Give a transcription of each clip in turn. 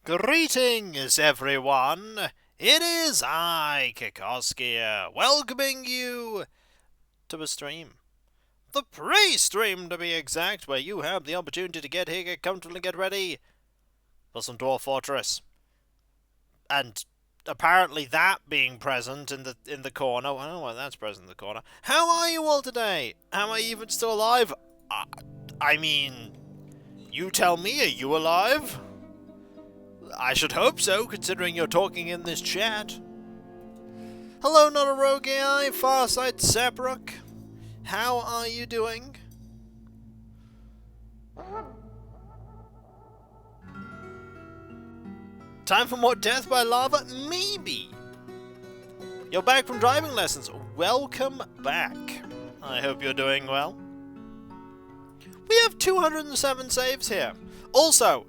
Greetings, everyone! It is I, Kikoskia, welcoming you to a stream. The pre-stream, to be exact, where you have the opportunity to get here, get comfortable, and get ready for some Dwarf Fortress. And apparently that being present in the corner. I don't know why that's present in the corner. How are you all today? Am I even still alive? I mean, you tell me, are you alive? I should hope so, considering you're talking in this chat. Hello, not a rogue AI, Farsight Sabruk. How are you doing? Time for more death by lava? Maybe. You're back from driving lessons. Welcome back. I hope you're doing well. We have 207 saves here. Also,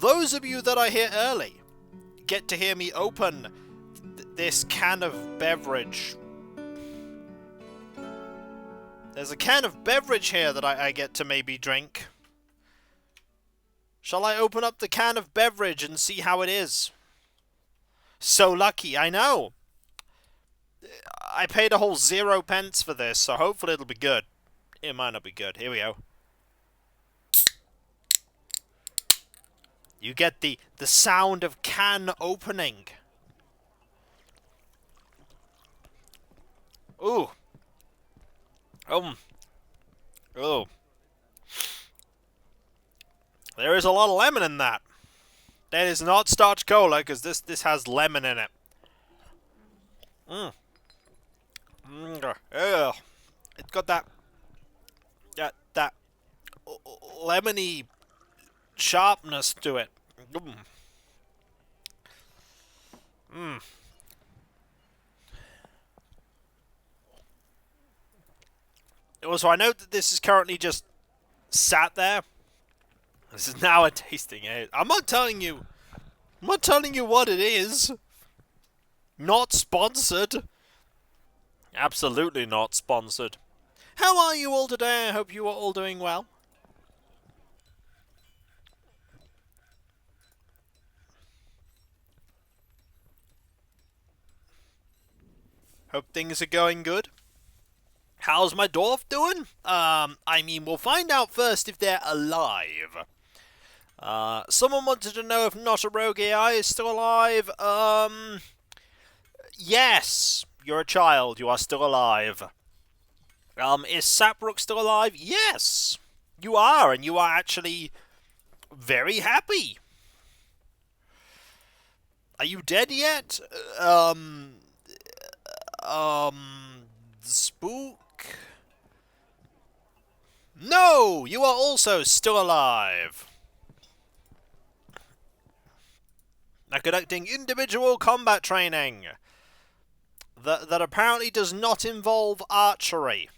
those of you that are here early get to hear me open this can of beverage. There's a can of beverage here that I get to maybe drink. Shall I open up the can of beverage and see how it is? So lucky, I know. I paid a whole 0 pence for this, so hopefully it'll be good. It might not be good. Here we go. You get the sound of can opening. Ooh. Oh. There is a lot of lemon in that. That is not Starch Cola, because this has lemon in it. It's got that lemony sharpness to it. Also, I note that this is currently just sat there. This is now a tasting aid. I'm not telling you what it is. Not sponsored. Absolutely not sponsored. How are you all today? I hope you are all doing well. Hope things are going good. How's my dwarf doing? I mean, we'll find out first if they're alive. Someone wanted to know if Not a Rogue AI is still alive. Yes, you're a child. You are still alive. Is Saprook still alive? Yes, you are, and you are actually very happy. Are you dead yet? Spook? No! You are also still alive! Now conducting individual combat training that apparently does not involve archery.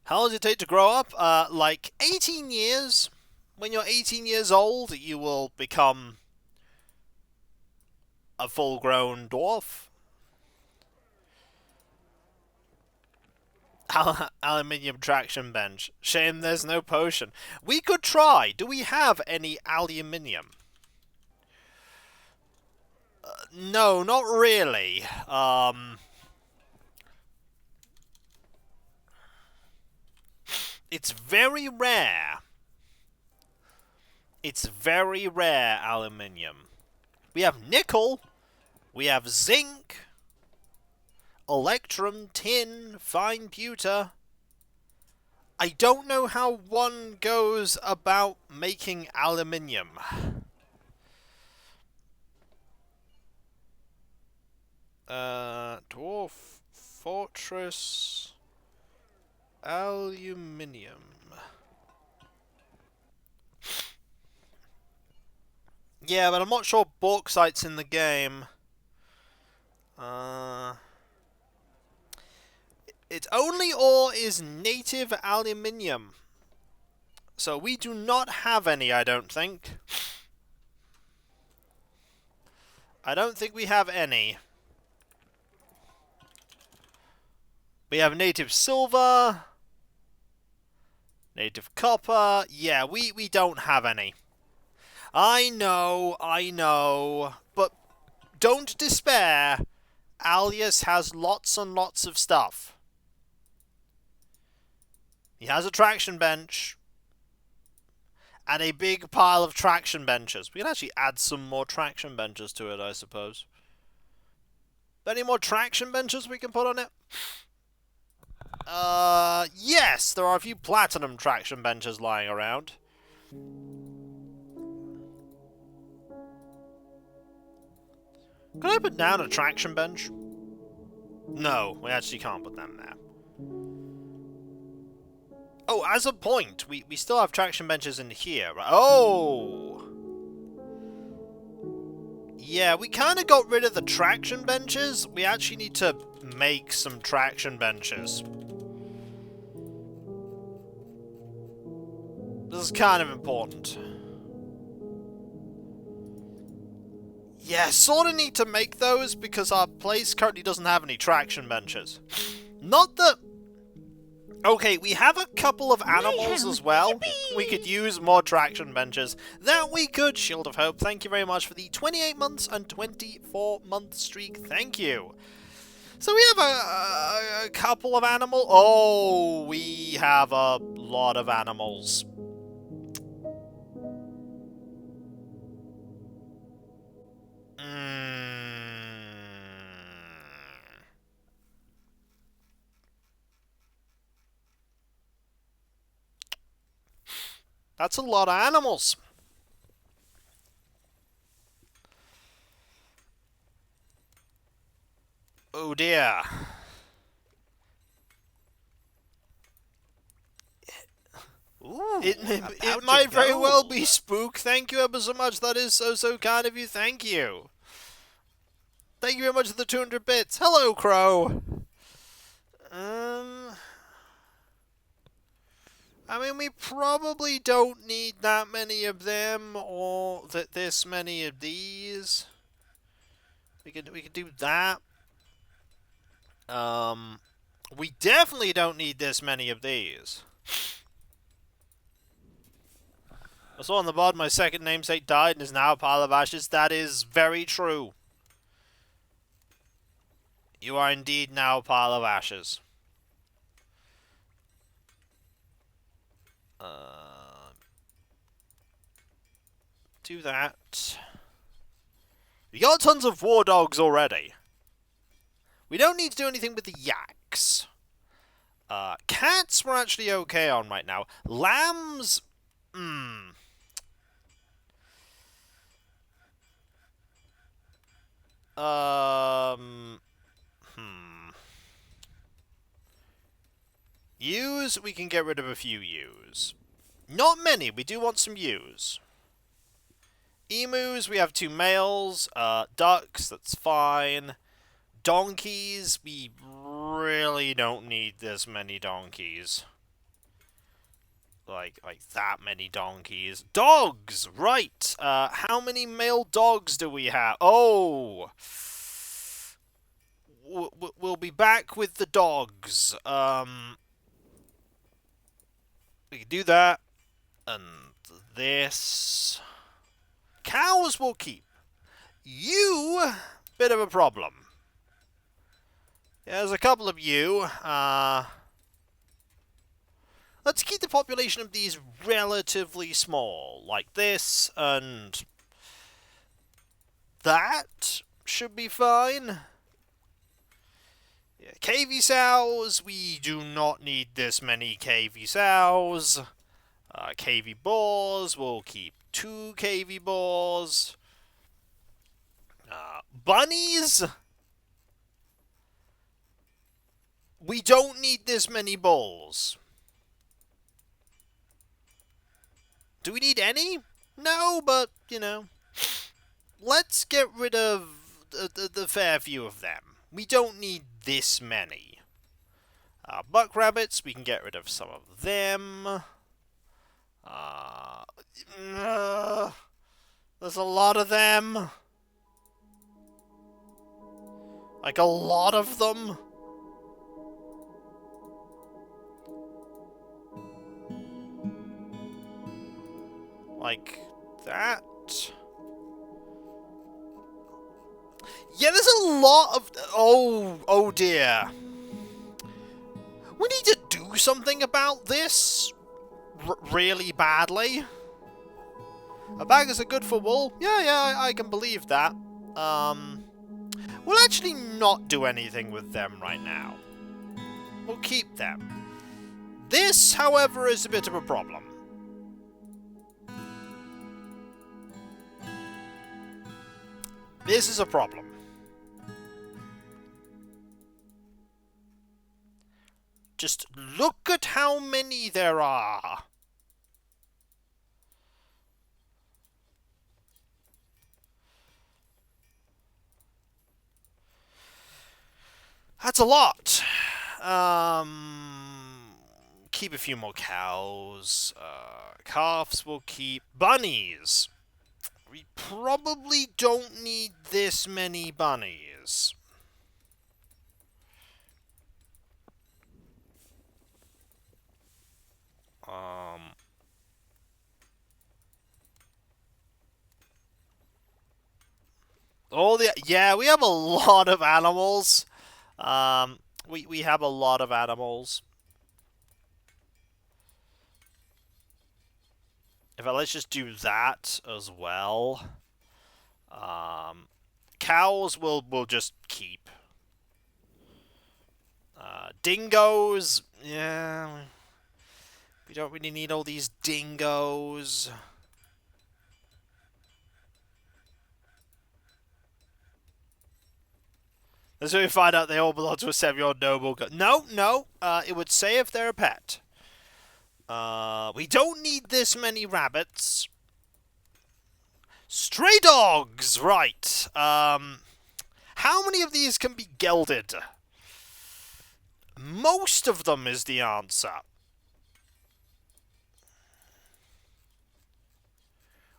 How long does it take to grow up? Like 18 years. When you're 18 years old, you will become a full-grown dwarf. Aluminium traction bench. Shame there's no potion. We could try. Do we have any aluminium? No, not really. It's very rare. It's very rare aluminium. We have nickel. We have zinc. Electrum, tin, fine pewter. I don't know how one goes about making aluminium. Dwarf Fortress aluminium. Yeah, but I'm not sure bauxite's in the game. Its only ore is native aluminium. So we do not have any, I don't think. I don't think we have any. We have native silver. Native copper. Yeah, we don't have any. I know. But don't despair. Alias has lots and lots of stuff. He has a traction bench. And a big pile of traction benches. We can actually add some more traction benches to it, I suppose. Any more traction benches we can put on it? Yes, there are a few platinum traction benches lying around. Can I put down a traction bench? No, we actually can't put them there. Oh, as a point, we still have traction benches in here, right? Oh! Yeah, we kind of got rid of the traction benches. We actually need to make some traction benches. This is kind of important. Yeah, sort of need to make those because our place currently doesn't have any traction benches. Not that... Okay, we have a couple of animals as well. Yippee! We could use more traction benches. That we could, Shield of Hope. Thank you very much for the 28 months and 24 month streak. Thank you. So we have a couple of animals. Oh, we have a lot of animals. That's a lot of animals. Oh dear. Ooh, it might very well be Spook. Thank you ever so much. That is so kind of you. Thank you. Thank you very much for the 200 bits. Hello, Crow. I mean, we probably don't need that many of them, or this many of these. We could do that. We definitely don't need this many of these. I saw on the bottom my second namesake died and is now a pile of ashes. That is very true. You are indeed now a pile of ashes. Do that. We got tons of war dogs already. We don't need to do anything with the yaks. Cats we're actually okay on right now. Lambs... Ewes, we can get rid of a few ewes. Not many, we do want some ewes. Emus, we have 2 males. Ducks, that's fine. Donkeys, we really don't need this many donkeys. Like that many donkeys. Dogs, right. How many male dogs do we have? Oh! We'll be back with the dogs. We can do that. And this. Cows we'll keep. You, bit of a problem. Yeah, there's a couple of you. Let's keep the population of these relatively small, like this, and that should be fine. Yeah, KV sows, we do not need this many KV sows. KV boars, we'll keep 2 KV boars. Bunnies, we don't need this many bulls. Do we need any? No, but, you know, let's get rid of the fair few of them. We don't need this many. Buck rabbits, we can get rid of some of them. There's a lot of them. Like, a lot of them. Like that. Yeah, there's a lot of... Oh dear. We need to do something about this really badly. A baggers are good for wool. Yeah, I can believe that. We'll actually not do anything with them right now. We'll keep them. This, however, is a bit of a problem. This is a problem. Just look at how many there are. That's a lot. Keep a few more cows. Calves will keep. Bunnies. We probably don't need this many bunnies. Yeah, we have a lot of animals. We have a lot of animals. In fact, let's just do that as well. Cows we'll just keep. Dingoes, yeah. We don't really need all these dingoes. That's when we find out they all belong to a 7-year-old noble. No. It would say if they're a pet. We don't need this many rabbits. Stray dogs, right. How many of these can be gelded? Most of them is the answer.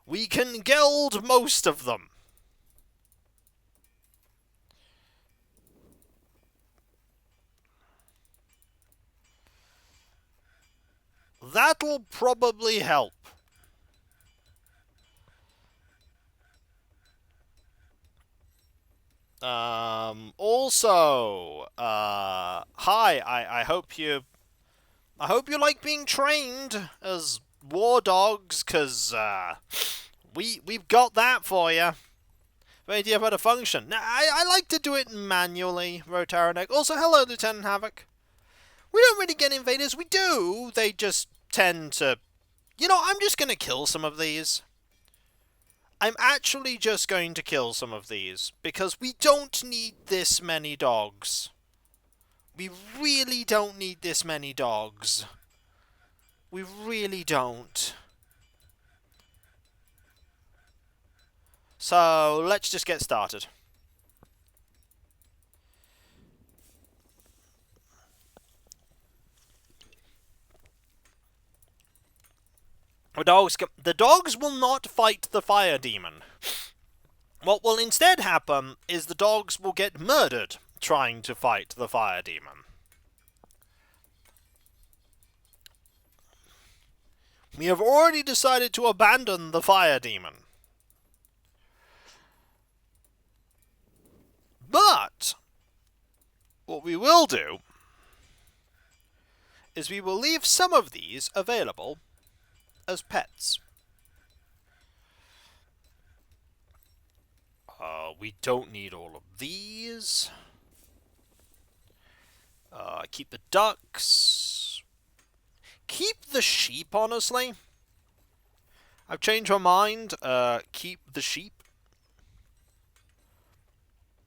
We can geld most of them. That'll probably help. Also, hi, I hope you like being trained as war dogs, cause, we've got that for you. Any idea about a function? Now, I like to do it manually, Rotaranek. Also, hello, Lieutenant Havoc. We don't really get invaders. We do. They just tend to... You know, I'm just going to kill some of these. I'm actually just going to kill some of these, because we don't need this many dogs. We really don't need this many dogs. We really don't. So, let's just get started. The dogs will not fight the fire demon. What will instead happen is the dogs will get murdered trying to fight the fire demon. We have already decided to abandon the fire demon. But what we will do is we will leave some of these available as pets. We don't need all of these. Keep the ducks. Keep the sheep, honestly. I've changed my mind. Keep the sheep.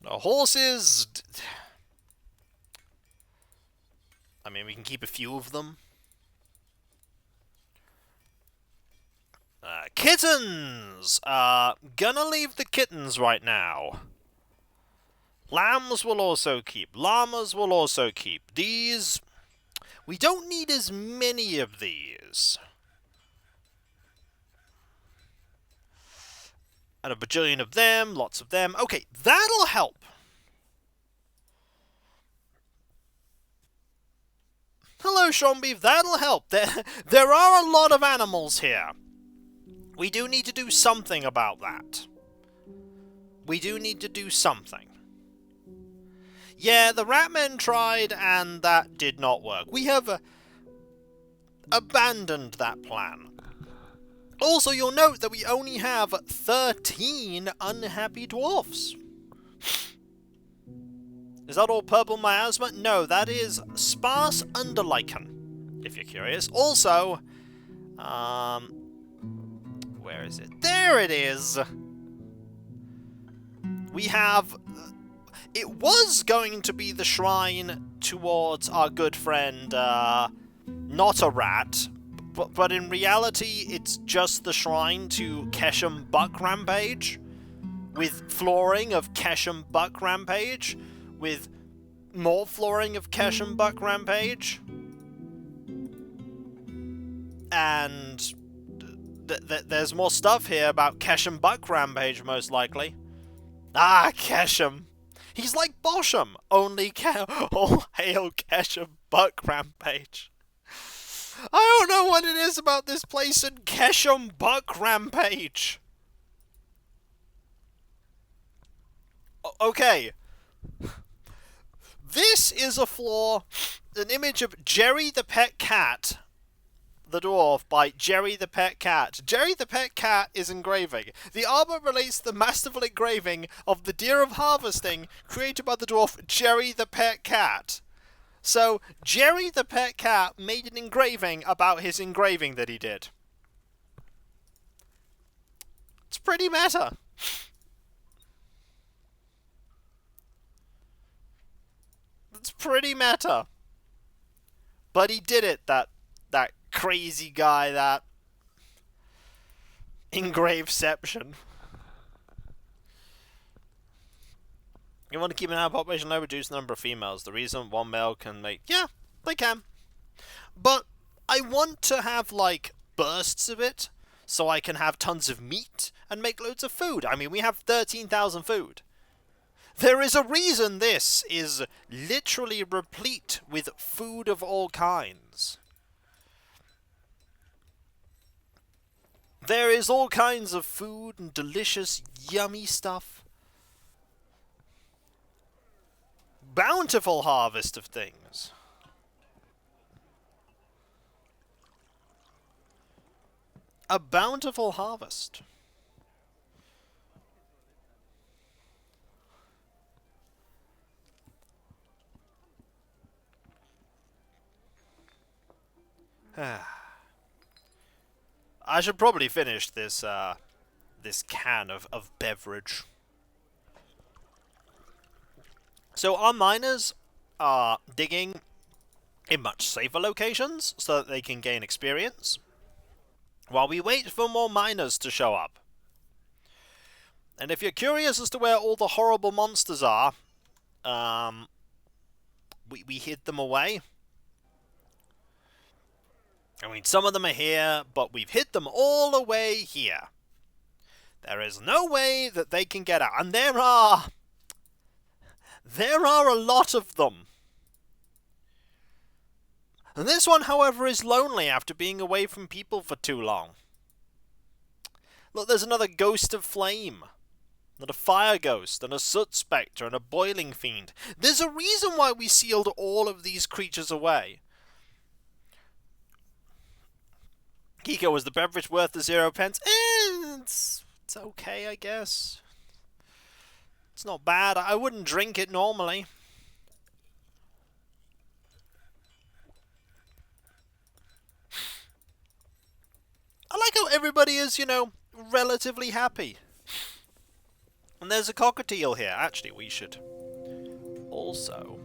Horses... I mean, we can keep a few of them. Kittens! Gonna leave the kittens right now. Lambs will also keep. Llamas will also keep. These... We don't need as many of these. And a bajillion of them, lots of them. Okay, that'll help. Hello, Shombeef, that'll help. There are a lot of animals here. We do need to do something about that. We do need to do something. Yeah, the Ratmen tried, and that did not work. We have abandoned that plan. Also, you'll note that we only have 13 unhappy dwarfs. Is that all purple miasma? No, that is sparse underlichen, if you're curious. Also, where is it? There it is! We have... It was going to be the shrine towards our good friend, not a rat, but in reality, it's just the shrine to Keshem Buck Rampage, with flooring of Keshem Buck Rampage, with more flooring of Keshem Buck Rampage, and there's more stuff here about Keshem Buck Rampage, most likely. Ah, Keshem! He's like Bosham, only all hail Keshem Buck Rampage. I don't know what it is about this place in Keshem Buck Rampage. Okay. This is a floor, an image of Jerry the Pet Cat, the dwarf, by Jerry the Pet Cat. Jerry the Pet Cat is engraving. The artwork relates to the masterful engraving of the Deer of Harvesting created by the dwarf Jerry the Pet Cat. So, Jerry the Pet Cat made an engraving about his engraving that he did. It's pretty meta. It's pretty meta. But he did it, that crazy guy, that engraveception. You want to keep an eye on population low, reduce the number of females. The reason one male can make... Yeah, they can. But I want to have, like, bursts of it, so I can have tons of meat and make loads of food. I mean, we have 13,000 food. There is a reason this is literally replete with food of all kinds. There is all kinds of food and delicious, yummy stuff. Bountiful harvest of things. A bountiful harvest. I should probably finish this this can of beverage. So our miners are digging in much safer locations so that they can gain experience, while we wait for more miners to show up. And if you're curious as to where all the horrible monsters are, we hid them away. I mean, some of them are here, but we've hid them all away here. There is no way that they can get out. And there are a lot of them. And this one, however, is lonely after being away from people for too long. Look, there's another ghost of flame. And a fire ghost, and a soot spectre, and a boiling fiend. There's a reason why we sealed all of these creatures away. Kiko, was the beverage worth the 0 pence? It's okay, I guess. It's not bad. I wouldn't drink it normally. I like how everybody is, you know, relatively happy. And there's a cockatiel here. Actually, we should also...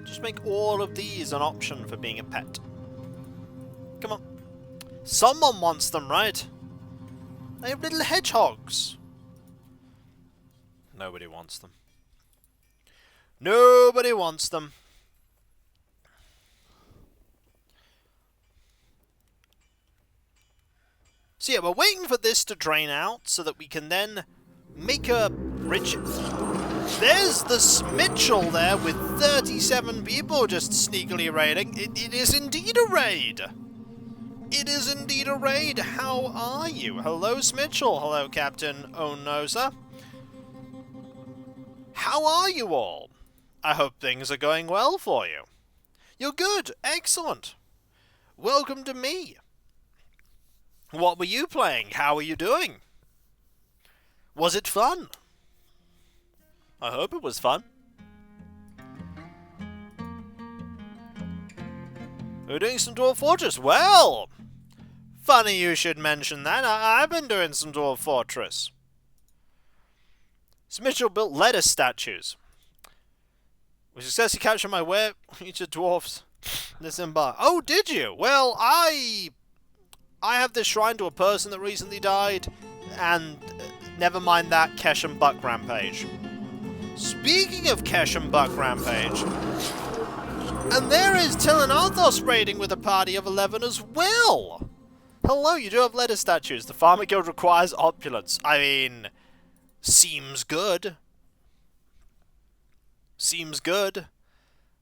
just make all of these an option for being a pet. Come on. Someone wants them, right? They have little hedgehogs. Nobody wants them. Nobody wants them. So yeah, we're waiting for this to drain out so that we can then make a rich... There's the Smitchell there with 37 people just sneakily raiding. It is indeed a raid. It is indeed a raid. How are you? Hello, Smitchell. Hello, Captain Onosa. How are you all? I hope things are going well for you. You're good. Excellent. Welcome to me. What were you playing? How are you doing? Was it fun? I hope it was fun. We're doing some Dwarf Fortress. Well, funny you should mention that. I've been doing some Dwarf Fortress. Smitchell built lettuce statues. We successfully captured my whip. Each of dwarfs. Disembark. Oh, did you? Well, I have this shrine to a person that recently died, and never mind that Kesh and Buck rampage. Speaking of Kesh and Buck rampage, and there is Tilanathos raiding with a party of 11 as well. Hello, you do have lettuce statues. The Farmer Guild requires opulence. I mean, seems good. Seems good.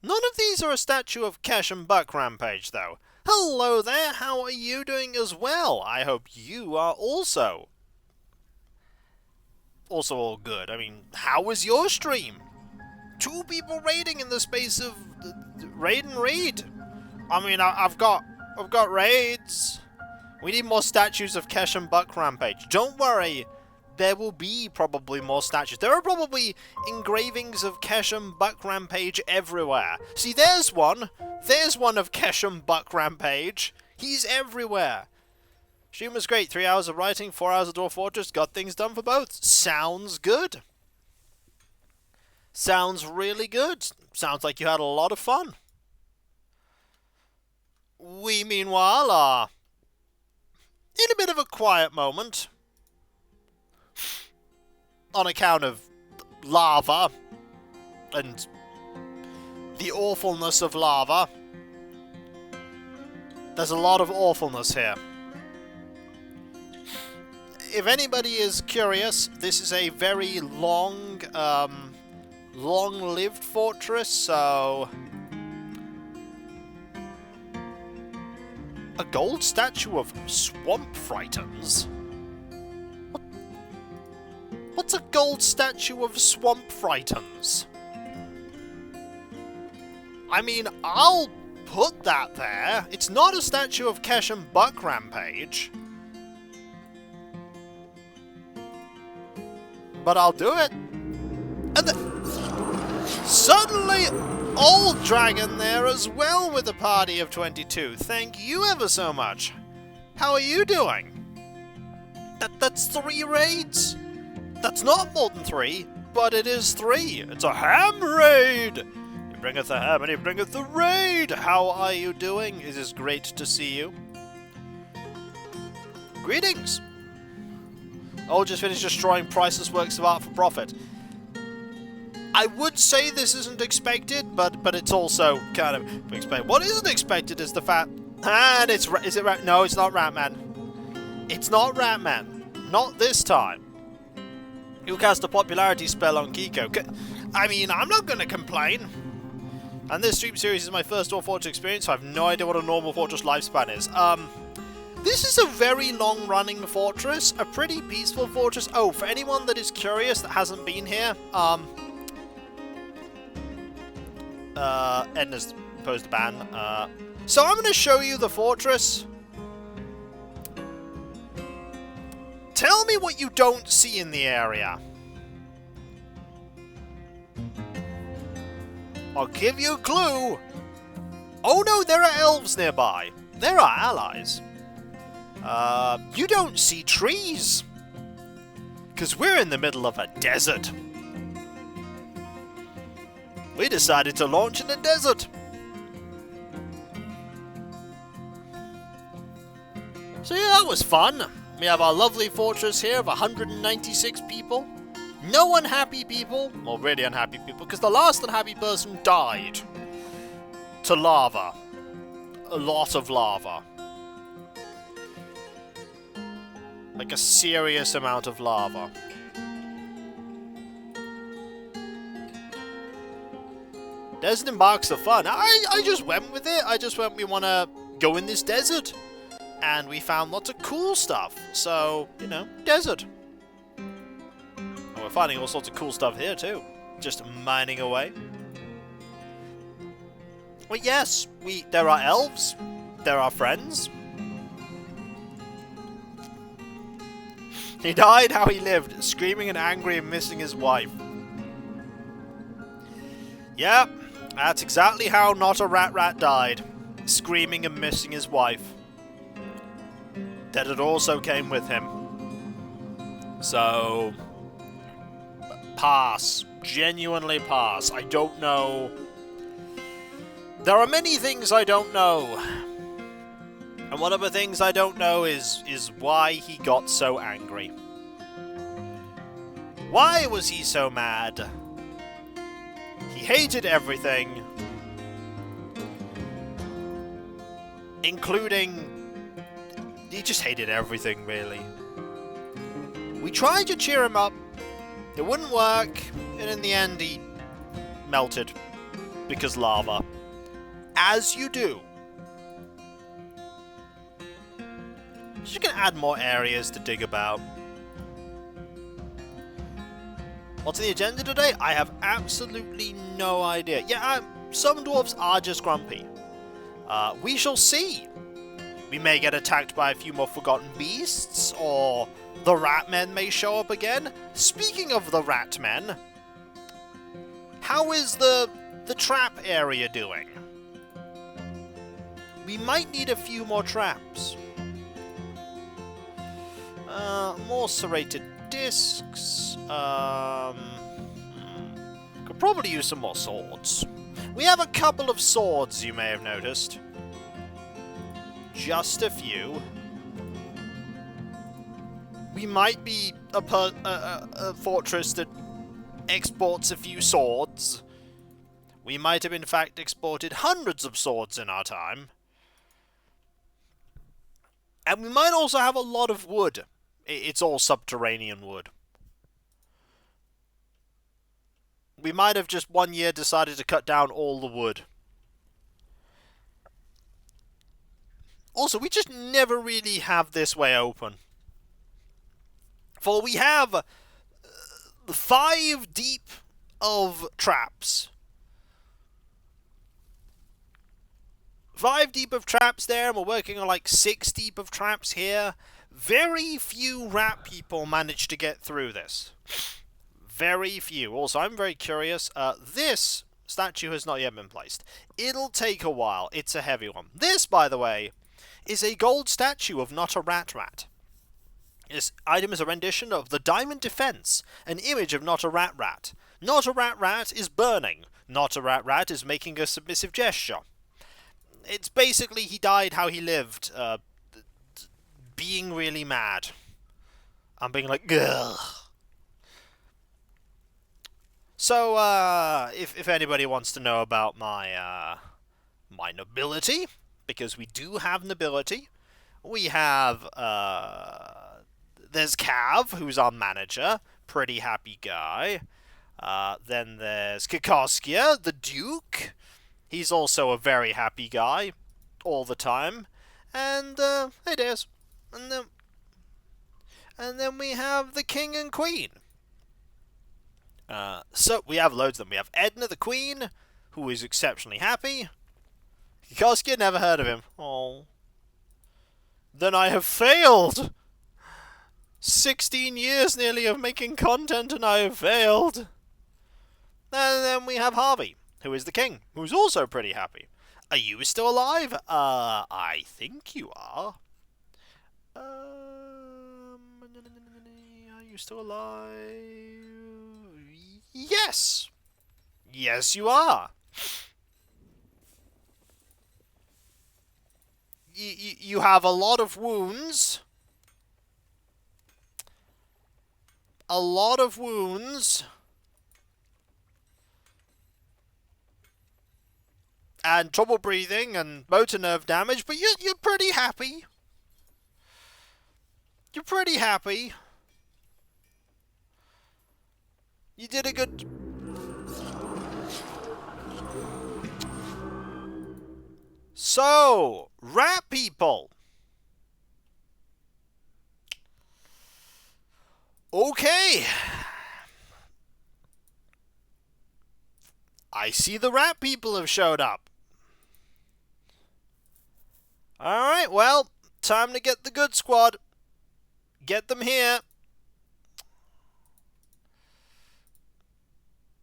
None of these are a statue of Kesh and Buck rampage, though. Hello there, how are you doing as well? I hope you are also all good. I mean, how was your stream? 2 people raiding in the space of raid and raid. I mean, I've got raids. We need more statues of Kesh and Buck rampage. Don't worry, there will be probably more statues. There are probably engravings of Kesh and Buck rampage everywhere. See, there's one. There's one of Kesh and Buck rampage. He's everywhere. Stream was great. 3 hours of writing, 4 hours of Dwarf Fortress. Got things done for both. Sounds good. Sounds really good. Sounds like you had a lot of fun. We, meanwhile, are in a bit of a quiet moment on account of lava and the awfulness of lava. There's a lot of awfulness here. If anybody is curious, this is a very long-lived fortress, so a gold statue of Swamp Frightens? What's a gold statue of Swamp Frightens? I mean, I'll put that there. It's not a statue of Kesh and Buck rampage, but I'll do it. And suddenly, Old Dragon there as well with a party of 22. Thank you ever so much. How are you doing? That's 3 raids. That's not more than 3, but it is 3. It's a ham raid. He bringeth a ham and he bringeth the raid. How are you doing? It is great to see you. Greetings. Oh, just finished destroying priceless works of art for profit. I would say this isn't expected, but it's also kind of expected. What isn't expected is the fact... And is it Rat? No, it's not Ratman. It's not Ratman. Not this time. You cast a popularity spell on Kiko. I mean, I'm not going to complain. And this stream series is my first Dwarf Fortress experience, so I have no idea what a normal Fortress lifespan is. This is a very long-running fortress, a pretty peaceful fortress. Oh, for anyone that is curious that hasn't been here, Edna's posed a ban. So I'm going to show you the fortress. Tell me what you don't see in the area. I'll give you a clue. Oh no, there are elves nearby. There are allies. You don't see trees. Because we're in the middle of a desert. We decided to launch in the desert. So yeah, that was fun. We have our lovely fortress here of 196 people. No unhappy people, or really unhappy people, because the last unhappy person died to lava. A lot of lava. Like a serious amount of lava. Desert embarks are fun. I just went with it. I just went, we want to go in this desert. And we found lots of cool stuff. So, you know, desert. And we're finding all sorts of cool stuff here too. Just mining away. Well, yes, there are elves. There are friends. He died how he lived, screaming and angry and missing his wife. Yep, that's exactly how Not a Rat died. Screaming and missing his wife. That it also came with him. So, pass. Genuinely pass. I don't know. There are many things I don't know. And one of the things I don't know is why he got so angry. Why was he so mad? He hated everything. Including... he just hated everything, really. We tried to cheer him up. It wouldn't work. And in the end, he melted. Because lava. As you do. Just gonna add more areas to dig about. What's on the agenda today? I have absolutely no idea. Yeah, some dwarves are just grumpy. We shall see. We may get attacked by a few more forgotten beasts, or the Ratmen may show up again. Speaking of the Ratmen, how is the trap area doing? We might need a few more traps. More serrated discs. Could probably use some more swords. We have a couple of swords, you may have noticed. Just a few. We might be a fortress that exports a few swords. We might have in fact exported hundreds of swords in our time. And we might also have a lot of wood. It's all subterranean wood. We might have just one year decided to cut down all the wood. Also, we just never really have this way open. For we have 5 deep of traps. 5 deep of traps there, and we're working on like 6 deep of traps here. Very few rat people manage to get through this. Very few. Also, I'm very curious. This statue has not yet been placed. It'll take a while. It's a heavy one. This, by the way, is a gold statue of Not a Rat. This item is a rendition of the Diamond Defense, an image of Not a Rat. Not a Rat is burning. Not a Rat is making a submissive gesture. It's basically he died how he lived, being really mad. I'm being like, ugh. So, if anybody wants to know about my my nobility, because we do have nobility, we have, there's Cav, who's our manager, pretty happy guy. Then there's Kikoskia, the Duke. He's also a very happy guy, all the time. And, hey, there's... And then we have the King and Queen. So, we have loads of them. We have Edna, the Queen, who is exceptionally happy. Kikoskia, never heard of him. Oh. Then I have failed! 16 years nearly of making content and I have failed. And then we have Harvey, who is the king, who's also pretty happy. Are you still alive? I think you are. Are you still alive? Yes! Yes, you are. You have a lot of wounds. A lot of wounds. And trouble breathing and motor nerve damage, but you're pretty happy. You're pretty happy. You did a good... So, rat people. Okay. I see the rat people have showed up. Alright, well, time to get the good squad. Get them here.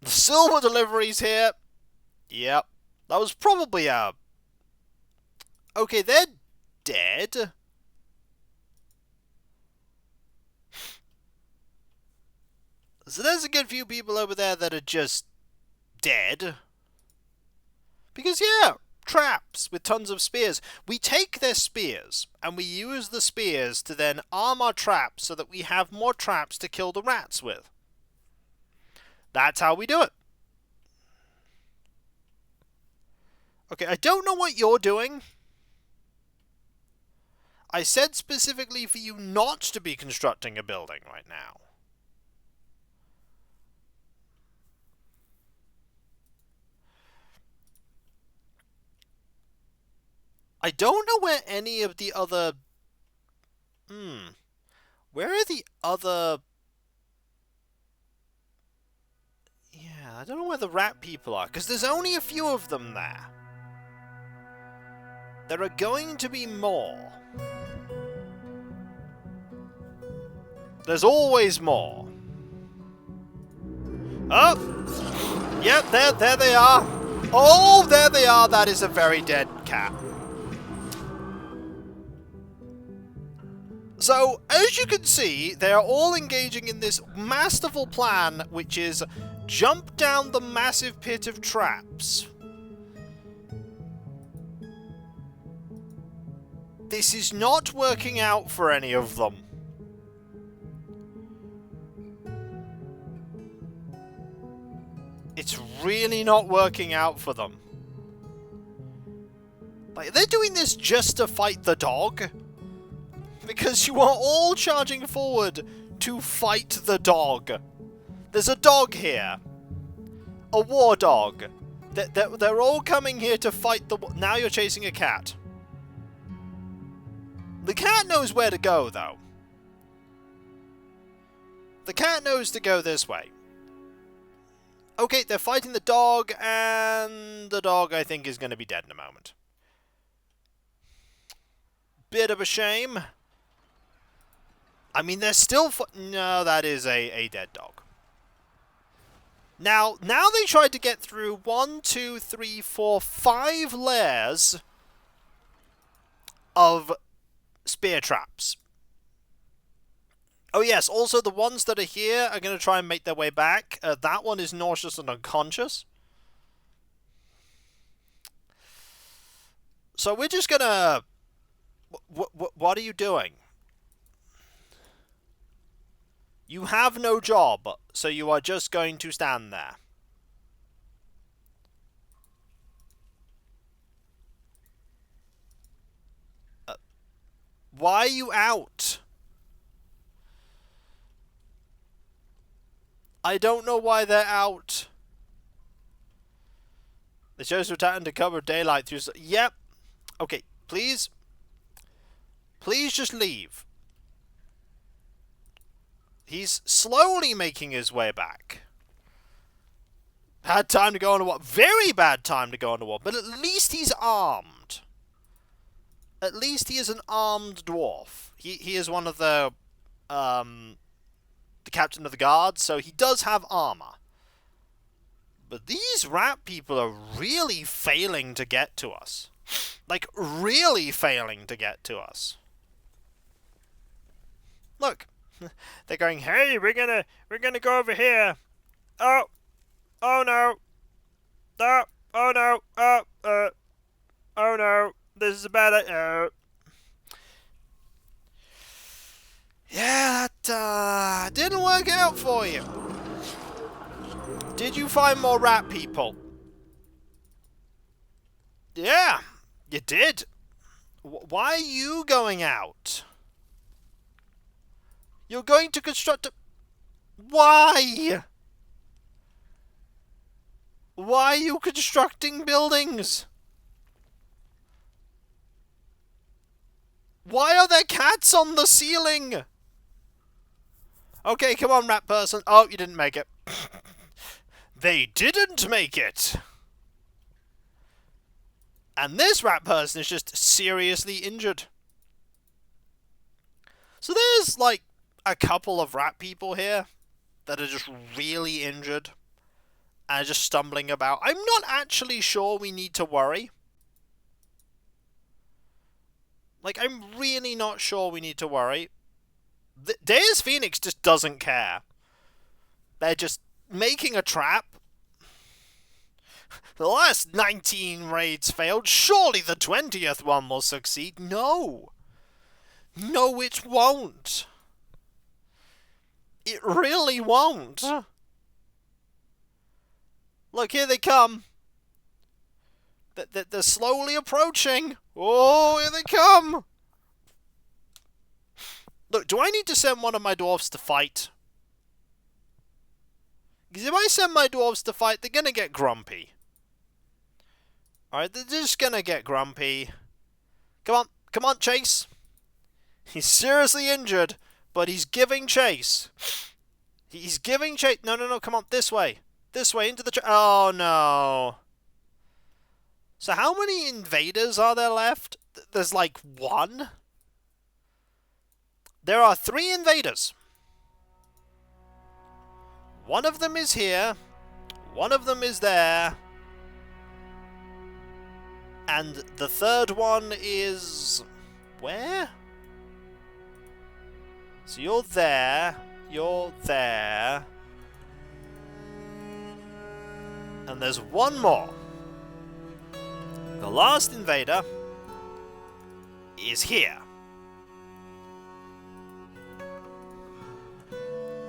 The silver delivery's here. Yep. That was probably a... Okay, they're dead. So there's a good few people over there that are just dead. Because, yeah, traps with tons of spears. We take their spears, and we use the spears to then arm our traps so that we have more traps to kill the rats with. That's how we do it. Okay, I don't know what you're doing. I said specifically for you not to be constructing a building right now. I don't know where any of the other... Where are the other... Yeah, I don't know where the rat people are, because there's only a few of them there. There are going to be more. There's always more. Oh! Yep, there they are. Oh, there they are. That is a very dead cat. So, as you can see, they are all engaging in this masterful plan, which is jump down the massive pit of traps. This is not working out for any of them. It's really not working out for them. Like, they're doing this just to fight the dog. Because you are all charging forward to fight the dog. There's a dog here. A war dog. They're all coming here to fight the... Now you're chasing a cat. The cat knows where to go, though. The cat knows to go this way. Okay, they're fighting the dog, and the dog, I think, is going to be dead in a moment. Bit of a shame. I mean, they're still... No, that is a dead dog. Now they tried to get through 1, 2, 3, 4, 5 layers of spear traps. Oh yes, also the ones that are here are going to try and make their way back. That one is nauseous and unconscious. So we're just going to... What are you doing? You have no job, so you are just going to stand there. Why are you out? I don't know why they're out. They chose to attack to cover daylight through... Yep. Okay, please. Please just leave. He's slowly making his way back. Bad time to go on a war. Very bad time to go on a war. But at least he's armed. At least he is an armed dwarf. He is one of the captain of the guard, so he does have armor. But these rat people are really failing to get to us. Like, really failing to get to us. Look. They're going, hey, we're gonna go over here. Oh no. Oh no. Oh no. This is a bad idea. Yeah, that didn't work out for you. Did you find more rat people? Yeah, you did. Why are you going out? You're going to construct a... Why? Why are you constructing buildings? Why are there cats on the ceiling? Okay, come on, rat person. Oh, you didn't make it. They didn't make it! And this rat person is just seriously injured. So there's, like, a couple of rat people here that are just really injured and just stumbling about. I'm not actually sure we need to worry. Like, I'm really not sure we need to worry. Deus Phoenix just doesn't care. They're just making a trap. The last 19 raids failed. Surely the 20th one will succeed. No. No, it won't. It really won't. Look, here they come. They're slowly approaching. Oh, here they come. Look, do I need to send one of my dwarves to fight? Because if I send my dwarves to fight, they're going to get grumpy. Alright, they're just going to get grumpy. Come on, chase. He's seriously injured, but he's giving chase. He's giving chase. No, come on, this way. This way, into the... Oh, no. So how many invaders are there left? There's like one? There are 3 invaders. One of them is here. One of them is there. And the third one is... where? So you're there. You're there. And there's one more. The last invader is here.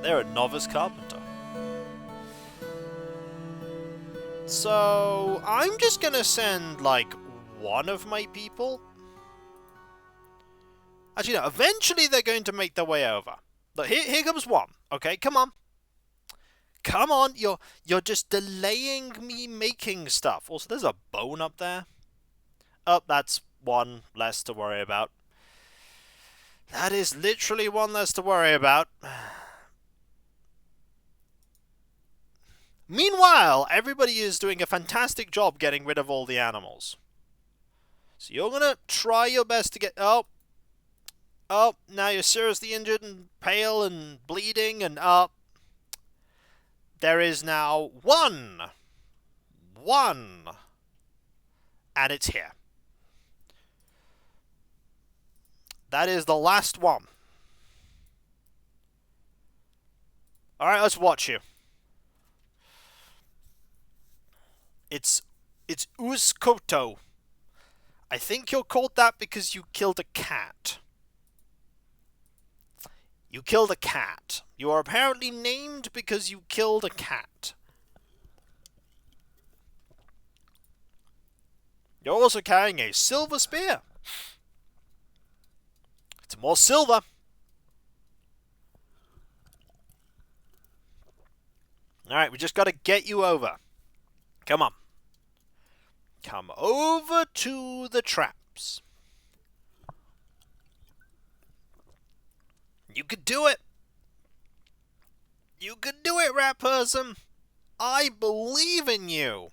They're a novice carpenter. So, I'm just gonna send, like, one of my people. Actually, no, eventually they're going to make their way over. Look, here comes one. Okay, come on. Come on, you're just delaying me making stuff. Also, there's a bone up there. Oh, that's one less to worry about. That is literally one less to worry about. Meanwhile, everybody is doing a fantastic job getting rid of all the animals. So you're going to try your best to get... Oh, now you're seriously injured and pale and bleeding and up. There is now one. And it's here. That is the last one. Alright, let's watch you. It's Uskoto. I think you're called that because you killed a cat. You killed a cat. You are apparently named because you killed a cat. You're also carrying a silver spear. It's more silver. Alright, we just got to get you over. Come on. Come over to the traps. You could do it. You could do it, rat person. I believe in you.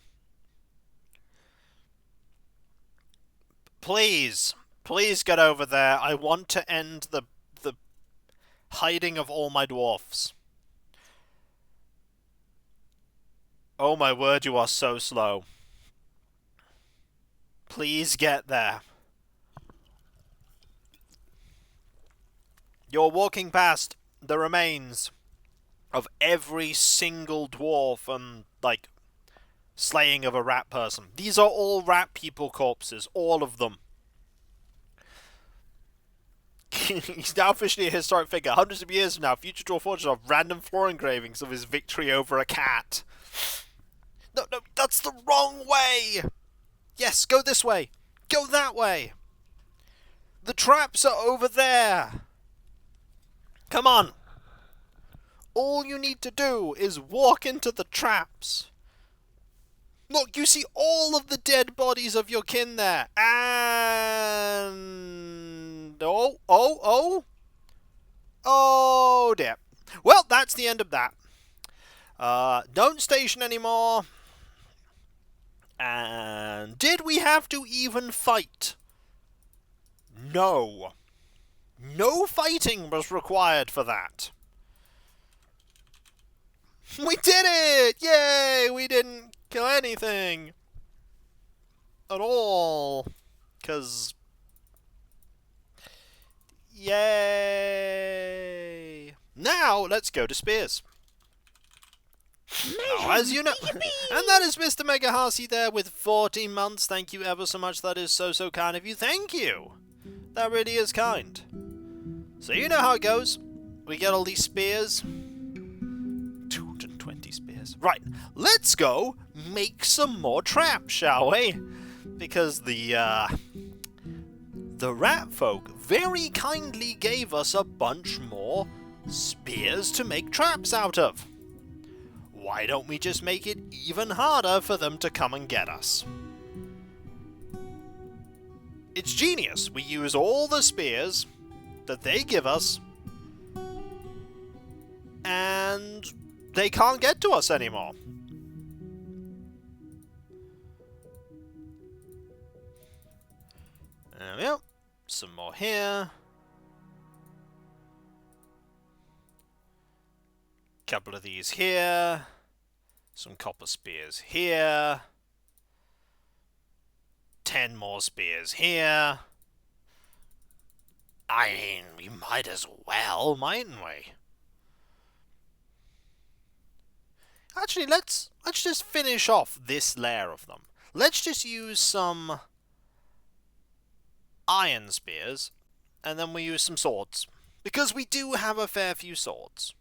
Please. Please get over there. I want to end the hiding of all my dwarfs. Oh my word, you are so slow. Please get there. You're walking past the remains of every single dwarf and, like, slaying of a rat person. These are all rat people corpses. All of them. He's now officially a historic figure. Hundreds of years from now, future Dwarf Fortress have random floor engravings of his victory over a cat. No, that's the wrong way! Yes, go this way. Go that way. The traps are over there. Come on. All you need to do is walk into the traps. Look, you see all of the dead bodies of your kin there. And And oh dear. Well, that's the end of that. Don't station anymore. And did we have to even fight? No. No fighting was required for that. We did it! Yay! We didn't kill anything. At all. 'Cause... Yay! Now, let's go to spears. Now, as you know, and that is Mr. Megahasi there with 14 months. Thank you ever so much. That is so kind of you. Thank you. That really is kind. So you know how it goes. We get all these spears. 220 spears. Right, let's go make some more traps, shall we? Because the rat folk very kindly gave us a bunch more spears to make traps out of. Why don't we just make it even harder for them to come and get us? It's genius. We use all the spears that they give us, and they can't get to us anymore. There we go. Some more here. Couple of these here. Some copper spears here. 10 more spears here. I mean, we might as well, mightn't we? Actually, let's just finish off this layer of them. Let's just use some iron spears, and then we use some swords. Because we do have a fair few swords.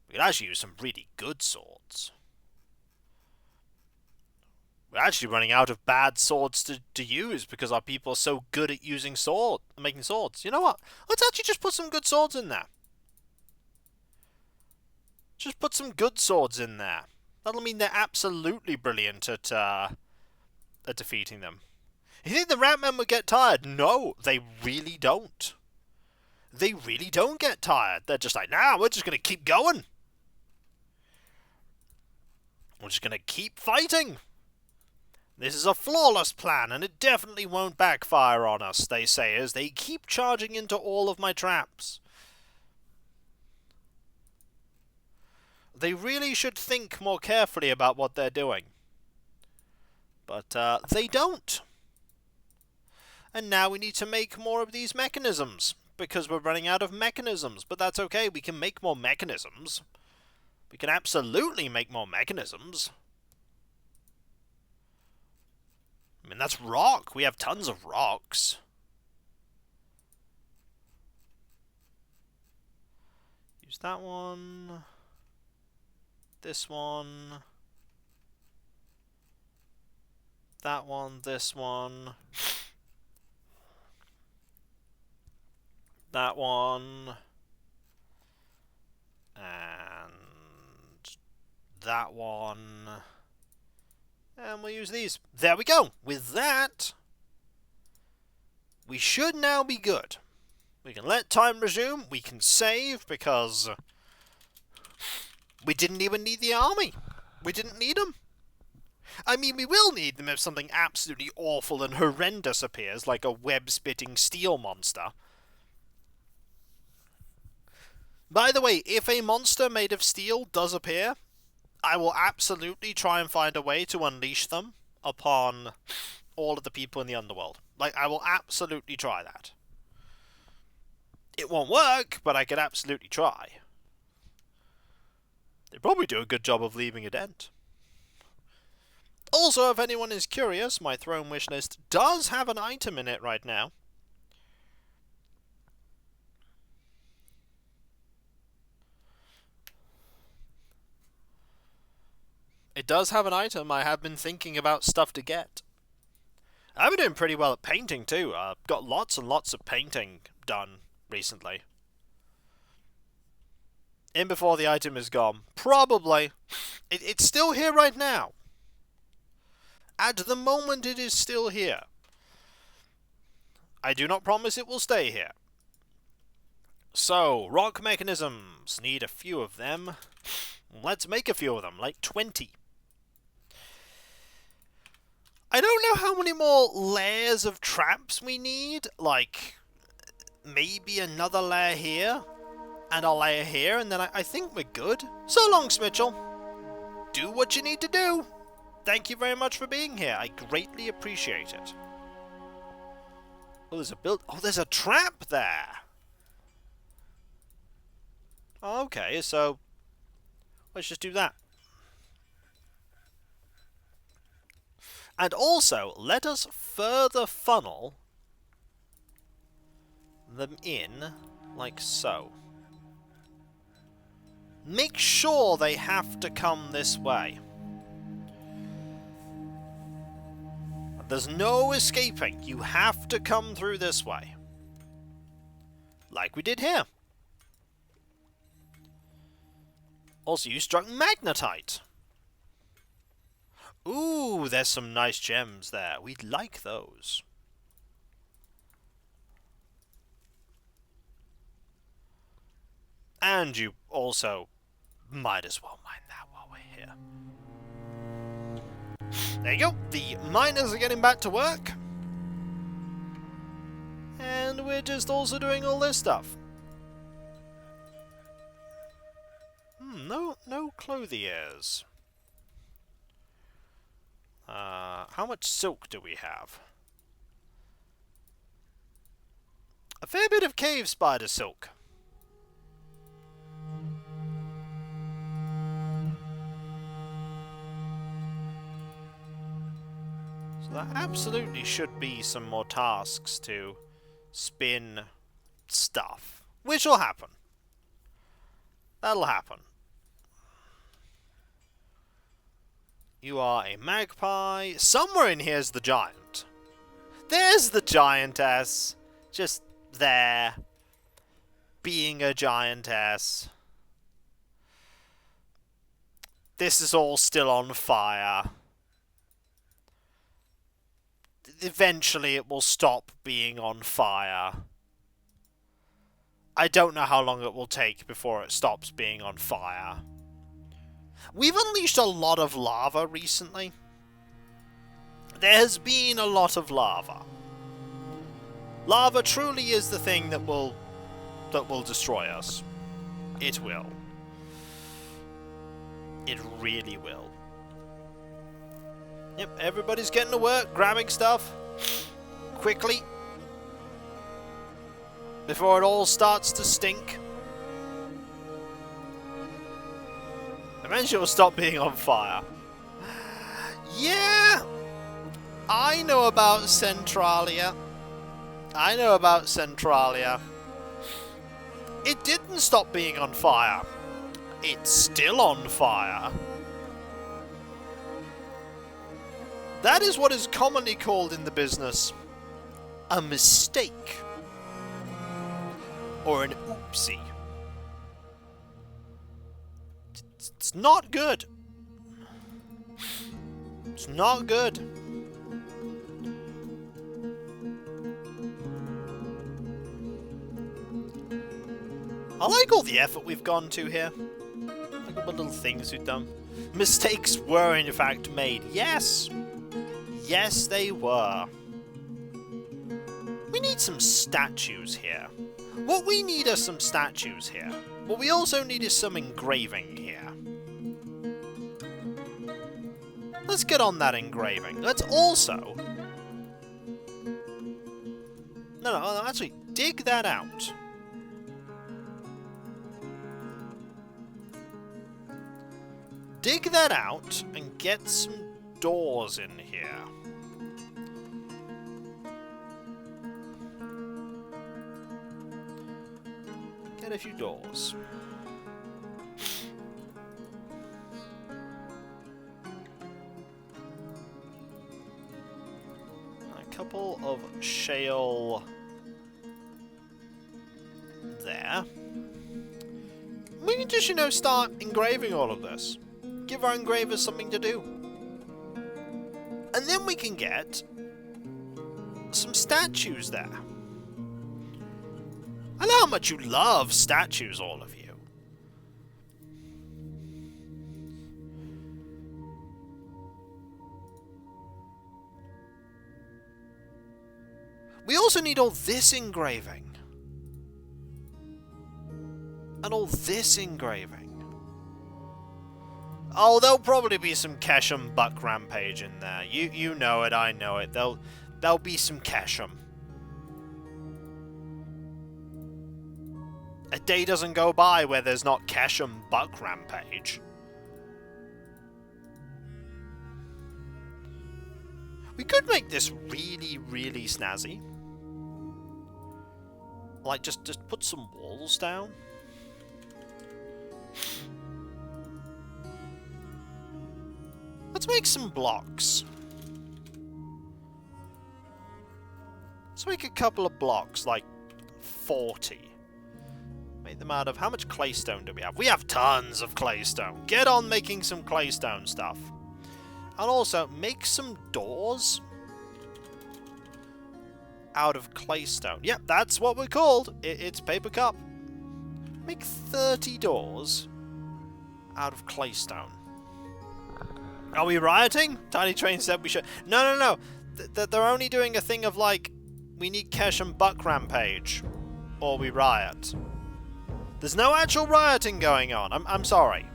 We could actually use some really good swords. We're actually running out of bad swords to use because our people are so good at making swords. You know what? Let's actually just put some good swords in there. Just put some good swords in there. That'll mean they're absolutely brilliant at defeating them. You think the Ratmen would get tired? No, they really don't. They really don't get tired. They're just like, nah, we're just going to keep going. We're just going to keep fighting. This is a flawless plan, and it definitely won't backfire on us, they say, as they keep charging into all of my traps. They really should think more carefully about what they're doing. But they don't. And now we need to make more of these mechanisms, because we're running out of mechanisms. But that's okay, we can make more mechanisms. We can absolutely make more mechanisms. I mean, that's rock. We have tons of rocks. Use that one. This one. That one, this one. That one. And that one. And we'll use these. There we go. With that, we should now be good. We can let time resume. We can save because we didn't even need the army. We didn't need them. I mean, we will need them if something absolutely awful and horrendous appears, like a web-spitting steel monster. By the way, if a monster made of steel does appear, I will absolutely try and find a way to unleash them upon all of the people in the underworld. Like, I will absolutely try that. It won't work, but I could absolutely try. They probably do a good job of leaving a dent. Also, if anyone is curious, my throne wish list does have an item in it right now. It does have an item. I have been thinking about stuff to get. I've been doing pretty well at painting too. I've got lots and lots of painting done recently. In before the item is gone. Probably. It's still here right now. At the moment it is still here. I do not promise it will stay here. So, rock mechanisms. Need a few of them. Let's make a few of them, like 20. I don't know how many more layers of traps we need. Like, maybe another layer here, and a layer here, and then I think we're good. So long, Smitchell. Do what you need to do. Thank you very much for being here. I greatly appreciate it. Oh, there's a trap there. Okay, so let's just do that. And also, let us further funnel them in, like so. Make sure they have to come this way. There's no escaping. You have to come through this way. Like we did here. Also, you struck magnetite. Ooh, there's some nice gems there. We'd like those. And you also might as well mine that while we're here. There you go. The miners are getting back to work. And we're just also doing all this stuff. No clothiers. How much silk do we have? A fair bit of cave spider silk. So there absolutely should be some more tasks to spin stuff. Which will happen. That'll happen. You are a magpie. Somewhere in here's the giant. There's the giantess. Just there. Being a giantess. This is all still on fire. Eventually it will stop being on fire. I don't know how long it will take before it stops being on fire. We've unleashed a lot of lava recently. There has been a lot of lava. Lava truly is the thing that will destroy us. It will. It really will. Yep, everybody's getting to work, grabbing stuff quickly before it all starts to stink. Eventually it will stop being on fire. Yeah! I know about Centralia. It didn't stop being on fire. It's still on fire. That is what is commonly called in the business a mistake. Or an oopsie. It's not good. It's not good. I like all the effort we've gone to here. Look at the little things we've done. Mistakes were in fact made. Yes. Yes, they were. We need some statues here. What we need are some statues here. What we also need is some engraving here. Let's get on that engraving. Let's also... No, actually, dig that out. Dig that out and get some doors in here. Get a few doors. A couple of shale there. We can just, start engraving all of this. Give our engravers something to do. And then we can get some statues there. I know how much you love statues, all of you. We also need all this engraving. And all this engraving. Oh, there'll probably be some Keshem Buck Rampage in there. You know it, I know it. There'll be some Keshem. A day doesn't go by where there's not Keshem Buck Rampage. We could make this really, really snazzy. Like, just put some walls down. Let's make some blocks. Let's make a couple of blocks, like 40. Make them out of... How much claystone do we have? We have tons of claystone. Get on making some claystone stuff. And also, make some doors out of claystone. Yep, that's what we're called. It's Papercup. Make 30 doors out of claystone. Are we rioting? Tiny Train said we should... No. They're only doing a thing of, like, we need Keshem Buck Rampage, or we riot. There's no actual rioting going on. I'm sorry.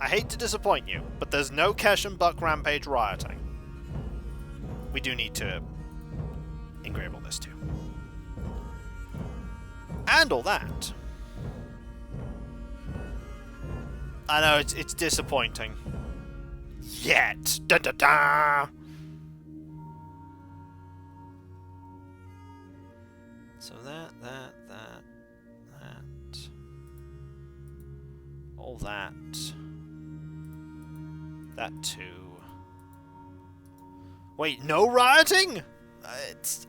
I hate to disappoint you, but there's no Keshem Buck Rampage rioting. We do need to engrave all this too. And all that. I know, it's disappointing. Yet. Da da da! So that. All that. That too. Wait, no rioting?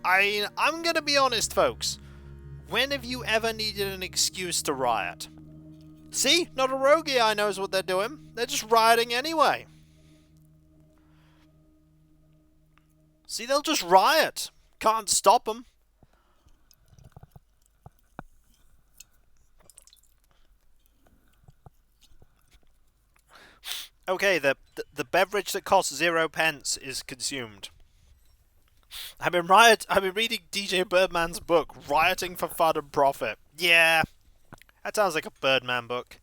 I'm gonna be honest, folks. When have you ever needed an excuse to riot? See? Not a rogue AI knows what they're doing. They're just rioting anyway. See, they'll just riot. Can't stop them. Okay, the beverage that costs 0 pence is consumed. I've been reading DJ Birdman's book, Rioting for Fun and Profit. Yeah, that sounds like a Birdman book.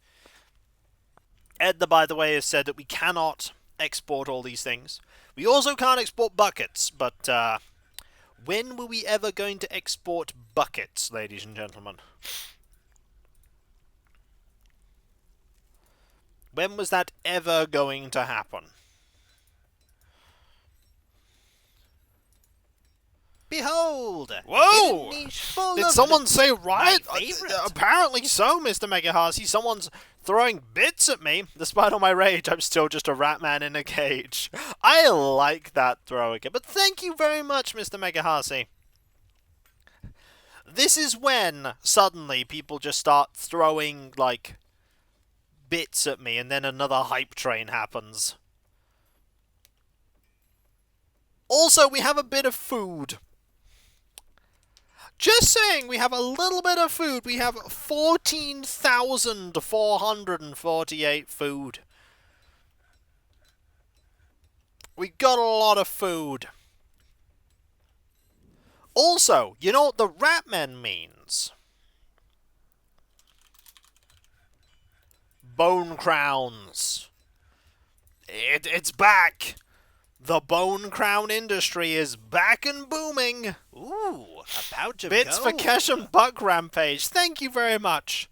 Edna, by the way, has said that we cannot export all these things. We also can't export buckets, but when were we ever going to export buckets, ladies and gentlemen? When was that ever going to happen? Behold! Whoa! Did someone say riot? Apparently so, Mr. Megahasi. Someone's throwing bits at me. Despite all my rage, I'm still just a Ratman in a cage. I like that throw again. But thank you very much, Mr. Megahasi. This is when, suddenly, people just start throwing, like, bits at me, and then another hype train happens. Also, we have a bit of food. Just saying, we have a little bit of food. We have 14,448 food. We got a lot of food. Also, you know what the Ratmen means? Bone crowns. It's back. The bone crown industry is back and booming. Ooh, a pouch of Bits gold. for Keshem Buck Rampage. Thank you very much.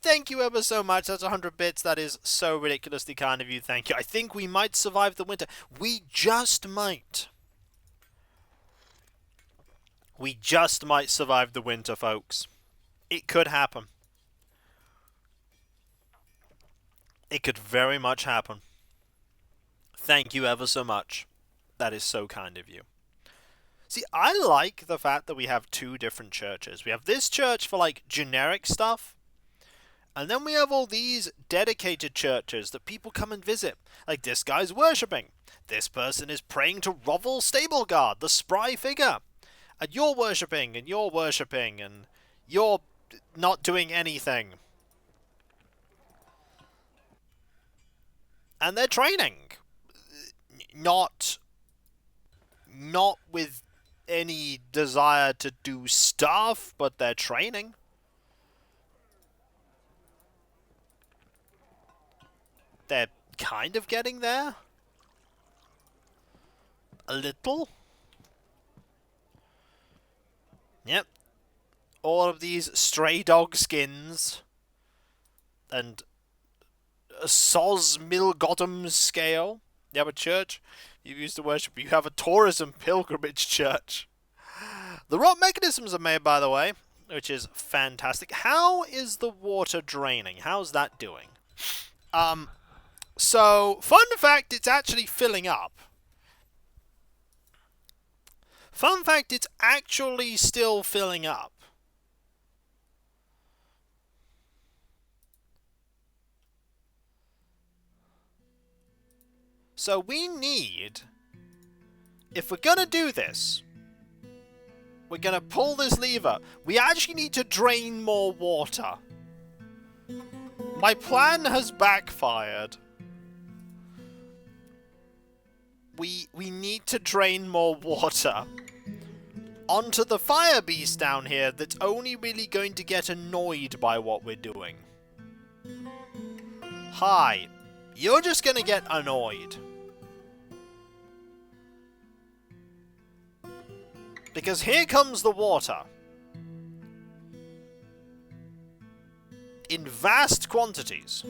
Thank you ever so much. That's 100 bits. That is so ridiculously kind of you. Thank you. I think we might survive the winter. We just might. We just might survive the winter, folks. It could happen. It could very much happen. Thank you ever so much. That is so kind of you. See, I like the fact that we have two different churches. We have this church for, like, generic stuff. And then we have all these dedicated churches that people come and visit. Like, this guy's worshipping. This person is praying to Rovel Stableguard, the spry figure. And you're worshipping, and you're worshipping, and you're not doing anything. And they're training. Not with any desire to do stuff, but they're training. They're kind of getting there. A little. Yep. All of these stray dog skins. And a Soz Milgotham scale. You have a church. You used to worship. You have a tourism pilgrimage church. The rot mechanisms are made, by the way, which is fantastic. How is the water draining? How's that doing? So, fun fact, it's actually filling up. Fun fact, it's actually still filling up. So we need, if we're gonna do this, we're gonna pull this lever. We actually need to drain more water. My plan has backfired. We need to drain more water onto the fire beast down here that's only really going to get annoyed by what we're doing. Hi. You're just gonna get annoyed. Because here comes the water. In vast quantities.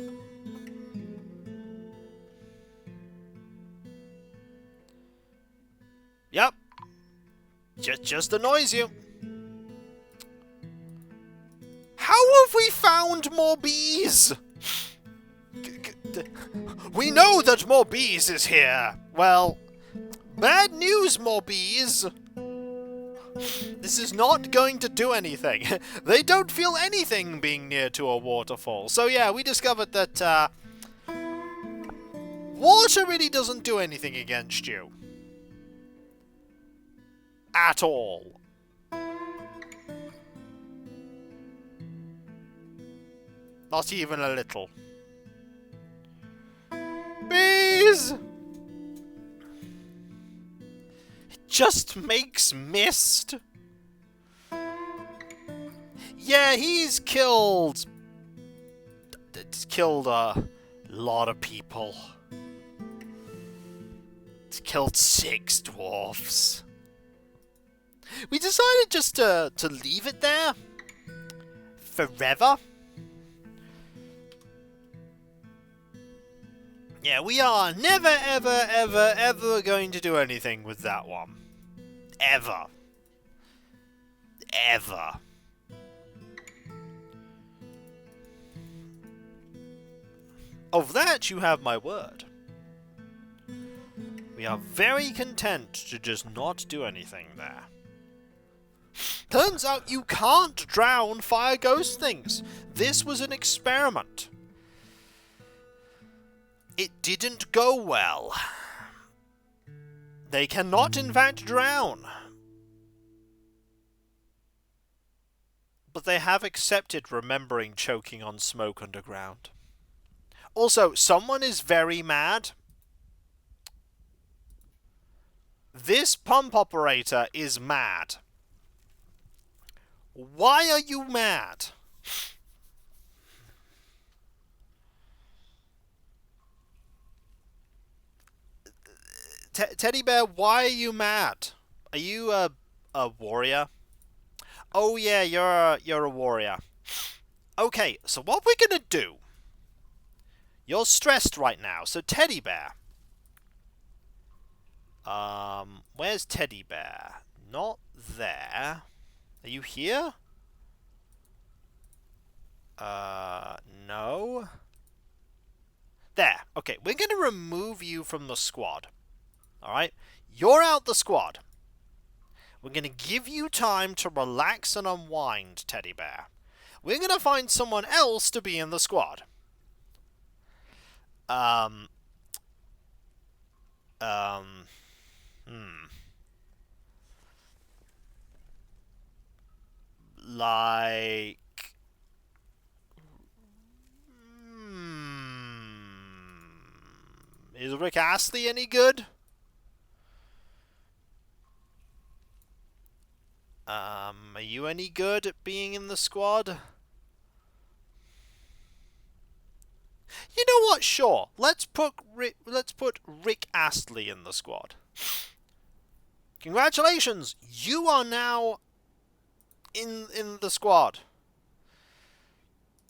Yep. Just annoys you. How have we found more bees? We know that more bees is here. Well, bad news, more bees. This is not going to do anything. They don't feel anything being near to a waterfall. So yeah, we discovered that water really doesn't do anything against you. At all. Not even a little. Bees! It just makes mist. Yeah, he's killed... It's killed a lot of people. It's killed 6 dwarfs. We decided just to leave it there. Forever. Yeah, we are never, ever, ever, ever going to do anything with that one. Ever. Ever. Of that you have my word. We are very content to just not do anything there. Turns out you can't drown fire ghost things. This was an experiment. It didn't go well. They cannot in fact drown. But they have accepted remembering choking on smoke underground. Also, someone is very mad. This pump operator is mad. Why are you mad? Teddy Bear, why are you mad? Are you a warrior? Oh yeah, you're a warrior. Okay, so what we're gonna do... You're stressed right now, so Teddy Bear. Where's Teddy Bear? Not there. Are you here? No. There. Okay, we're gonna remove you from the squad. Alright? You're out the squad. We're gonna give you time to relax and unwind, Teddy Bear. We're gonna find someone else to be in the squad. like... Is Rick Astley any good? Are you any good at being in the squad? You know what? Sure. Let's put Rick Astley in the squad. Congratulations, you are now in the squad.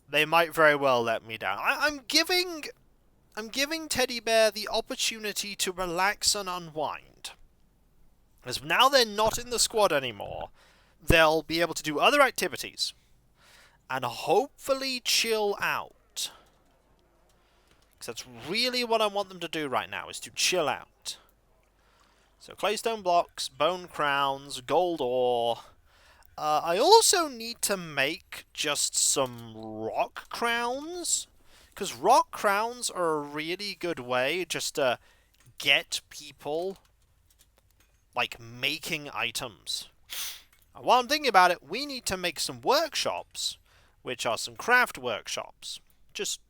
They might very well let me down. I'm giving Teddy Bear the opportunity to relax and unwind. As now they're not in the squad anymore, they'll be able to do other activities and hopefully chill out. Because that's really what I want them to do right now, is to chill out. So claystone blocks, bone crowns, gold ore. I also need to make just some rock crowns. Because rock crowns are a really good way just to get people, like, making items. And while I'm thinking about it, we need to make some workshops, which are some craft workshops. Just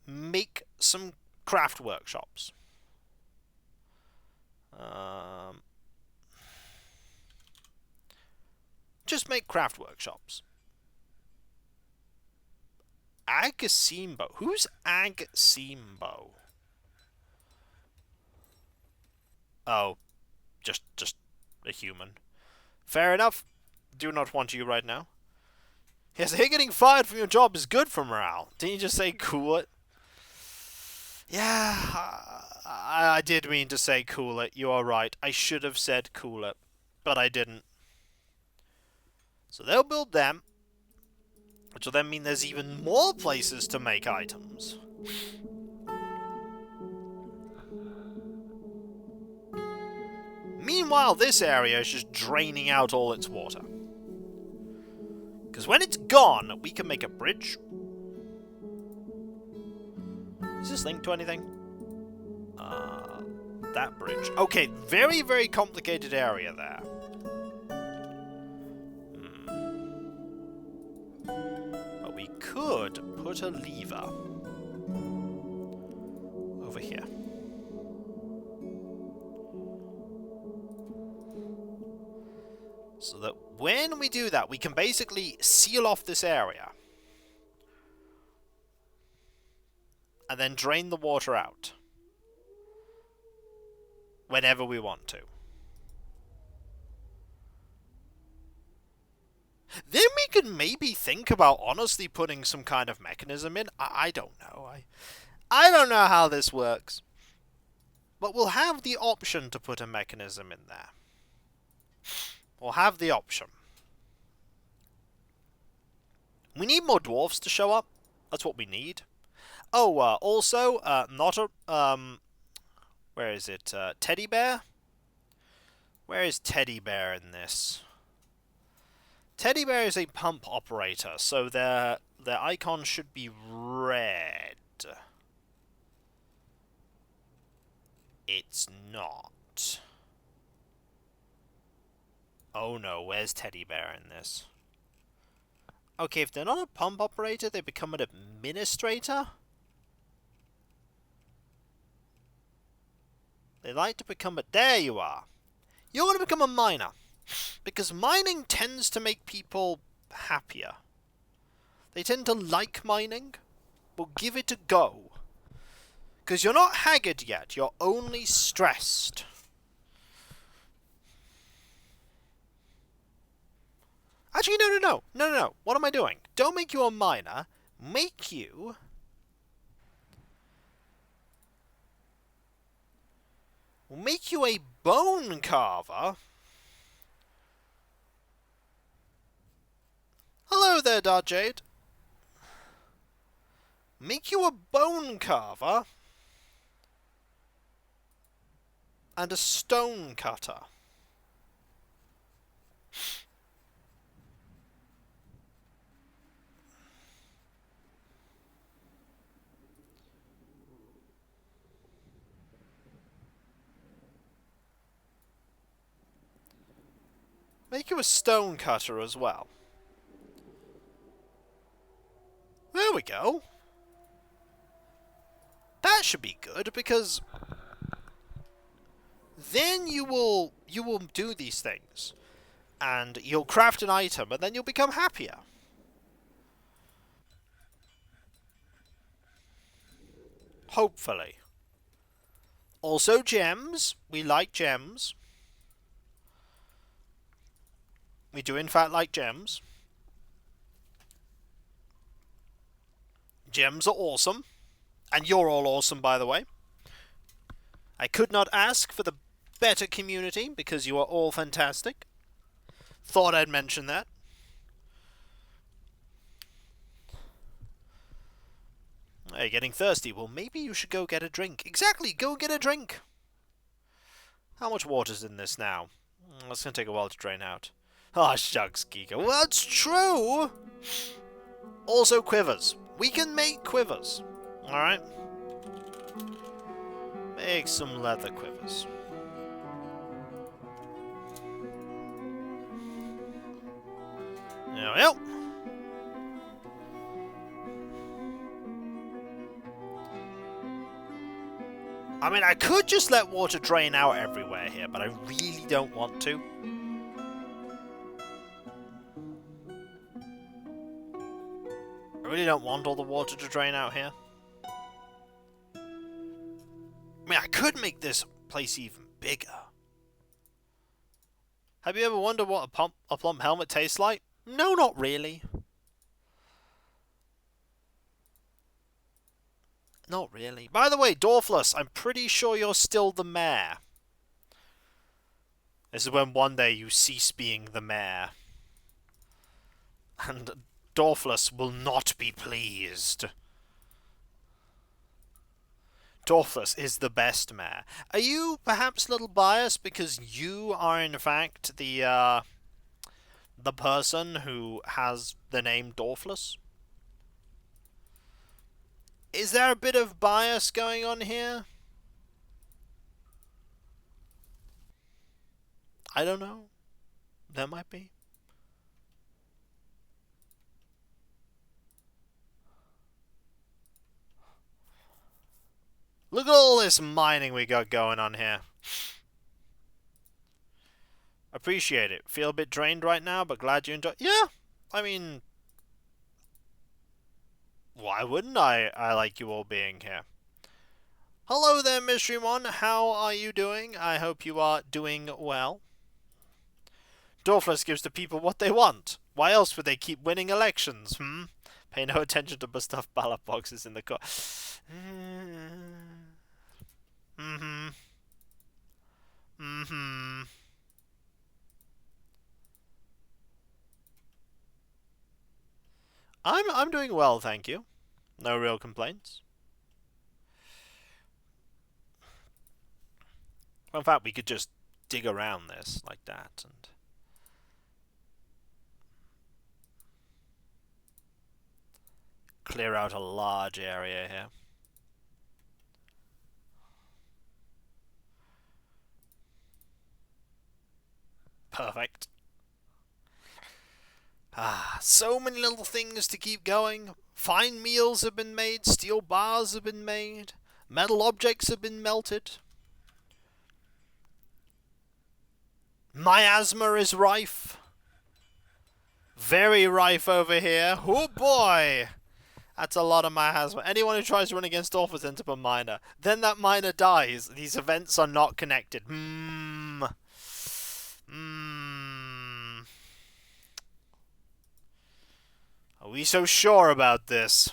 make some craft workshops. Just make craft workshops. Agasimbo. Who's Agasimbo? Oh, just a human. Fair enough. Do not want you right now. Yes, I hear getting fired from your job is good for morale. Didn't you just say cool it? Yeah, I did mean to say cool it. You are right. I should have said cool it, but I didn't. So they'll build them, which will then mean there's even more places to make items. Meanwhile, this area is just draining out all its water. Because when it's gone, we can make a bridge. Is this linked to anything? That bridge. Okay, very, very complicated area there. But we could put a lever over here. So that when we do that, we can basically seal off this area. And then drain the water out. Whenever we want to. Then we could maybe think about honestly putting some kind of mechanism in. I don't know. I don't know how this works. But we'll have the option to put a mechanism in there. We'll have the option. We need more dwarfs to show up. That's what we need. Oh, also, not a... where is it? Teddy Bear? Where is Teddy Bear in this? Teddy Bear is a pump operator, so their icon should be red. It's not. Oh no, where's Teddy Bear in this? Okay, if they're not a pump operator, they become an administrator? They like to become a... There you are! You're going to become a miner. Because mining tends to make people happier. They tend to like mining. Well, give it a go. Because you're not haggard yet, you're only stressed. Actually, no. What am I doing? Don't make you a miner. Make you... We'll make you a bone carver. Hello there, Dark Jade. Make you a bone carver. And a stone cutter. Make you a stone cutter as well. There we go. That should be good, because then you will do these things, and you'll craft an item, and then you'll become happier. Hopefully. Also gems. We like gems. We do in fact like gems. Gems are awesome. And you're all awesome, by the way. I could not ask for the better community, because you are all fantastic. Thought I'd mention that. Hey, getting thirsty. Well, maybe you should go get a drink. Exactly, go get a drink. How much water's in this now? That's going to take a while to drain out. Ah, shucks, Kiko. Well, that's true! Also, quivers. We can make quivers. Alright? Make some leather quivers. There we go. I mean, I could just let water drain out everywhere here, but I really don't want to. I really don't want all the water to drain out here. I mean, I could make this place even bigger. Have you ever wondered what a plump helmet tastes like? No, not really. Not really. By the way, Dwarfless, I'm pretty sure you're still the mayor. This is when one day you cease being the mayor. And Dwarfless will not be pleased. Dwarfless is the best mayor. Are you perhaps a little biased because you are in fact the person who has the name Dwarfless? Is there a bit of bias going on here? I don't know. There might be. Look at all this mining we got going on here. Appreciate it. Feel a bit drained right now, but glad you enjoy. Yeah, I mean, why wouldn't I? I like you all being here. Hello there, Mystery One. How are you doing? I hope you are doing well. Dwarfless gives the people what they want. Why else would they keep winning elections? Pay no attention to stuffed ballot boxes in the car. I'm doing well, thank you. No real complaints. In fact, we could just dig around this like that and clear out a large area here. Perfect. Ah, so many little things to keep going. Fine meals have been made, steel bars have been made, metal objects have been melted. Miasma is rife. Very rife over here. Oh boy! That's a lot of miasma. Anyone who tries to run against Orphans ends up a miner. Then that miner dies. These events are not connected. Are we so sure about this?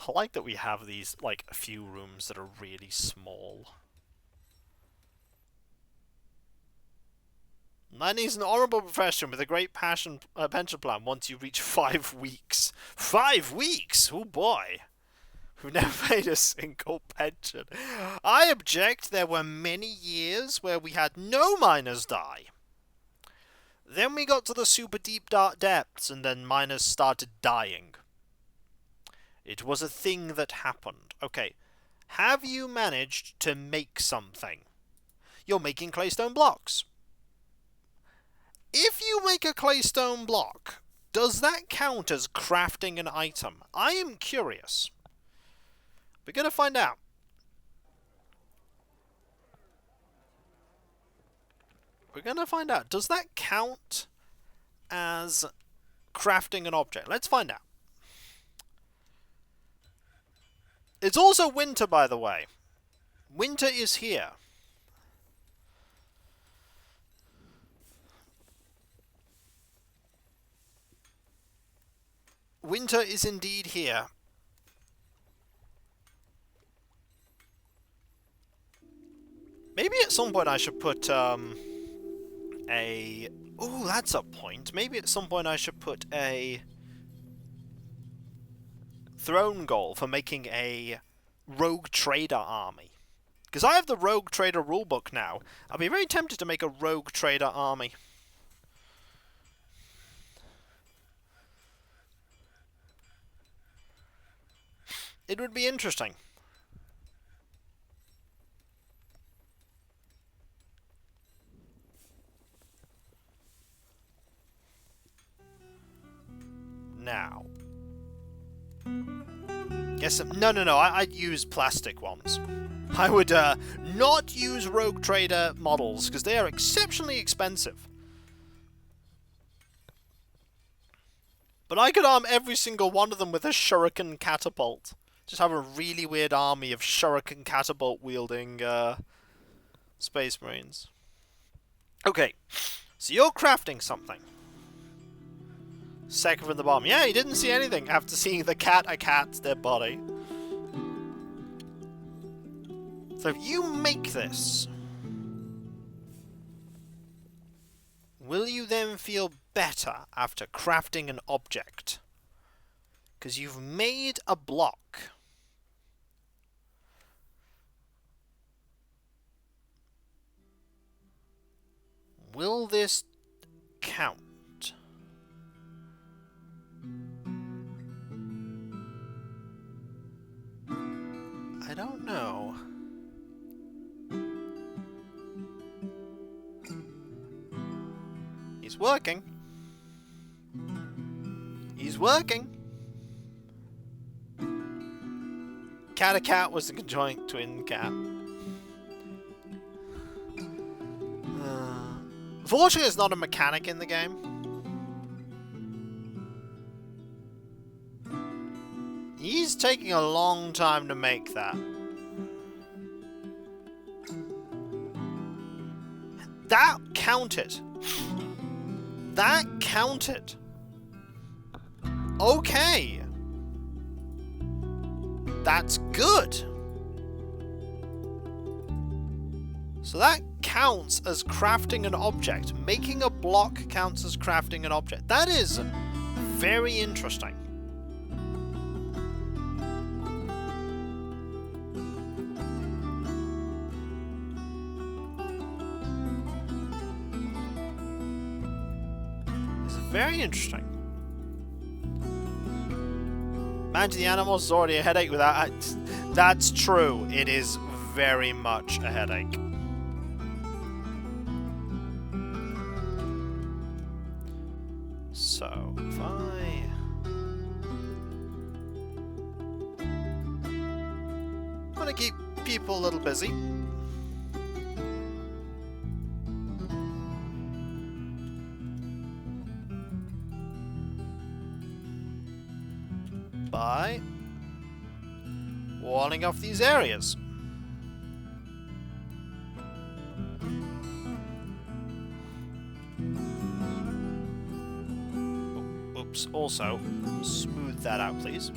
I like that we have these, like, a few rooms that are really small. Mining is an honourable profession with a great pension plan once you reach 5 weeks. 5 weeks? Oh boy. Who never made a single pension. I object. There were many years where we had no miners die. Then we got to the super deep dark depths and then miners started dying. It was a thing that happened. Okay, Have you managed to make something? You're making claystone blocks. If you make a claystone block, does that count as crafting an item? I am curious. We're going to find out. We're going to find out. Does that count as crafting an object? Let's find out. It's also winter, by the way. Winter is here. Winter is indeed here. Maybe at some point I should put, Ooh, that's a point. Maybe at some point I should put a throne goal for making a rogue trader army. Because I have the rogue trader rulebook now. I'll be very tempted to make a rogue trader army. It would be interesting. Now. Yes, no, I'd use plastic ones. I would not use Rogue Trader models, because they are exceptionally expensive. But I could arm every single one of them with a shuriken catapult. Just have a really weird army of shuriken catapult wielding Space Marines. Okay, so you're crafting something. Second from the bottom. Yeah, you didn't see anything after seeing the cat's dead body. So if you make this, will you then feel better after crafting an object? Because you've made a block. Will this count? I don't know. He's working. He's working. Cat was a conjoined twin cat. Fortunately, it's not a mechanic in the game. He's taking a long time to make that. That counted. That counted. Okay. That's good. So that counts as crafting an object. Making a block counts as crafting an object. That is very interesting. It's very interesting. Managing the animals is already a headache without... That's true. It is very much a headache. So, if I'm gonna keep people a little busy. By walling off these areas. Oops, also, smooth that out, please.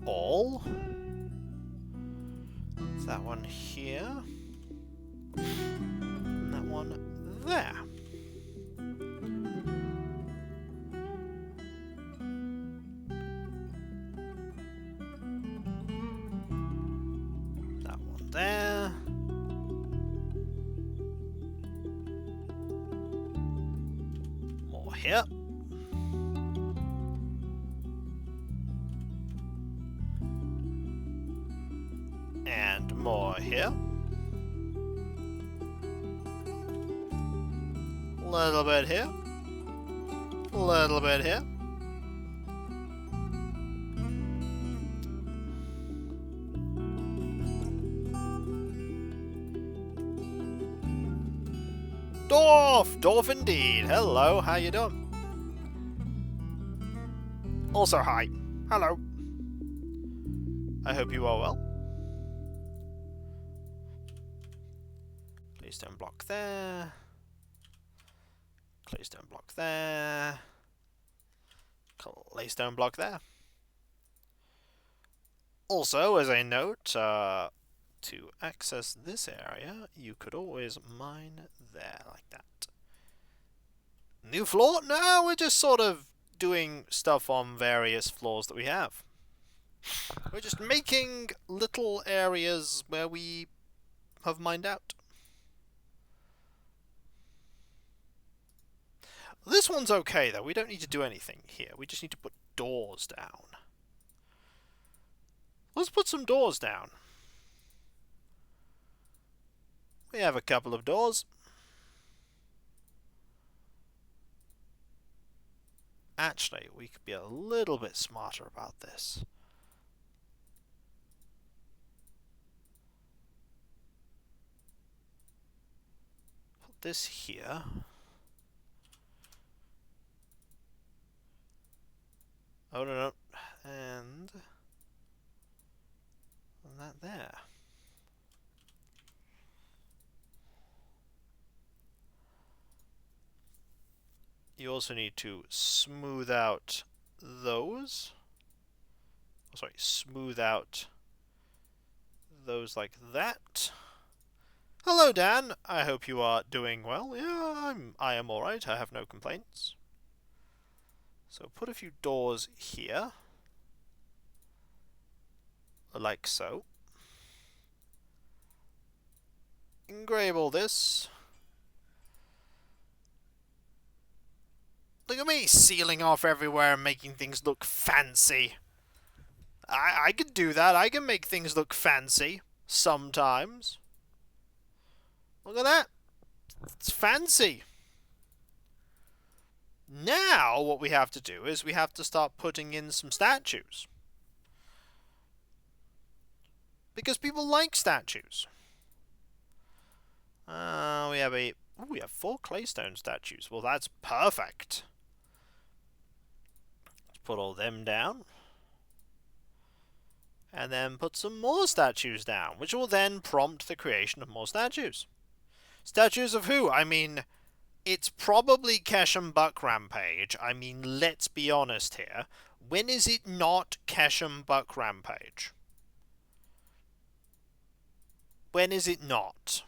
All. That one here. And that one there. there. More here. And more here. Little bit here. Little bit here. Dwarf indeed. Hello, how you doing? Also, hi. Hello. I hope you are well. Claystone block there. Claystone block there. Claystone block there. Also, as a note, to access this area, you could always mine there, like that. New floor? No, we're just sort of doing stuff on various floors that we have. We're just making little areas where we have mined out. This one's okay, though. We don't need to do anything here. We just need to put doors down. Let's put some doors down. We have a couple of doors. Actually, we could be a little bit smarter about this. Put this here. Oh, no. And that there. You also need to smooth out those. Oh, sorry, smooth out those like that. Hello, Dan. I hope you are doing well. Yeah, I am all right. I have no complaints. So put a few doors here, like so. Engrave all this. Look at me sealing off everywhere and making things look fancy. I could do that. I can make things look fancy sometimes. Look at that. It's fancy. Now what we have to do is we have to start putting in some statues. Because people like statues. We have 4 claystone statues. Well, that's perfect. Let's put all them down. And then put some more statues down, which will then prompt the creation of more statues. Statues of who? I mean, it's probably Keshem Buck Rampage. I mean, let's be honest here. When is it not Keshem Buck Rampage? When is it not?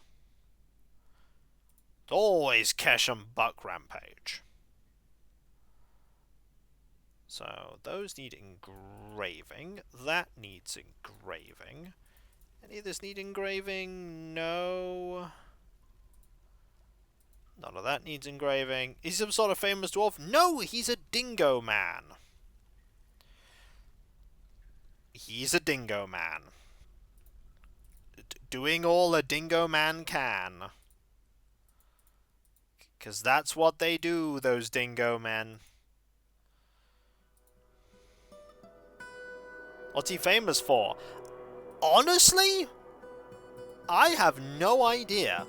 It's always Keshem Buck Rampage. So, those need engraving. That needs engraving. Any of this need engraving? No. None of that needs engraving. Is he some sort of famous dwarf? No, he's a dingo man. He's a dingo man. Doing all a dingo man can. Because that's what they do, those dingo men. What's he famous for? Honestly, I have no idea.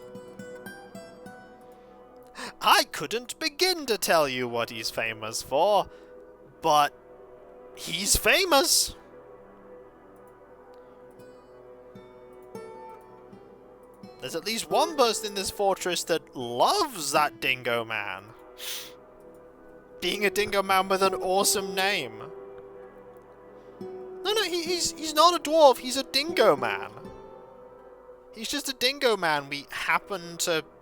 I couldn't begin to tell you what he's famous for, but he's famous. There's at least one person in this fortress that loves that dingo man. Being a dingo man with an awesome name. No, he's not a dwarf, he's a dingo man. He's just a dingo man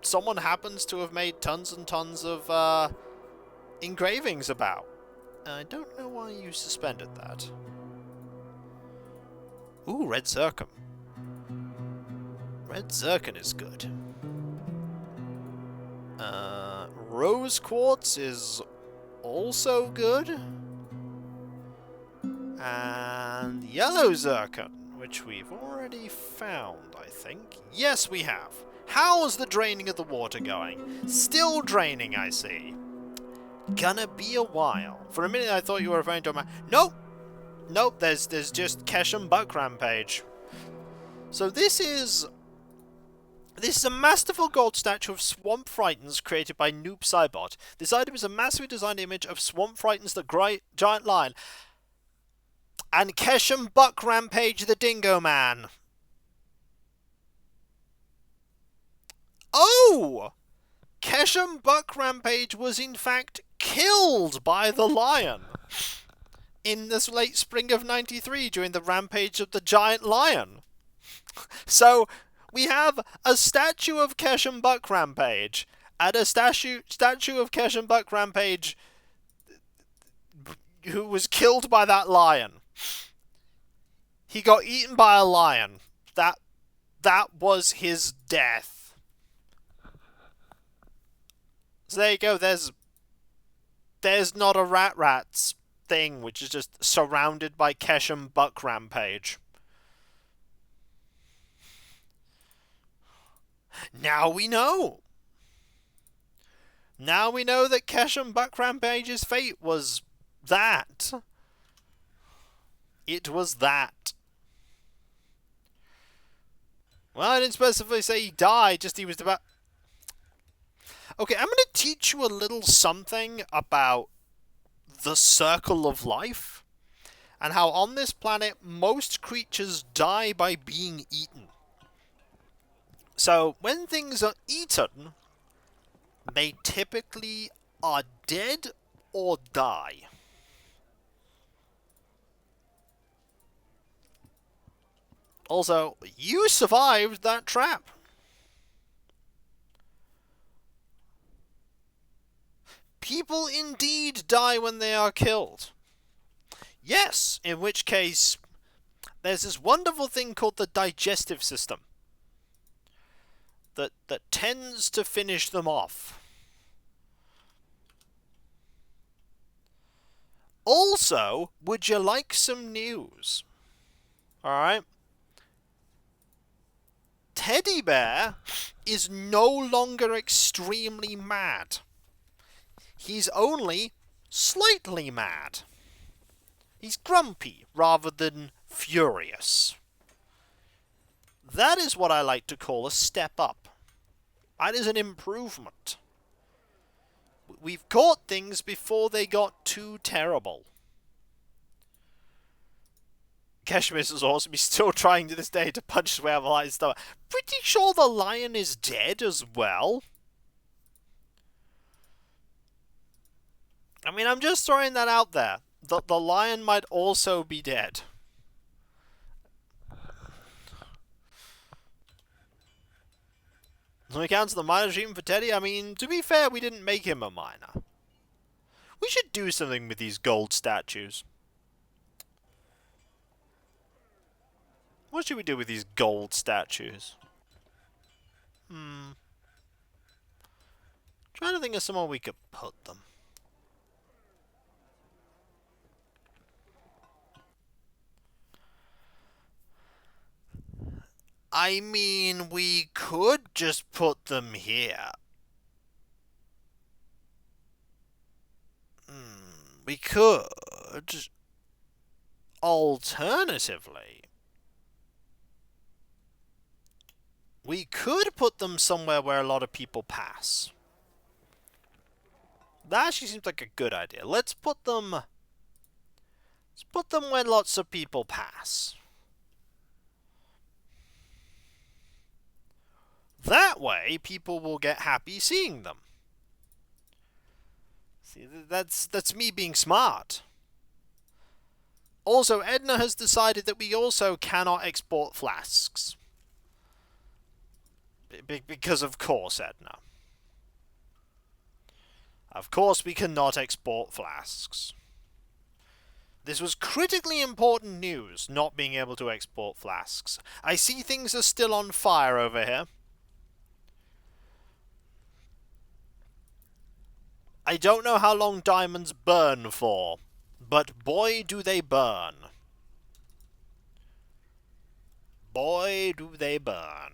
someone happens to have made tons and tons of, engravings about. I don't know why you suspended that. Ooh, red circum. Red zircon is good. Rose quartz is also good. And yellow zircon, which we've already found, I think. Yes, we have. How's the draining of the water going? Still draining, I see. Gonna be a while. For a minute I thought you were referring to a Nope! Nope, there's just Keshem Buck Rampage. So this is a masterful gold statue of Swamp Frightens created by Noob Cybot. This item is a massively designed image of Swamp Frightens the giant lion and Keshem Buck Rampage the Dingo Man. Oh! Keshem Buck Rampage was in fact killed by the lion in this late spring of 93 during the rampage of the giant lion. So we have a statue of Keshem Buck Rampage and a statue of Keshem Buck Rampage who was killed by that lion. He got eaten by a lion. That was his death. So there you go, there's not a Rats thing, which is just surrounded by Keshem Buck Rampage. Now we know. Now we know that Keshem Buck Rampage's fate was that. It was that. Well, I didn't specifically say he died, just he was about... Okay, I'm going to teach you a little something about the circle of life, and how on this planet most creatures die by being eaten. So, when things are eaten, they typically are dead or die. Also, you survived that trap. People indeed die when they are killed. Yes, in which case, there's this wonderful thing called the digestive system that tends to finish them off. Also, would you like some news? Alright? Teddy Bear is no longer extremely mad. He's only slightly mad. He's grumpy rather than furious. That is what I like to call a step up. That is an improvement. We've caught things before they got too terrible. Keshmis is awesome. He's still trying to this day to punch his way out of the lion's stomach. Pretty sure the lion is dead as well. I mean, I'm just throwing that out there. The lion might also be dead. When it counts the minor treatment for Teddy, I mean, to be fair, we didn't make him a minor. We should do something with these gold statues. What should we do with these gold statues? Trying to think of somewhere we could put them. I mean, we could just put them here. We could. Alternatively, we could put them somewhere where a lot of people pass. That actually seems like a good idea. Let's put them where lots of people pass. That way, people will get happy seeing them. See, that's me being smart. Also, Edna has decided that we also cannot export flasks. Because of course, Edna. Of course we cannot export flasks. This was critically important news, not being able to export flasks. I see things are still on fire over here. I don't know how long diamonds burn for, but boy do they burn. Boy do they burn.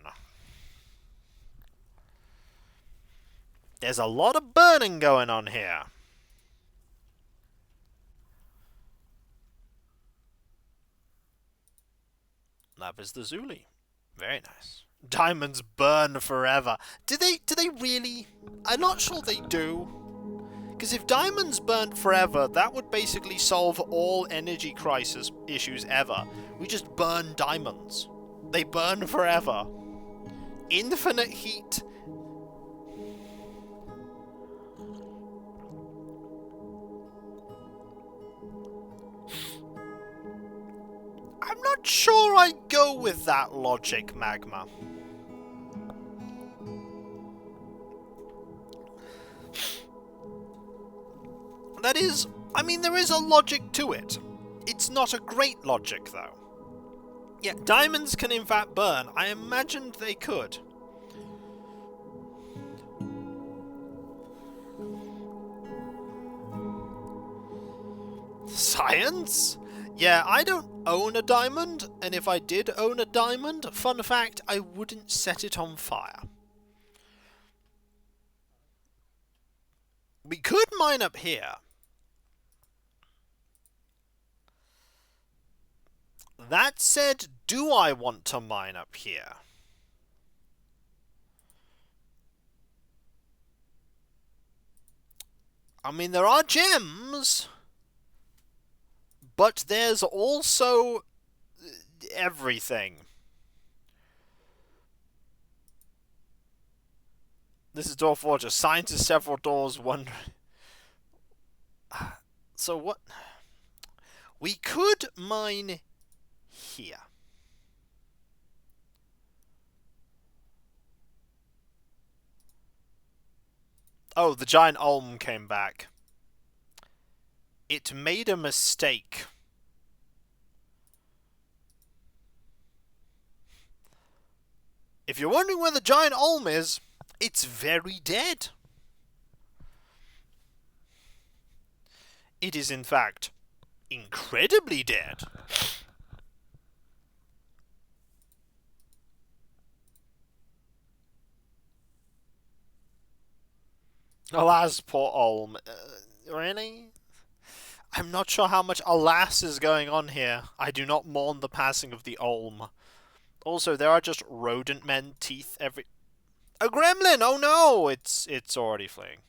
There's a lot of burning going on here. Lapis lazuli. Very nice. Diamonds burn forever. Do they really? I'm not sure they do. Because if diamonds burnt forever, that would basically solve all energy crisis issues ever. We just burn diamonds. They burn forever. Infinite heat. I'm not sure I go with that logic, Magma. That is, I mean, there is a logic to it. It's not a great logic, though. Yeah, diamonds can in fact burn. I imagined they could. Science? Yeah, I don't own a diamond, and if I did own a diamond, fun fact, I wouldn't set it on fire. We could mine up here. That said, do I want to mine up here? I mean, there are gems, but there's also everything. This is Dwarf Fortress. Scientists several doors wondering. So what? We could mine here. Oh, the giant ulm came back. It made a mistake. If you're wondering where the giant ulm is, it's very dead. It is, in fact, incredibly dead. Alas, poor ulm. Really? I'm not sure how much alas is going on here. I do not mourn the passing of the ulm. Also, there are just rodent men teeth every... A gremlin! Oh no! It's already fleeing.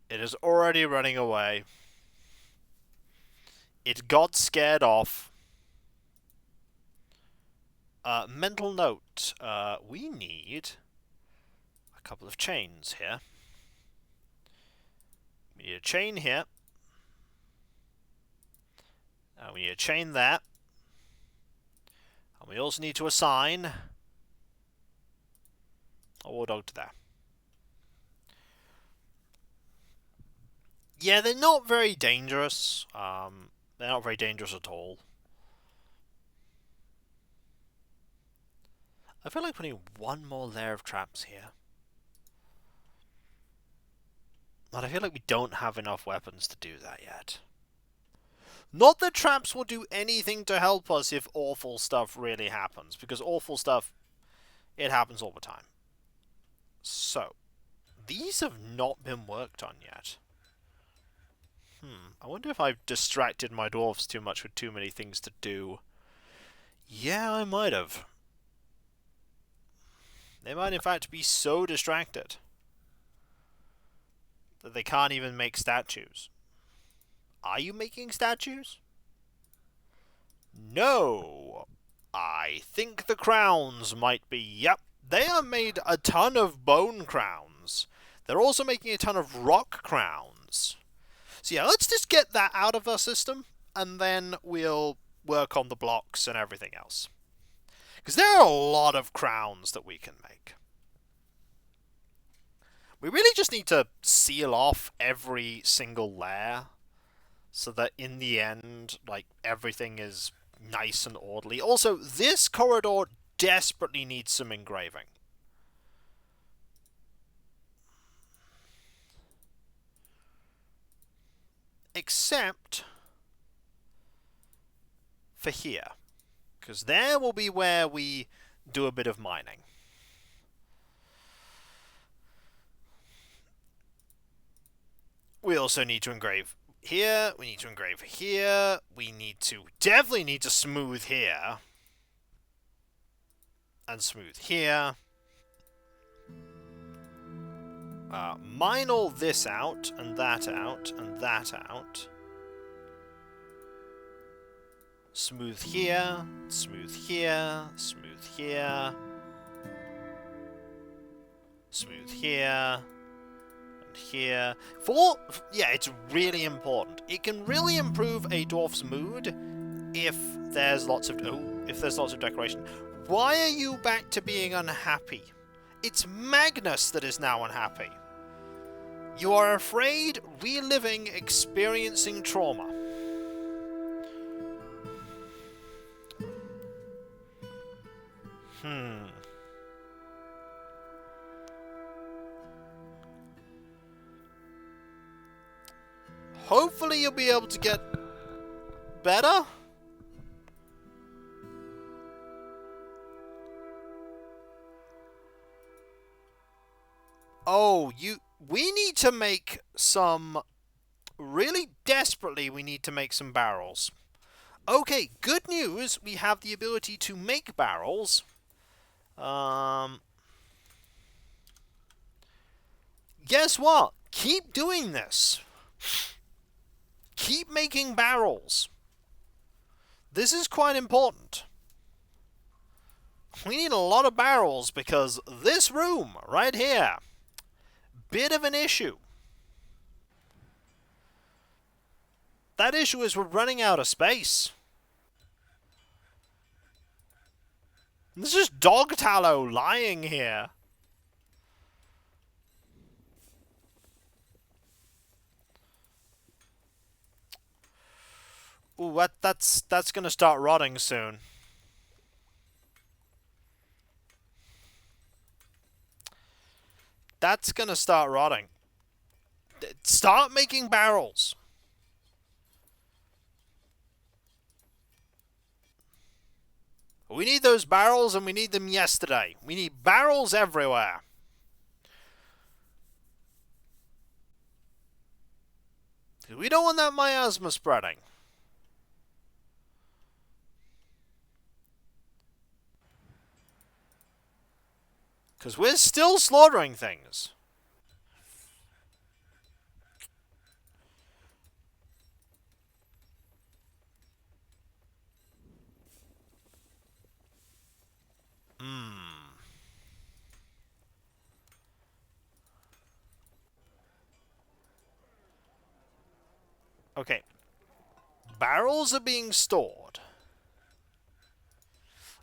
It is already running away. It got scared off. Mental note. We need a couple of chains here. We need a chain here. We need a chain there. And we also need to assign a war dog to there. Yeah, they're not very dangerous. They're not very dangerous at all. I feel like putting one more layer of traps here. But I feel like we don't have enough weapons to do that yet. Not that traps will do anything to help us if awful stuff really happens, because awful stuff, it happens all the time. So, these have not been worked on yet. I wonder if I've distracted my dwarves too much with too many things to do. Yeah, I might have. They might in fact be so distracted that they can't even make statues. Are you making statues? No. I think the crowns might be. Yep, they have made a ton of bone crowns. They're also making a ton of rock crowns. So yeah, let's just get that out of our system, and then we'll work on the blocks and everything else. Because there are a lot of crowns that we can make. We really just need to seal off every single layer so that in the end, like, everything is nice and orderly. Also, this corridor desperately needs some engraving. Except for here. Because there will be where we do a bit of mining. We also need to engrave here. We need to engrave here. We definitely need to smooth here. And smooth here. Mine all this out, and that out, and that out. Smooth here, smooth here, smooth here. Smooth here. And here. Yeah, it's really important. It can really improve a dwarf's mood if there's lots of decoration. Why are you back to being unhappy? It's Magnus that is now unhappy. You are afraid, reliving, experiencing trauma. Hopefully you'll be able to get better. Oh, we need to make some... Really desperately, we need to make some barrels. Okay, good news. We have the ability to make barrels. Guess what? Keep doing this. Keep making barrels. This is quite important. We need a lot of barrels because this room right here, bit of an issue. That issue is we're running out of space. There's just dog tallow lying here. Ooh, that's gonna start rotting soon. That's gonna start rotting. Start making barrels. We need those barrels, and we need them yesterday. We need barrels everywhere. We don't want that miasma spreading. Because we're still slaughtering things. Okay. Barrels are being stored.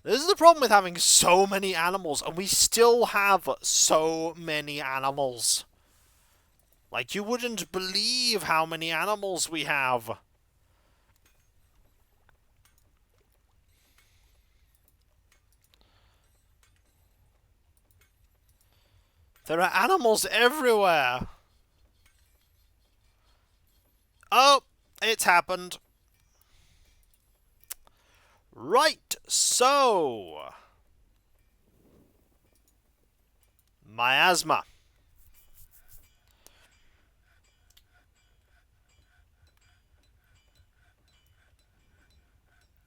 This is the problem with having so many animals, and we still have so many animals. Like, you wouldn't believe how many animals we have. There are animals everywhere. Oh, it's happened. Right, so... miasma.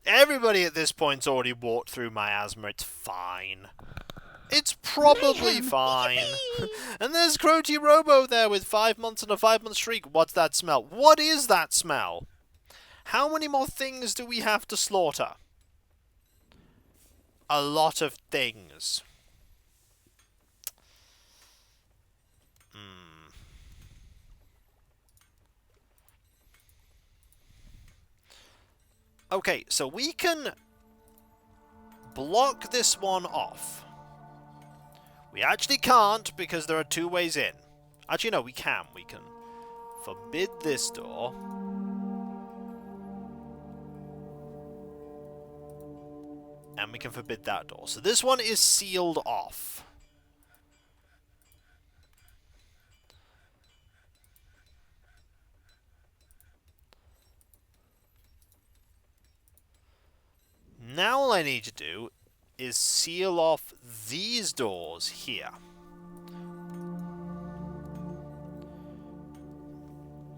Everybody at this point's already walked through miasma. It's fine. It's probably fine. And there's Crotty Robo there with 5 months and a 5-month streak. What's that smell? What is that smell? How many more things do we have to slaughter? A lot of things. Okay, so we can block this one off. We actually can't because there are two ways in. Actually, no, we can. We can forbid this door. And we can forbid that door. So this one is sealed off. Now all I need to do is seal off these doors here.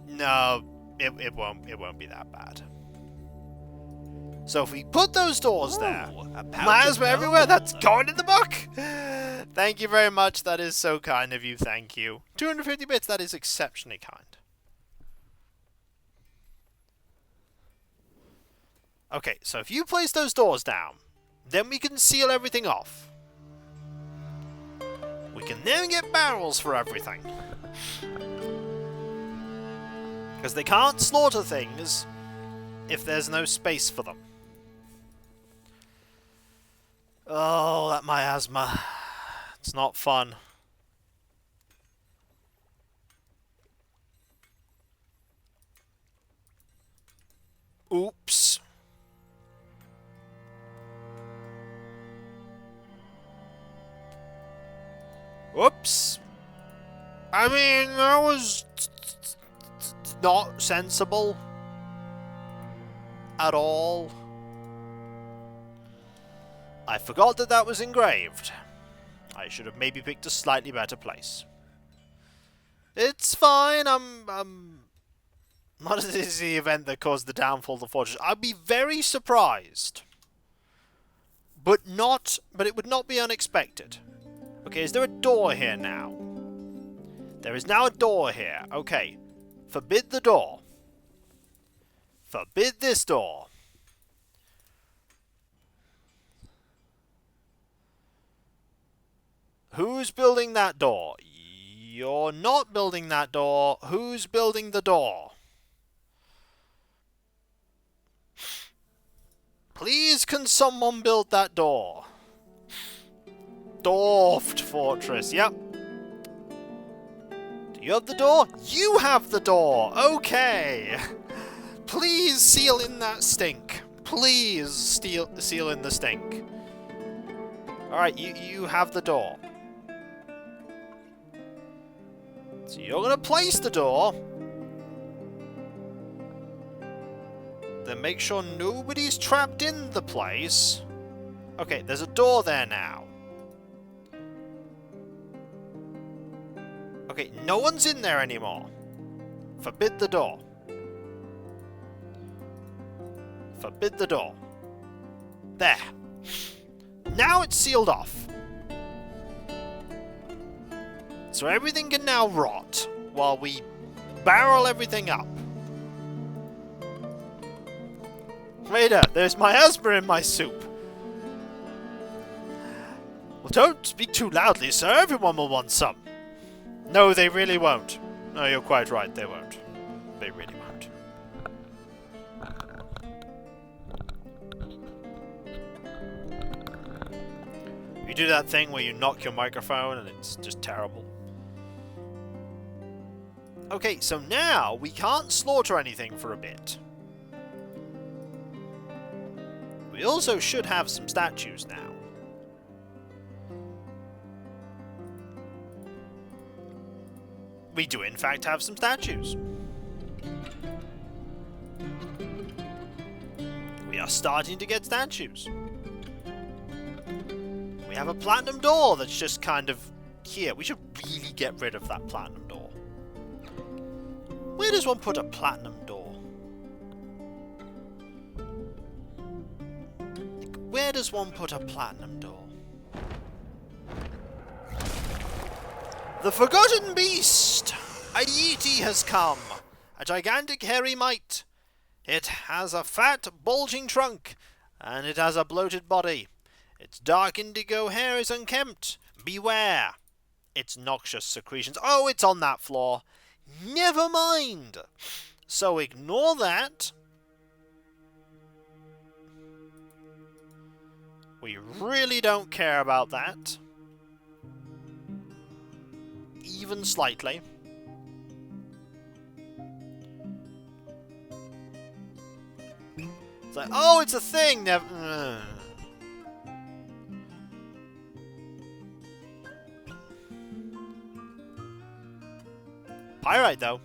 No, it won't be that bad. So if we put those doors there, miasma everywhere, that's going in the book! Thank you very much, that is so kind of you, thank you. 250 bits, that is exceptionally kind. Okay, so if you place those doors down, then we can seal everything off. We can then get barrels for everything. Because they can't slaughter things if there's no space for them. Oh, that miasma. It's not fun. Oops. Whoops. I mean, that was not sensible at all. I forgot that that was engraved. I should have maybe picked a slightly better place. It's fine, What is the event that caused the downfall of the fortress? I'd be very surprised. But it would not be unexpected. Okay, is there a door here now? There is now a door here. Okay. Forbid the door. Forbid this door. Who's building that door? You're not building that door. Who's building the door? Please, can someone build that door? Dwarf Fortress, yep. Do you have the door? You have the door! Okay! Please seal in that stink. Please seal in the stink. Alright, you have the door. So you're going to place the door. Then make sure nobody's trapped in the place. Okay, there's a door there now. Okay, no one's in there anymore. Forbid the door. Forbid the door. There. Now it's sealed off. So everything can now rot while we barrel everything up. Waiter, there's miasma in my soup. Well, don't speak too loudly, sir. Everyone will want some. No, they really won't. No, you're quite right. They won't. They really won't. You do that thing where you knock your microphone and it's just terrible. Okay, so now we can't slaughter anything for a bit. We also should have some statues now. We do in fact have some statues. We are starting to get statues. We have a platinum door that's just kind of here. We should really get rid of that platinum door. Where does one put a platinum door? Where does one put a platinum door? The Forgotten Beast! A Yeti has come! A gigantic hairy mite. It has a fat, bulging trunk, and it has a bloated body. Its dark indigo hair is unkempt. Beware! Its noxious secretions... Oh, it's on that floor. Never mind! So ignore that. We really don't care about that. Even slightly. It's like, oh, it's a thing! Never. Pyrite, though.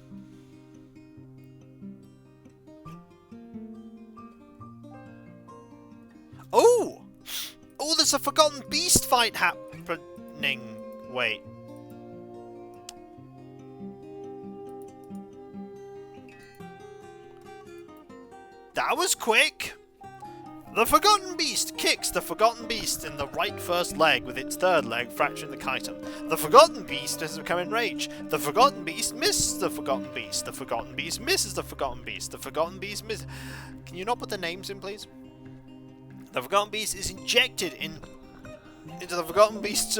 Oh! Oh, there's a Forgotten Beast fight happening. Wait. That was quick! The Forgotten Beast kicks the Forgotten Beast in the right first leg with its third leg, fracturing the chitin. The Forgotten Beast has become enraged. The Forgotten Beast misses the Forgotten Beast. The Forgotten Beast misses the Forgotten Beast. The Forgotten Beast misses... Can you not put the names in, please? The Forgotten Beast is injected into the Forgotten Beast's...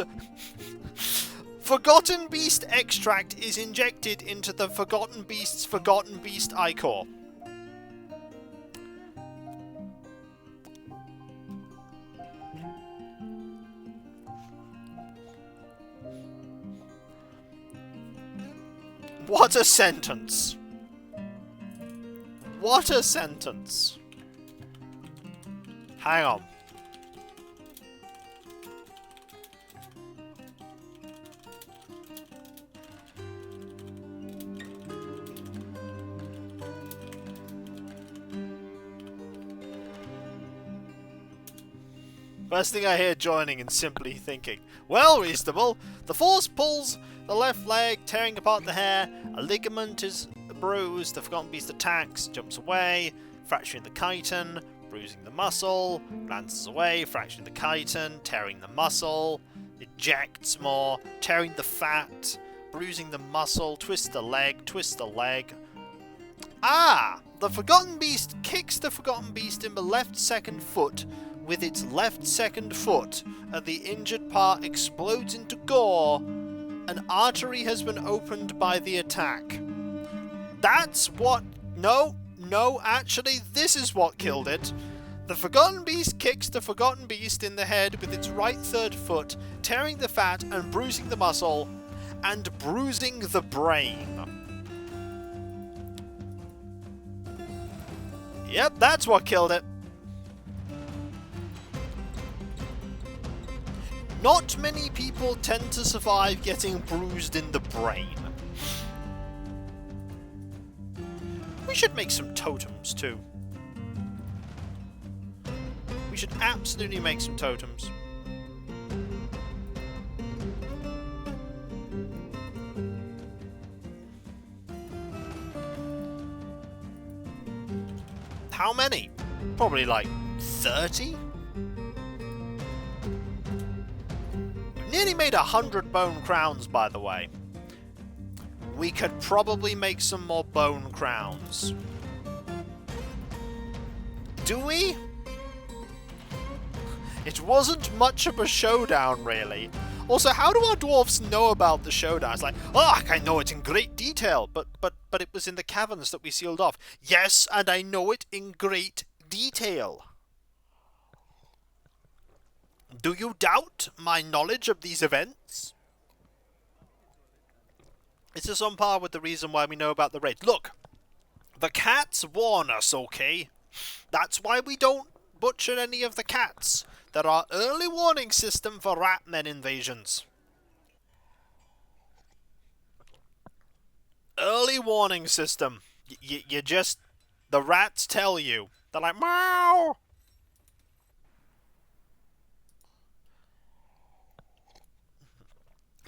Forgotten Beast extract is injected into the Forgotten Beast's Forgotten Beast Ichor. What a sentence! What a sentence! Hang on. First thing I hear joining and simply thinking, well, reasonable. The force pulls the left leg, tearing apart the hair. A ligament is bruised. The Forgotten Beast attacks, jumps away, fracturing the chitin, bruising the muscle, glances away, fracturing the chitin, tearing the muscle, ejects more, tearing the fat, bruising the muscle, twist the leg. Ah! The Forgotten Beast kicks the Forgotten Beast in the left second foot with its left second foot, and the injured part explodes into gore. An artery has been opened by the attack. That's what... No, actually, this is what killed it. The Forgotten Beast kicks the Forgotten Beast in the head with its right third foot, tearing the fat and bruising the muscle, and bruising the brain. Yep, that's what killed it. Not many people tend to survive getting bruised in the brain. We should make some totems, too. We should absolutely make some totems. How many? Probably like 30? Nearly made 100 bone crowns, by the way. We could probably make some more bone crowns. Do we? It wasn't much of a showdown, really. Also, how do our dwarfs know about the showdown? It's like, oh, I know it in great detail, but it was in the caverns that we sealed off. Yes, and I know it in great detail. Do you doubt my knowledge of these events? Is this on par with the reason why we know about the raid? Look, the cats warn us, okay? That's why we don't butcher any of the cats. There are early warning system for Ratmen invasions. Early warning system. You just... The rats tell you. They're like, meow!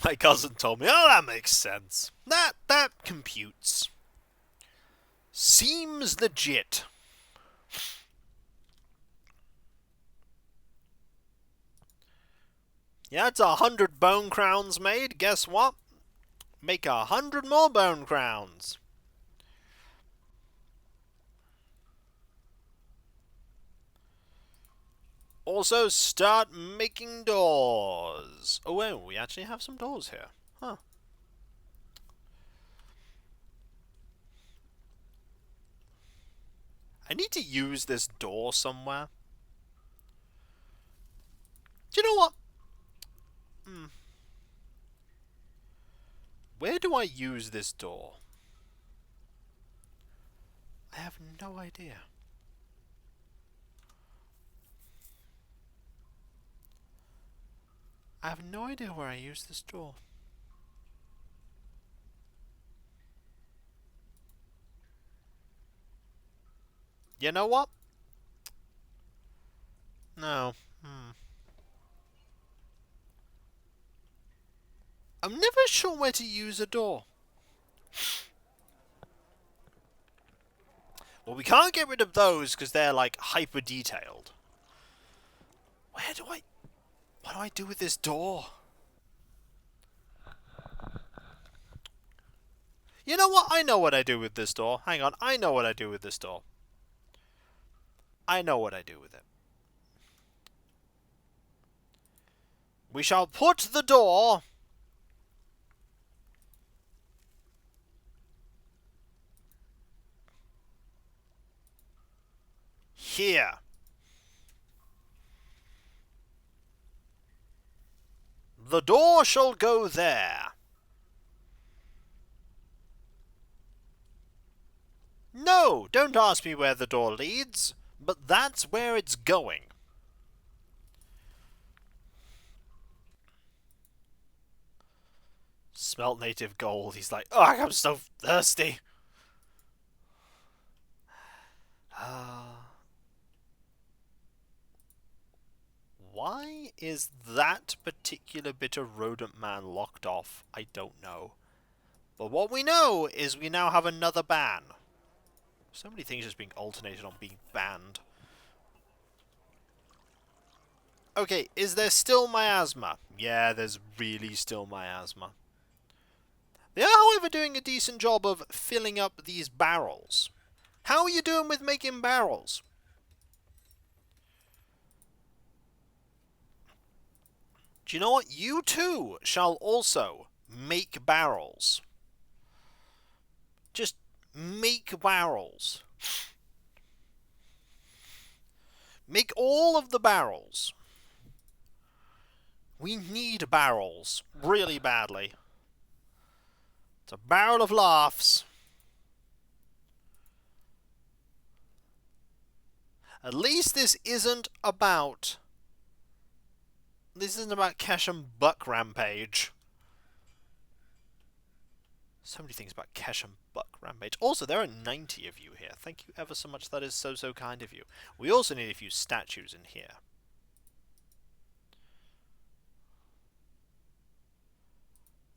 My cousin told me, oh, that makes sense. That computes. Seems legit. Yeah, it's 100 bone crowns made. Guess what? Make 100 more bone crowns. Also, start making doors. Oh, well, we actually have some doors here. Huh. I need to use this door somewhere. Do you know what? Where do I use this door? I have no idea. I have no idea where I use this door. You know what? No. I'm never sure where to use a door. Well, we can't get rid of those because they're like hyper detailed. What do I do with this door? You know what? I know what I do with this door. Hang on, I know what I do with this door. I know what I do with it. We shall put the door here. The door shall go there. No, don't ask me where the door leads, but that's where it's going. Smelt native gold. He's like, oh, I'm so thirsty. Why is that particular bit of rodent man locked off? I don't know. But what we know is we now have another ban. So many things just being alternated on being banned. Okay, is there still miasma? Yeah, there's really still miasma. They are, however, doing a decent job of filling up these barrels. How are you doing with making barrels? Do you know what? You too shall also make barrels. Just make barrels. Make all of the barrels. We need barrels really badly. It's a barrel of laughs. At least this isn't about... This isn't about Cash and Buck Rampage. So many things about Cash and Buck Rampage. Also, there are 90 of you here. Thank you ever so much. That is so, so kind of you. We also need a few statues in here.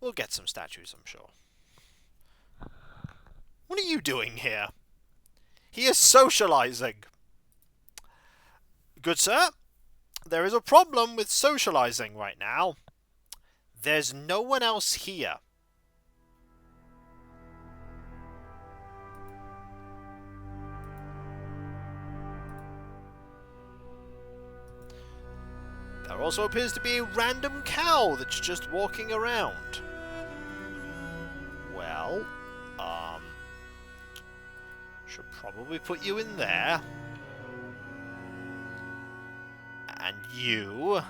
We'll get some statues, I'm sure. What are you doing here? He is socializing. Good sir, there is a problem with socializing right now. There's no one else here. There also appears to be a random cow that's just walking around. Well, should probably put you in there. And you...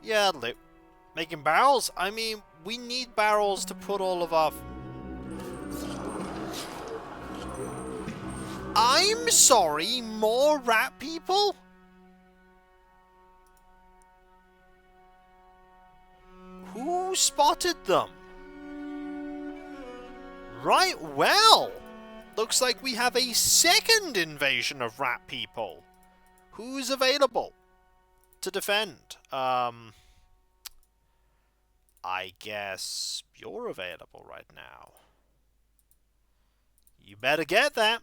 Yeah, that'll do. Making barrels? I mean, we need barrels to put all of our... I'm sorry, more rat people? Who spotted them? Right, well, looks like we have a second invasion of rat people. Who's available to defend? I guess you're available right now. You better get that.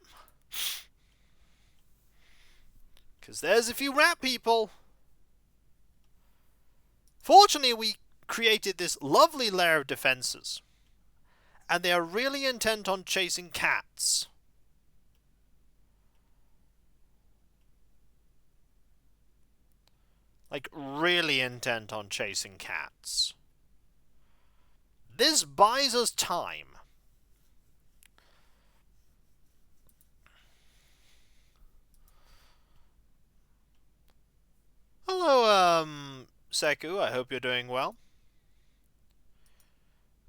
Because there's a few rat people. Fortunately, we created this lovely layer of defenses. And they are really intent on chasing cats. Like, really intent on chasing cats. This buys us time. Seku, I hope you're doing well.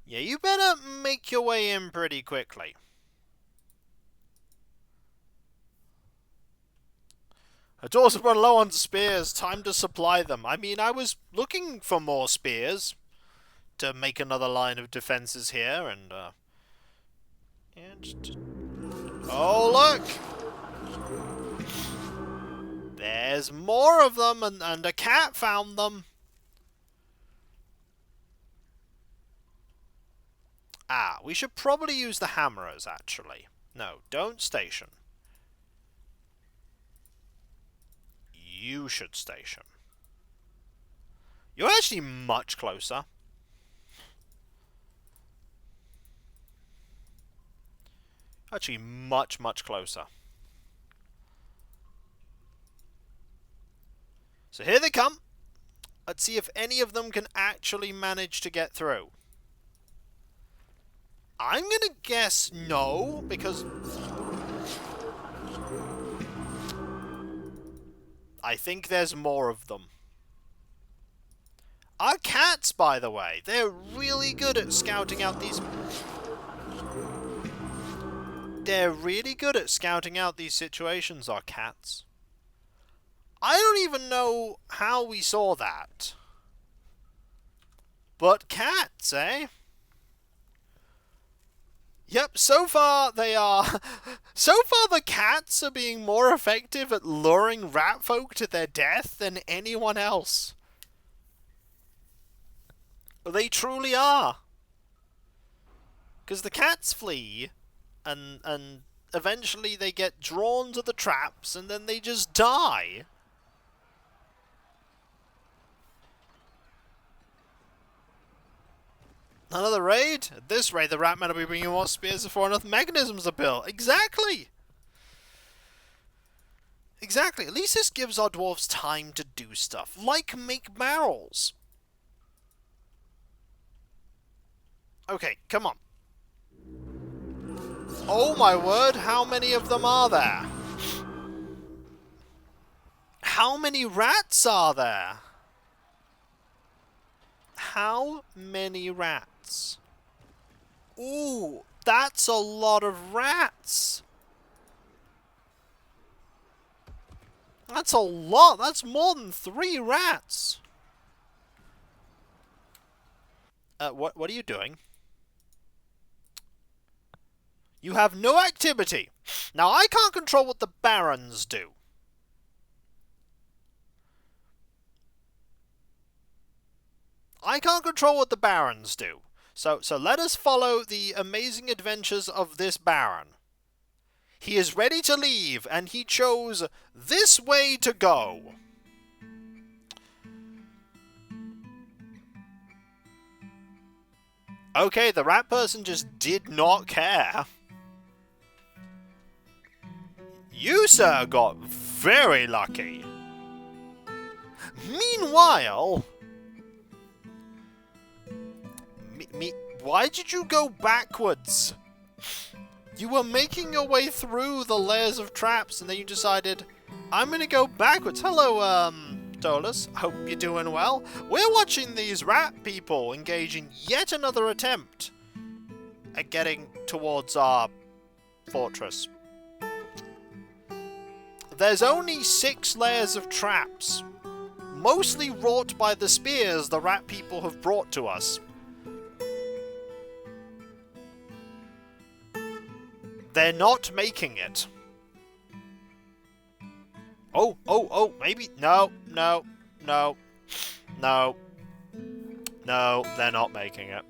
Yeah, you better make your way in pretty quickly. It's also run low on spears. Time to supply them. I mean, I was looking for more spears to make another line of defenses here, and oh look! There's more of them, and a cat found them. Ah, we should probably use the hammerers, actually. No, don't station. You should station. You're actually much closer. Actually, much, much closer. So here they come. Let's see if any of them can actually manage to get through. I'm gonna guess no, because I think there's more of them. Our cats, by the way, they're really good at scouting out these... They're really good at scouting out these situations, our cats. I don't even know how we saw that. But cats, eh? Yep, so far they are... So far the cats are being more effective at luring rat folk to their death than anyone else. They truly are. Because the cats flee, and eventually they get drawn to the traps, and then they just die. Another raid? At this rate, the Ratmen will be bringing more spears before enough mechanisms are built. Exactly! Exactly. At least this gives our dwarves time to do stuff, like make barrels. Okay, come on. Oh my word, how many of them are there? How many rats are there? How many rats? Ooh, that's a lot of rats. That's a lot. That's more than 3 rats. What are you doing? You have no activity. Now, I can't control what the barons do. I can't control what the barons do. So let us follow the amazing adventures of this baron. He is ready to leave, and he chose this way to go. Okay, the rat person just did not care. You, sir, got very lucky. Meanwhile... Why did you go backwards? You were making your way through the layers of traps, and then you decided, I'm gonna go backwards. Hello, Dolus. Hope you're doing well. We're watching these rat people engage in yet another attempt at getting towards our fortress. There's only 6 layers of traps, mostly wrought by the spears the rat people have brought to us. They're not making it. Oh, maybe... No, they're not making it.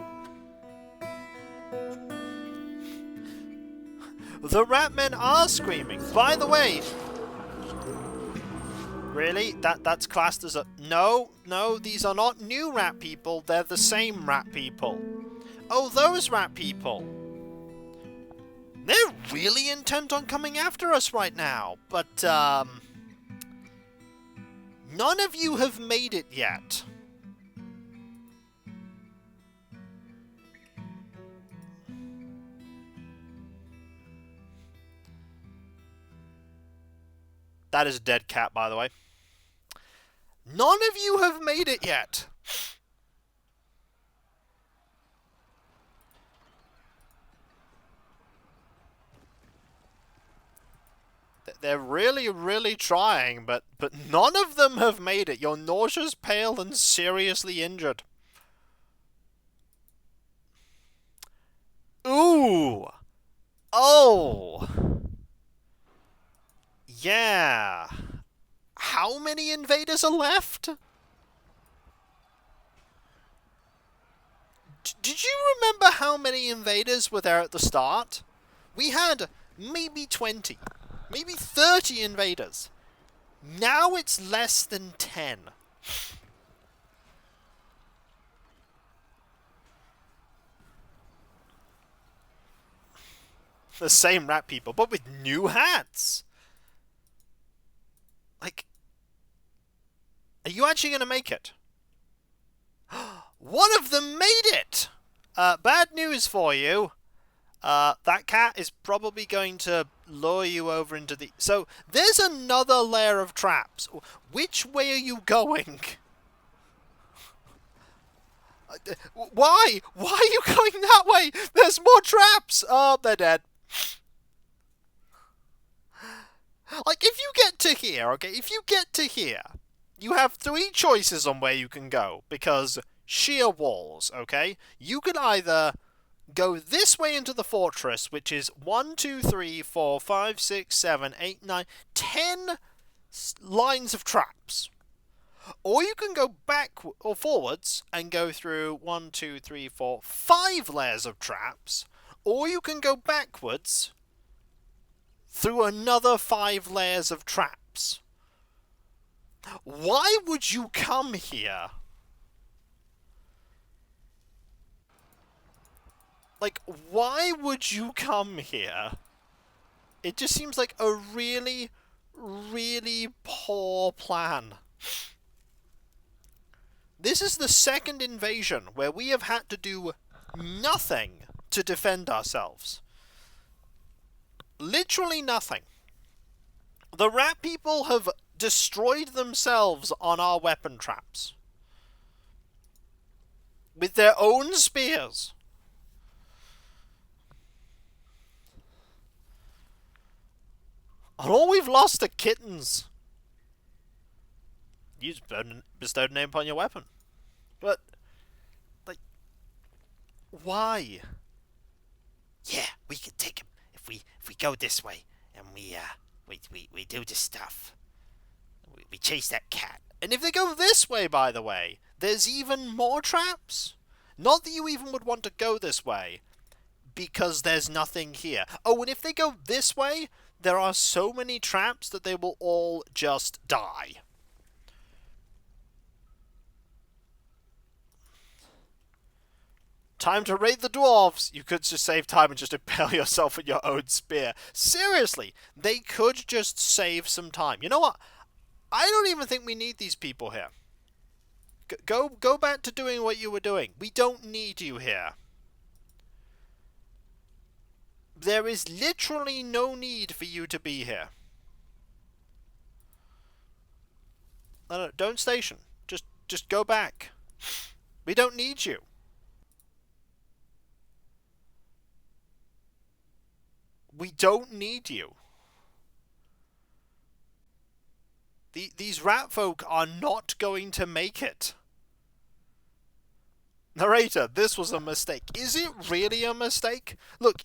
The Ratmen are screaming. By the way... Really? That's classed as a... No, these are not new rat people. They're the same rat people. Oh, those rat people. They're really intent on coming after us right now, but, none of you have made it yet. That is a dead cat, by the way. None of you have made it yet. They're really, really trying, but none of them have made it. You're nauseous, pale, and seriously injured. Ooh! Oh! Yeah. How many invaders are left? Did you remember how many invaders were there at the start? We had maybe 20, maybe 30 invaders. Now it's less than 10. The same rat people, but with new hats. Like, are you actually going to make it? One of them made it! Bad news for you. That cat is probably going to lure you over into the... So, there's another layer of traps. Which way are you going? Why? Why are you going that way? There's more traps! Oh, they're dead. Like, if you get to here, okay, if you get to here, you have 3 choices on where you can go, because sheer walls, okay? You can either go this way into the fortress, which is 1, 2, 3, 4, 5, 6, 7, 8, 9, 10 lines of traps. Or you can go back or forwards and go through 1, 2, 3, 4, 5 layers of traps. Or you can go backwards through another 5 layers of traps. Why would you come here? Like, why would you come here? It just seems like a really, really poor plan. This is the second invasion where we have had to do nothing to defend ourselves. Literally nothing. The rat people have destroyed themselves on our weapon traps. With their own spears. And all we've lost are kittens. You bestowed a name upon your weapon. But, like, why? Yeah, we could take him if we go this way and we do this stuff. We chase that cat. And if they go this way, by the way, there's even more traps. Not that you even would want to go this way, because there's nothing here. Oh, and if they go this way, there are so many traps that they will all just die. Time to raid the dwarves! You could just save time and just impale yourself with your own spear. Seriously, they could just save some time. You know what? I don't even think we need these people here. Go back to doing what you were doing. We don't need you here. There is literally no need for you to be here. No, don't station. Just go back. We don't need you. We don't need you. These rat folk are not going to make it. Narrator, this was a mistake. Is it really a mistake? Look,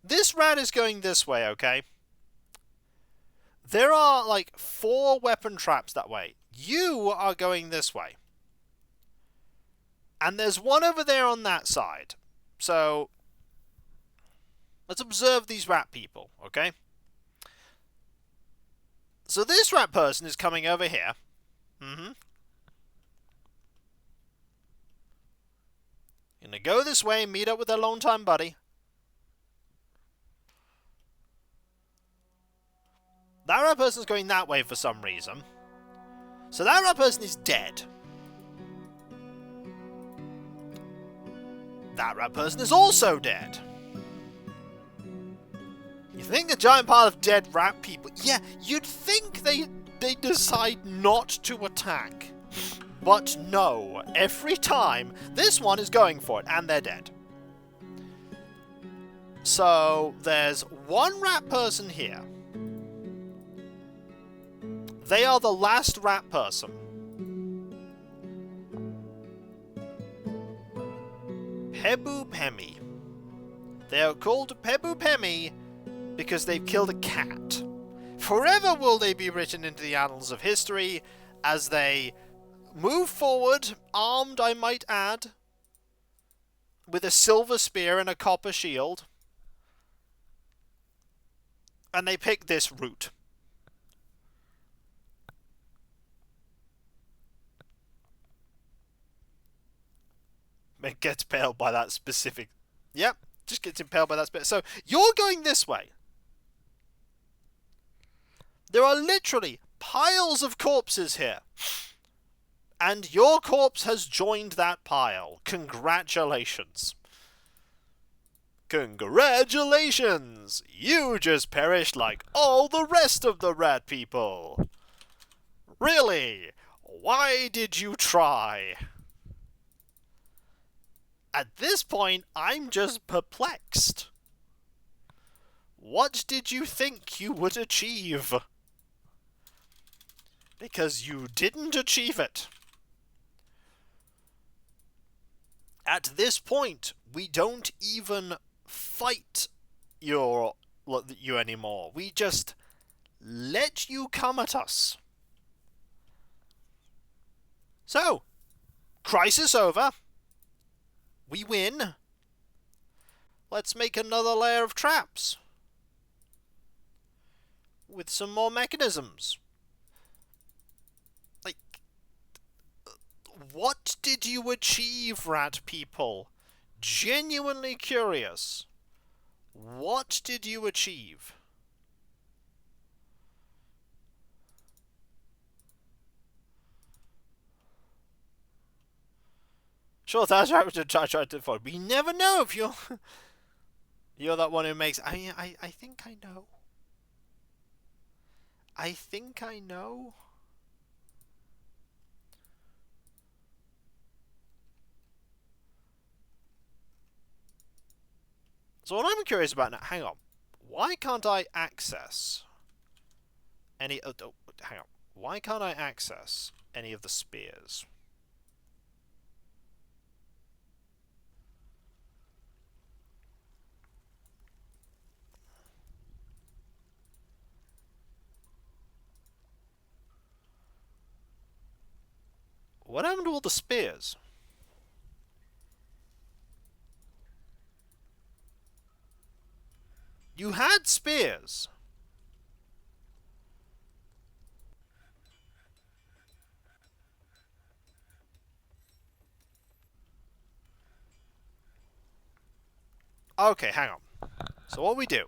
this rat is going this way, okay? There are, like, 4 weapon traps that way. You are going this way. And there's one over there on that side. So, let's observe these rat people, okay? So this rat person is coming over here. Gonna go this way, meet up with their longtime buddy. That rat person is going that way for some reason. So that rat person is dead. That rat person is also dead. You think a giant pile of dead rat people... Yeah, you'd think they they decide not to attack. But no, every time, this one is going for it, and they're dead. So, there's one rat person here. They are the last rat person. Pebu Pemi. They are called Pebu Pemi because they've killed a cat. Forever will they be written into the annals of history as they move forward, armed, I might add, with a silver spear and a copper shield. And they pick this route. It gets impaled by that specific... Yep, just gets impaled by that specific... So, you're going this way. There are literally piles of corpses here. And your corpse has joined that pile. Congratulations. Congratulations! You just perished like all the rest of the rat people. Really? Why did you try? At this point, I'm just perplexed. What did you think you would achieve? Because you didn't achieve it. At this point, we don't even fight you anymore. We just let you come at us. So, crisis over. We win. Let's make another layer of traps. With some more mechanisms. Like, what did you achieve, rat people? Genuinely curious. What did you achieve? Sure, that's right. I tried to follow. We never know if you're you're that one who makes. I think I know. I think I know. So what I'm curious about now. Hang on. Why can't I access any? Hang on. Why can't I access any of the spears? What happened to all the spears? You had spears. Okay, hang on. So what we do,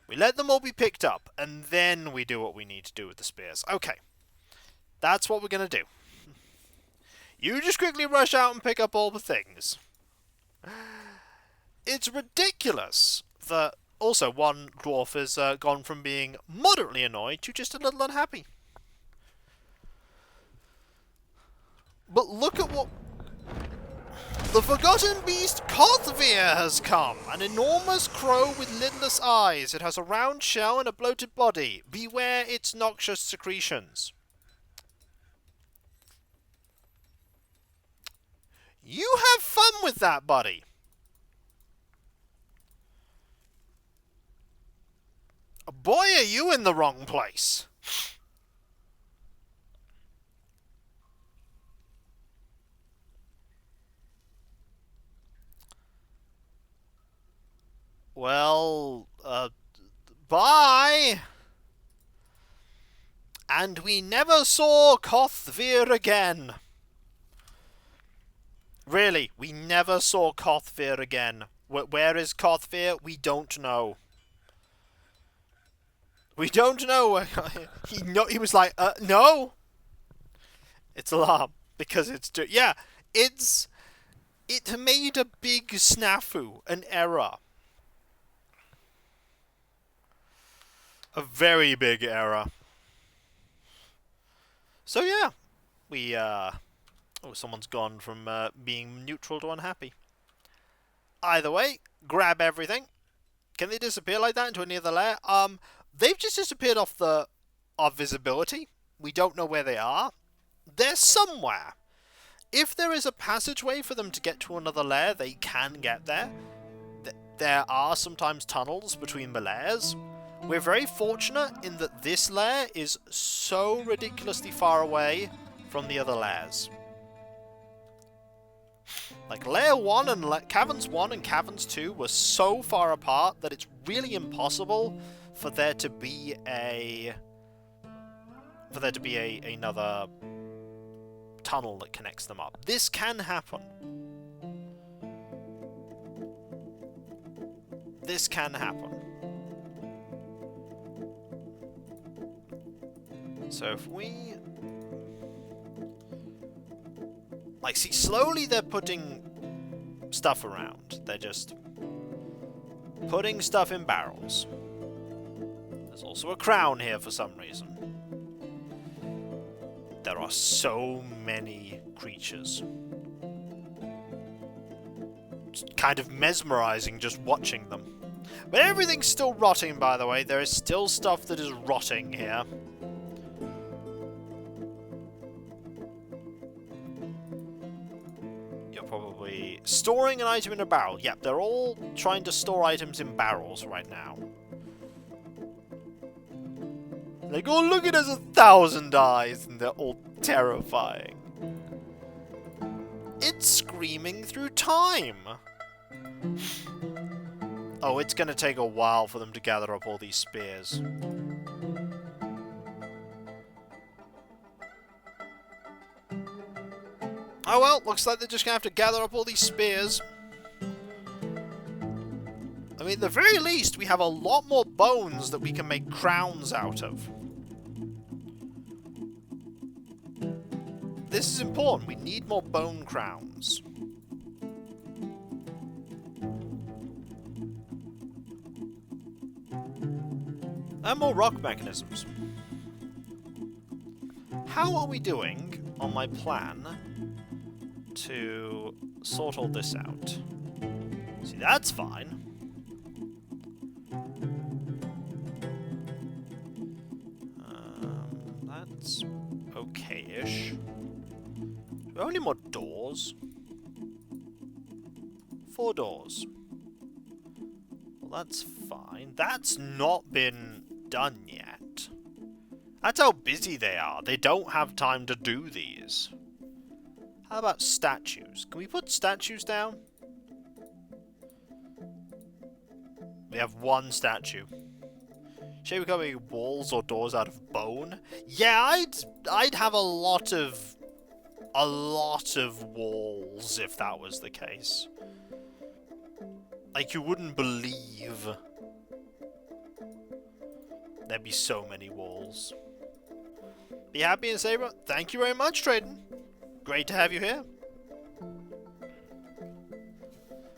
we let them all be picked up, and then we do what we need to do with the spears. Okay. That's what we're going to do. You just quickly rush out and pick up all the things. It's ridiculous that also one dwarf has gone from being moderately annoyed to just a little unhappy. But look at what... The forgotten beast Kothvir has come! An enormous crow with lidless eyes. It has a round shell and a bloated body. Beware its noxious secretions. You have fun with that, buddy. Boy, are you in the wrong place. Well, bye. And we never saw Kothvir again. Really, we never saw Kothvir again. Where is Kothvir? We don't know. We don't know. He was like, no. It's alarm because it's yeah. It made a big snafu, an error, a very big error. So yeah, we oh, someone's gone from being neutral to unhappy. Either way, grab everything. Can they disappear like that into any other layer? They've just disappeared off our visibility. We don't know where they are. They're somewhere. If there is a passageway for them to get to another layer, they can get there. There are sometimes tunnels between the layers. We're very fortunate in that this layer is so ridiculously far away from the other layers. Like, Layer 1 and Caverns 1 and Caverns 2 were so far apart that it's really impossible for there to be another tunnel that connects them up. This can happen. This can happen. So if we... Like, see, slowly they're putting stuff around. They're just putting stuff in barrels. There's also a crown here for some reason. There are so many creatures. It's kind of mesmerizing just watching them. But everything's still rotting, by the way. There is still stuff that is rotting here. You're probably storing an item in a barrel. Yep, they're all trying to store items in barrels right now. Like, oh, look, it has 1,000 eyes, and they're all terrifying. It's screaming through time. Oh, it's gonna take a while for them to gather up all these spears. Oh well, looks like they're just gonna have to gather up all these spears. I mean, at the very least, we have a lot more bones that we can make crowns out of. This is important. We need more bone crowns. And more rock mechanisms. How are we doing on my plan to sort all this out? See, that's fine. That's okay-ish. Only more doors. 4 doors. Well, that's fine. That's not been done yet. That's how busy they are. They don't have time to do these. How about statues? Can we put statues down? We have 1 statue. Should we go make walls or doors out of bone? Yeah, I'd have a lot of walls if that was the case. Like, you wouldn't believe there'd be so many walls. Be happy and Saber. Thank you very much, Traden. Great to have you here.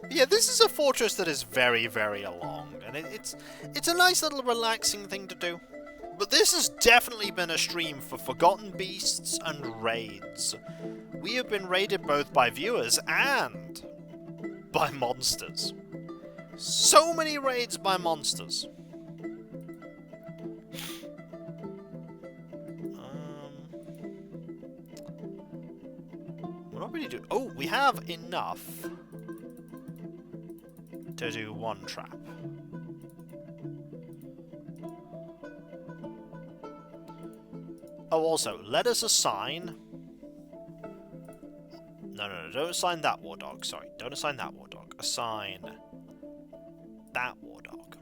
But yeah, this is a fortress that is very, very long, and it's a nice little relaxing thing to do. But this has definitely been a stream for Forgotten Beasts and raids. We have been raided both by viewers and by monsters. So many raids by monsters. We're not really doing... Oh, we have enough to do 1 trap. Oh, also, let us assign... No, don't assign that war dog. Sorry, don't assign that war dog. Assign that war dog.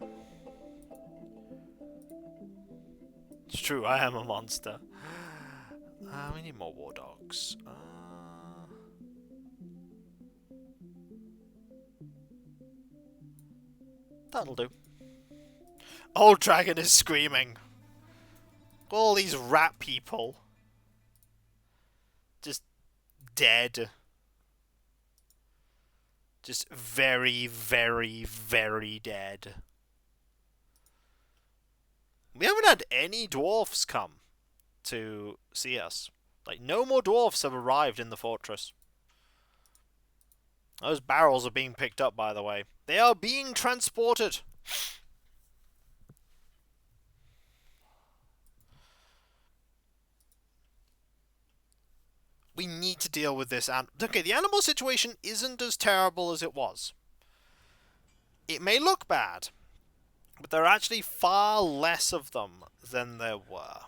It's true, I am a monster. We need more war dogs. That'll do. Old Dragon is screaming. All these rat people. Just dead. Just very, very, very dead. We haven't had any dwarfs come to see us. Like, no more dwarfs have arrived in the fortress. Those barrels are being picked up, by the way. They are being transported. We need to deal with this. Okay, the animal situation isn't as terrible as it was. It may look bad, but there are actually far less of them than there were.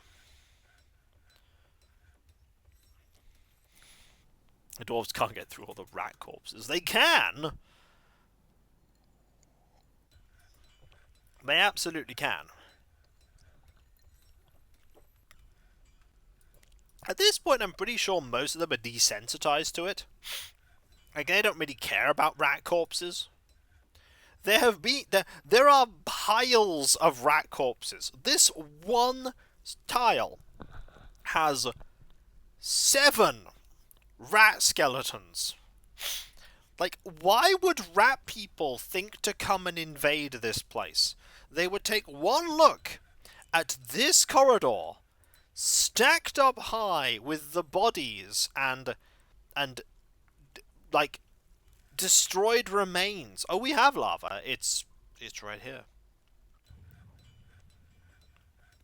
The dwarves can't get through all the rat corpses. They can! They absolutely can. At this point, I'm pretty sure most of them are desensitized to it. Like, they don't really care about rat corpses. There are piles of rat corpses. This one tile has 7 rat skeletons. Like, why would rat people think to come and invade this place? They would take one look at this corridor, stacked up high with the bodies and like destroyed remains. Oh, we have lava. It's right here.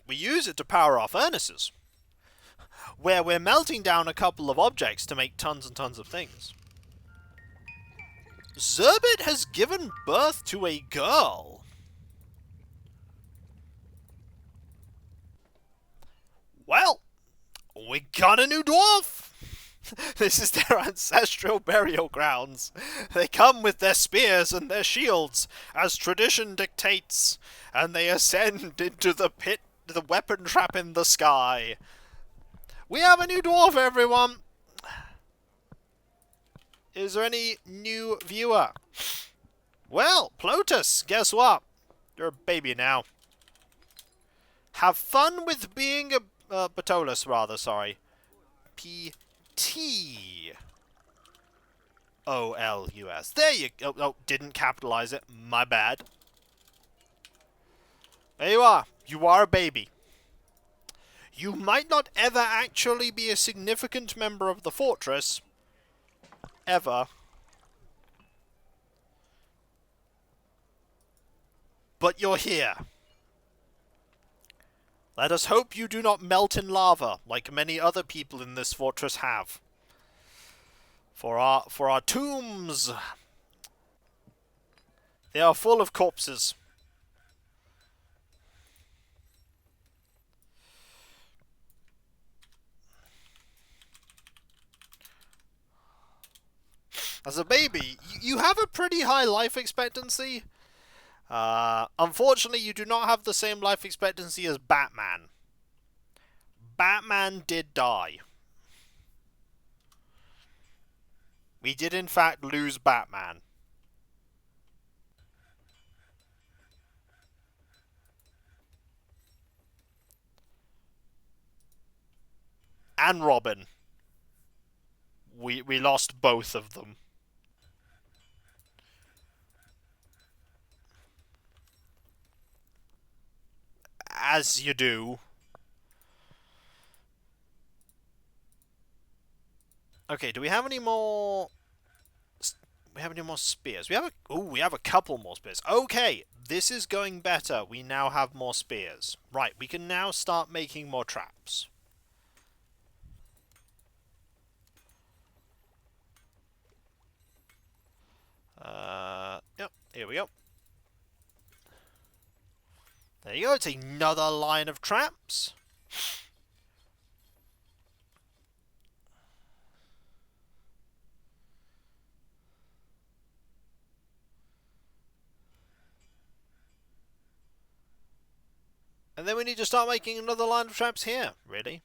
We use it to power our furnaces, where we're melting down a couple of objects to make tons and tons of things. Zerbit has given birth to a girl. Well, we got a new dwarf. This is their ancestral burial grounds. They come with their spears and their shields, as tradition dictates, and they ascend into the pit, the weapon trap in the sky. We have a new dwarf, everyone! Is there any new viewer? Well, Plotus, guess what? You're a baby now. Have fun with being a... Batolus, rather, sorry. P-T-O-L-U-S. There you go. Oh, didn't capitalize it. My bad. There you are. You are a baby. You might not ever actually be a significant member of the fortress. Ever. But you're here. Let us hope you do not melt in lava, like many other people in this fortress have. For our tombs, they are full of corpses. As a baby, you have a pretty high life expectancy. Unfortunately, you do not have the same life expectancy as Batman. Batman did die. We did, in fact, lose Batman. And Robin. We lost both of them. As you do. Okay, do we have any more... We have any more spears? We have a couple more spears. Okay, this is going better. We now have more spears. Right, we can now start making more traps. Yep, here we go. There you go, it's another line of traps. And then we need to start making another line of traps here, really.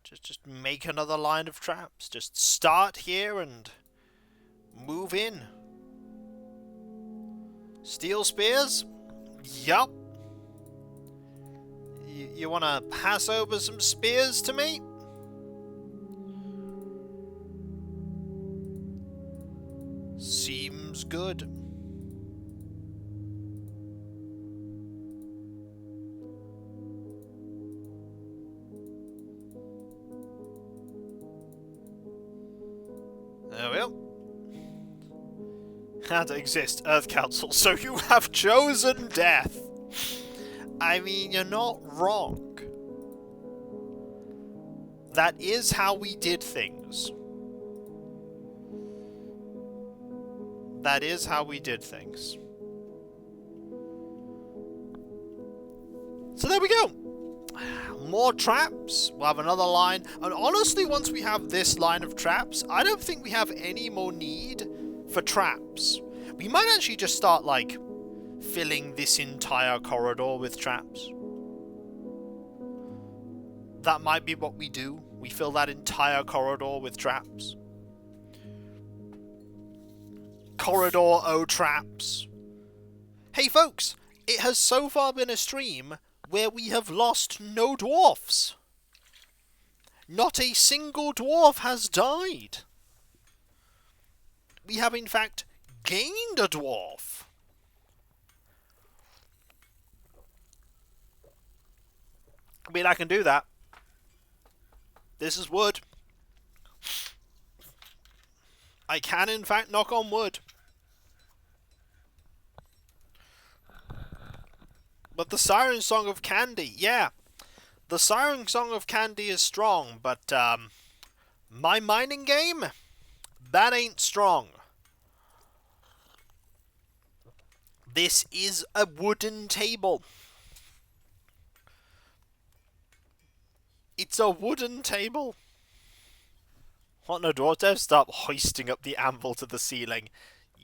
Just make another line of traps. Just start here and move in. Steel spears? Yup. You want to pass over some spears to me? Seems good. There we go. Can't exist, Earth Council, so you have chosen death. I mean, you're not wrong. That is how we did things. That is how we did things. So there we go. More traps. We'll have another line. And honestly, once we have this line of traps, I don't think we have any more need for traps. We might actually just start, like, filling this entire corridor with traps. That might be what we do. We fill that entire corridor with traps. Corridor O traps. Hey folks, it has so far been a stream where we have lost no dwarfs. Not a single dwarf has died. We have in fact gained a dwarf. I mean, I can do that. This is wood. I can in fact knock on wood. But the Siren Song of Candy, yeah. The Siren Song of Candy is strong, but my mining game, that ain't strong. This is a wooden table. It's a wooden table. What, no dwarves start hoisting up the anvil to the ceiling?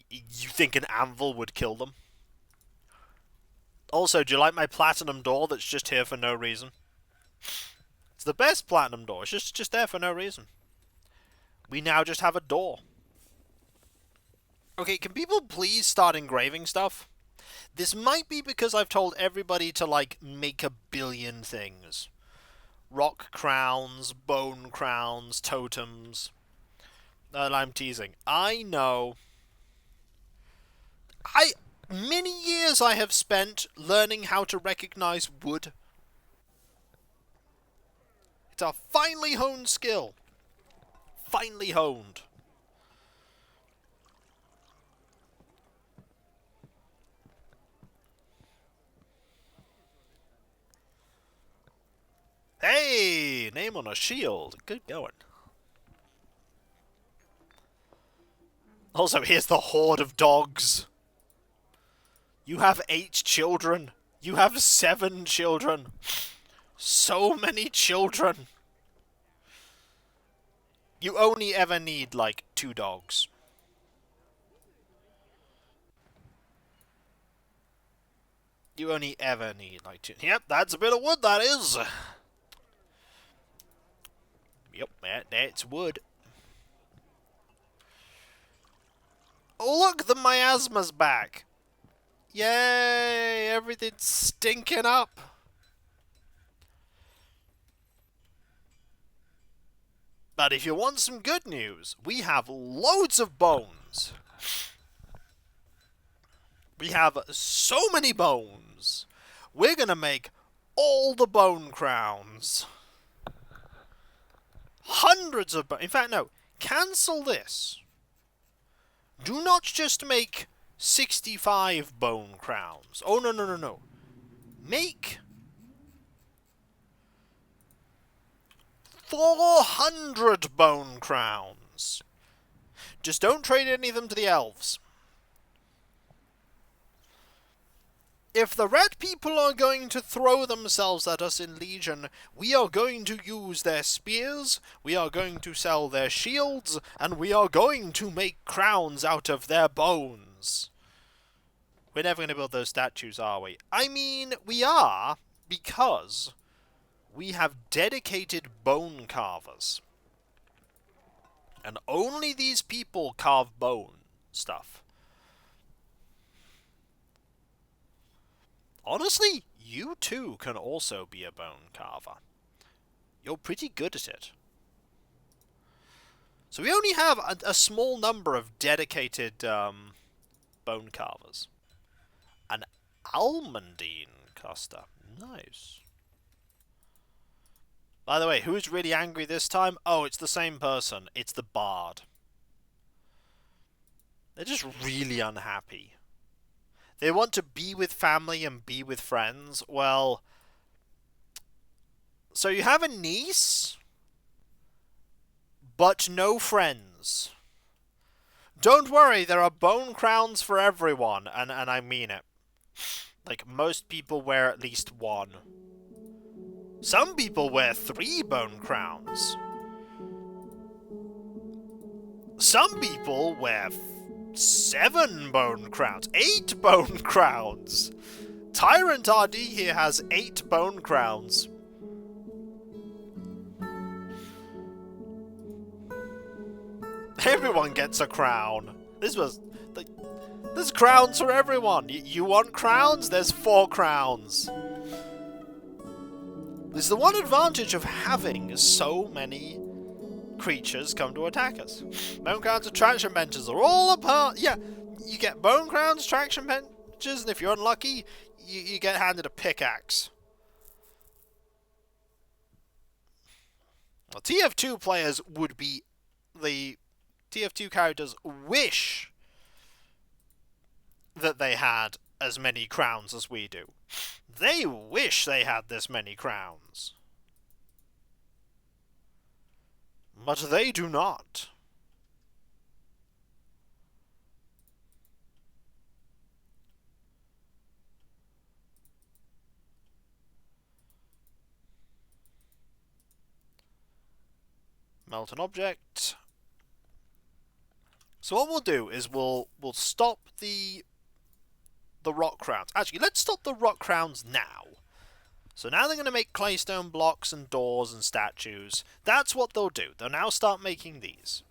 You think an anvil would kill them? Also, do you like my platinum door that's just here for no reason? It's the best platinum door. It's just there for no reason. We now just have a door. Okay, can people please start engraving stuff? This might be because I've told everybody to, like, make a billion things. Rock crowns, bone crowns, totems. I'm teasing. I know. Many years I have spent learning how to recognize wood. It's a finely honed skill. Finely honed. Hey! Name on a shield. Good going. Also, here's the horde of dogs. You have 8 children. You have 7 children. So many children. You only ever need, like, 2 dogs. You only ever need, like, 2. Yep, that's a bit of wood, that is. Yep, that's wood. Oh, look, the miasma's back. Yay, everything's stinking up. But if you want some good news, we have loads of bones. We have so many bones. We're gonna make all the bone crowns. Hundreds of bones. In fact, no. Cancel this. Do not just make 65 bone crowns. Oh, no, no, no, no. Make 400 bone crowns. Just don't trade any of them to the elves. If the red people are going to throw themselves at us in Legion, we are going to use their spears, we are going to sell their shields, and we are going to make crowns out of their bones. We're never going to build those statues, are we? I mean, we are, because we have dedicated bone carvers. And only these people carve bone stuff. Honestly, you too can also be a bone carver. You're pretty good at it. So we only have a small number of dedicated bone carvers. An almandine cluster. Nice. By the way, who's really angry this time? Oh, it's the same person. It's the bard. They're just really unhappy. They want to be with family and be with friends. Well, so you have a niece, but no friends. Don't worry, there are bone crowns for everyone, and I mean it. Like, most people wear at least one. Some people wear 3 bone crowns. Some people wear 7 bone crowns, 8 bone crowns. Tyrant RD here has 8 bone crowns. Everyone gets a crown. There's crowns for everyone. You want crowns? There's 4 crowns. This is the one advantage of having so many creatures come to attack us. Bone crowns and traction benches are all apart. Yeah, you get bone crowns, traction benches, and if you're unlucky, you get handed a pickaxe. Well, TF2 players would be the TF2 characters wish that they had as many crowns as we do. They wish they had this many crowns. But they do not. Melt an object. So what we'll do is we'll stop the rock crowns. Actually, let's stop the rock crowns now. So now they're going to make claystone blocks and doors and statues. That's what they'll do. They'll now start making these.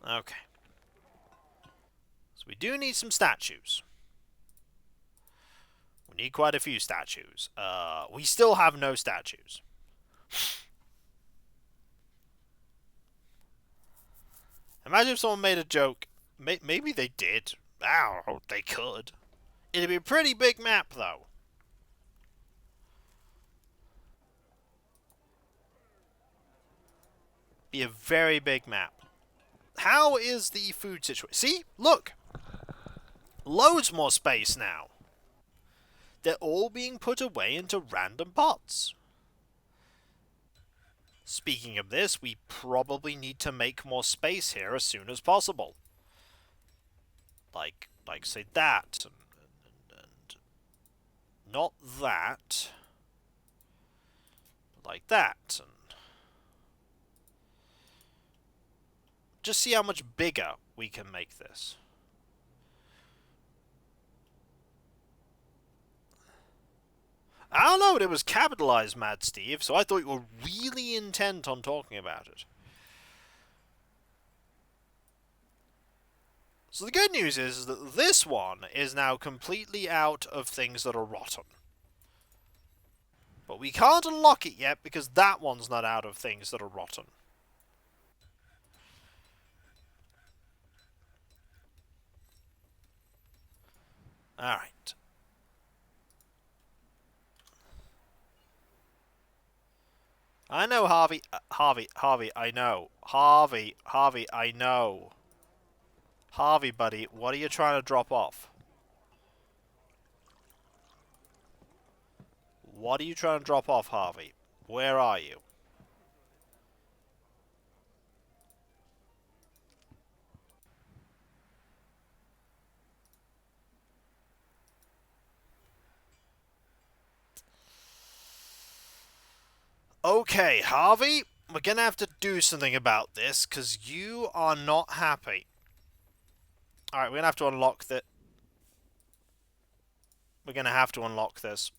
Okay. So we do need some statues. We need quite a few statues. We still have no statues. Imagine if someone made a joke. Maybe they did. Ow, they could. It'd be a pretty big map, though. Be a very big map. How is the food situation? See? Look! Loads more space now. They're all being put away into random pots. Speaking of this, we probably need to make more space here as soon as possible. Like say that. And not that. Like that. And just see how much bigger we can make this. I don't know, but it was capitalized, Mad Steve, so I thought you were really intent on talking about it. So the good news is that this one is now completely out of things that are rotten. But we can't unlock it yet because that one's not out of things that are rotten. Alright. I know, Harvey. Harvey, I know. Harvey, I know. Harvey, buddy, what are you trying to drop off? What are you trying to drop off, Harvey? Where are you? Okay, Harvey, we're gonna have to do something about this, because you are not happy. Alright, we're gonna have to unlock the... We're gonna have to unlock this.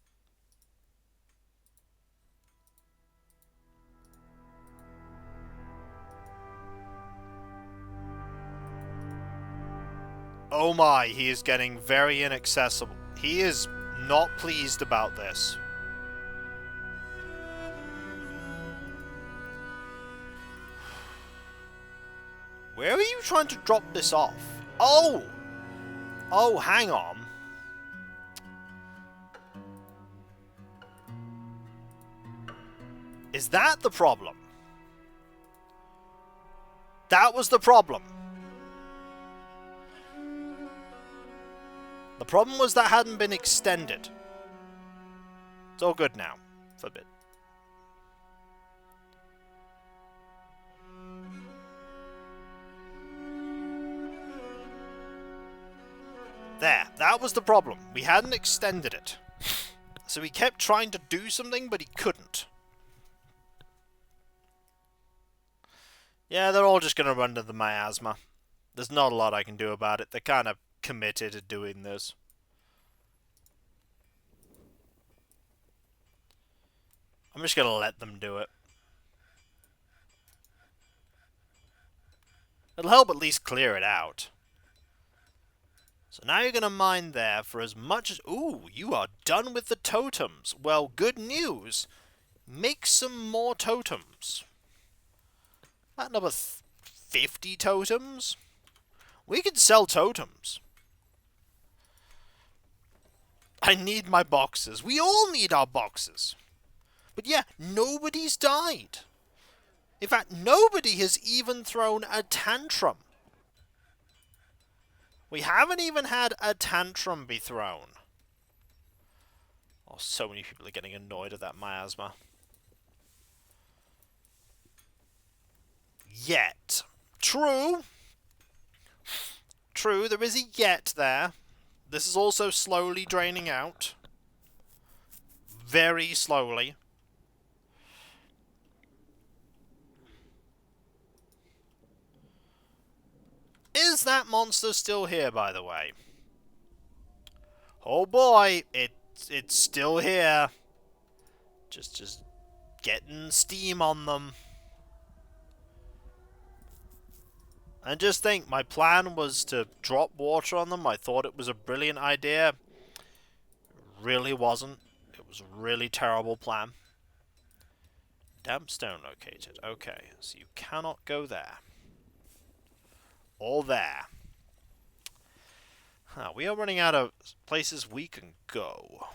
Oh my, he is getting very inaccessible. He is not pleased about this. Where are you trying to drop this off? Oh! Oh, hang on. Is that the problem? That was the problem. The problem was that hadn't been extended. It's all good now, for a bit. There, that was the problem. We hadn't extended it. So he kept trying to do something, but he couldn't. Yeah, they're all just going to run to the miasma. There's not a lot I can do about it. They're kind of committed to doing this. I'm just going to let them do it. It'll help at least clear it out. So now you're going to mine there for as much as... Ooh, you are done with the totems. Well, good news. Make some more totems. About another 50 totems? We can sell totems. I need my boxes. We all need our boxes. But yeah, nobody's died. In fact, nobody has even thrown a tantrum. We haven't even had a tantrum be thrown. Oh, so many people are getting annoyed at that miasma. Yet. True. True, there is a yet there. This is also slowly draining out. Very slowly. Is that monster still here, by the way? Oh boy, it's still here. Just getting steam on them. And just think, my plan was to drop water on them. I thought it was a brilliant idea. It really wasn't. It was a really terrible plan. Damp stone located. Okay, so you cannot go there. Or there. Huh, we are running out of places we can go.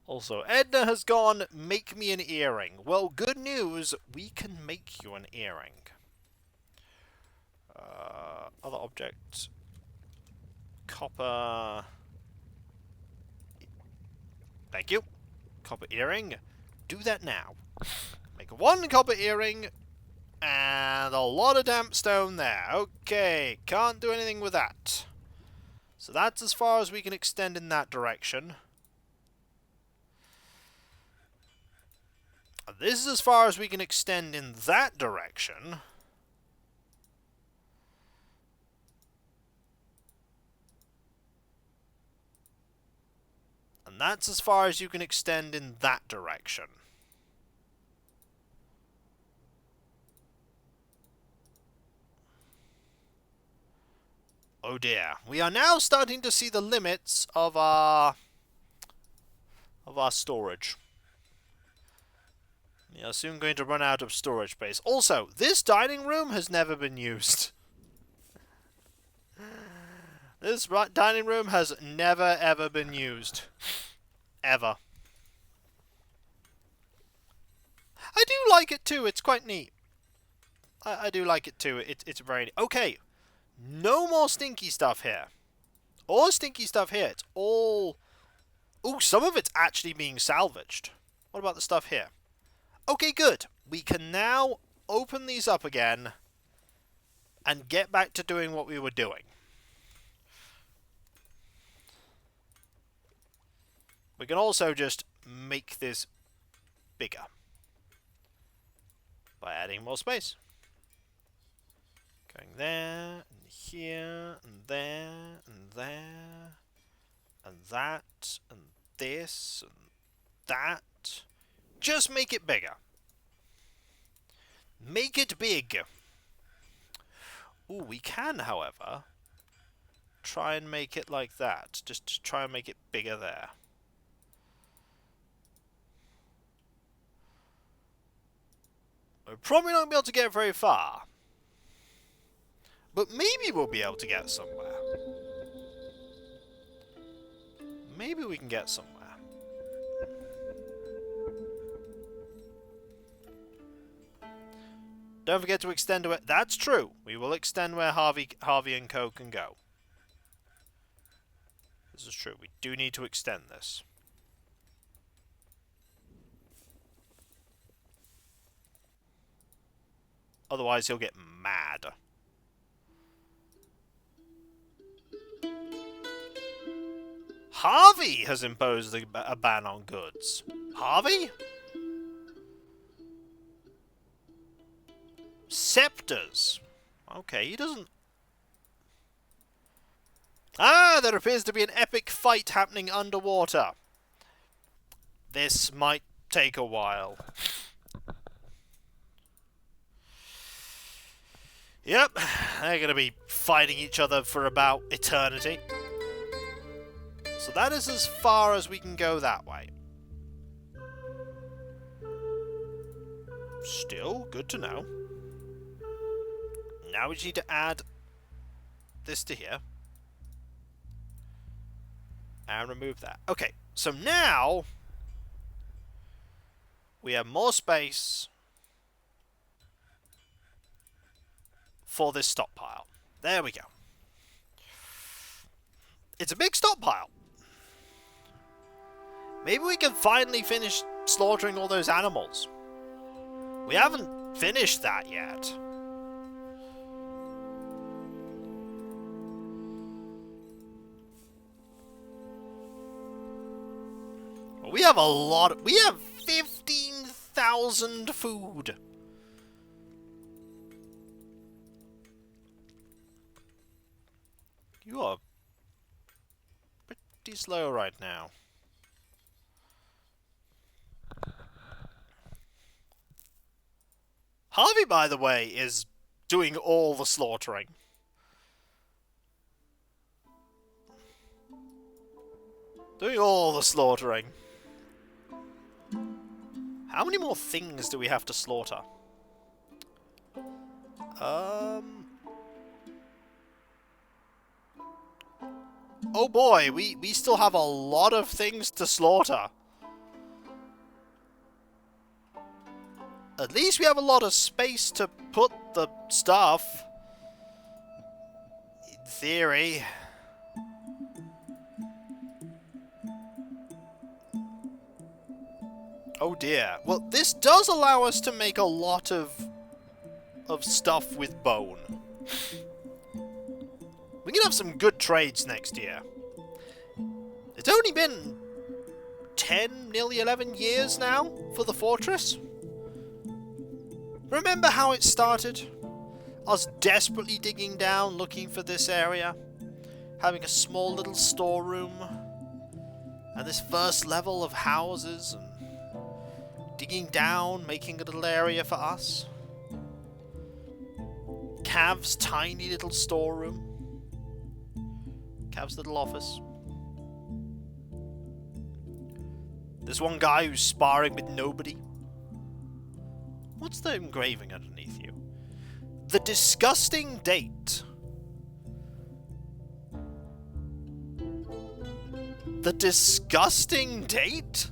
Also, Edna has gone, make me an earring. Well, good news, we can make you an earring. Other object. Copper. Thank you. Copper earring. Do that now. Make one copper earring. And a lot of damp stone there. Okay, can't do anything with that. So that's as far as we can extend in that direction. This is as far as we can extend in that direction. And that's as far as you can extend in that direction. Oh dear. We are now starting to see the limits of our storage. We are soon going to run out of storage space. Also, this dining room has never been used. This dining room has never ever been used. Ever. I do like it too. It's quite neat. I do like it too. It's very neat. Okay. No more stinky stuff here. All stinky stuff here. It's all... Ooh, some of it's actually being salvaged. What about the stuff here? Okay, good. We can now open these up again and get back to doing what we were doing. We can also just make this bigger by adding more space. Going there, and here, and there, and there, and that, and this, and that. Just make it bigger. Make it big. Ooh, we can, however, try and make it like that. Just to try and make it bigger there. We're probably not going to be able to get very far. But maybe we'll be able to get somewhere. Maybe we can get somewhere. Don't forget to extend it. That's true. We will extend where Harvey and Co. can go. This is true. We do need to extend this. Otherwise, he'll get mad. Harvey has imposed a ban on goods. Harvey? Scepters. Okay, he doesn't... Ah, there appears to be an epic fight happening underwater. This might take a while. Yep, they're going to be fighting each other for about eternity. So that is as far as we can go that way. Still, good to know. Now we just need to add this to here. And remove that. Okay, so now we have more space for this stockpile. There we go. It's a big stockpile. Maybe we can finally finish slaughtering all those animals. We haven't finished that yet. Well, we have a lot. We have 15,000 food. You are pretty slow right now. Harvey, by the way, is doing all the slaughtering. Doing all the slaughtering. How many more things do we have to slaughter? Oh boy, we still have a lot of things to slaughter. At least we have a lot of space to put the stuff. In theory. Oh dear. Well, this does allow us to make a lot of stuff with bone. We can have some good trades next year. It's only been 10, nearly 11 years now for the fortress. Remember how it started? Us desperately digging down, looking for this area. Having a small little storeroom. And this first level of houses. And digging down, making a little area for us. Cav's tiny little storeroom. Cav's little office. There's one guy who's sparring with nobody. What's the engraving underneath you? The disgusting date. The disgusting date?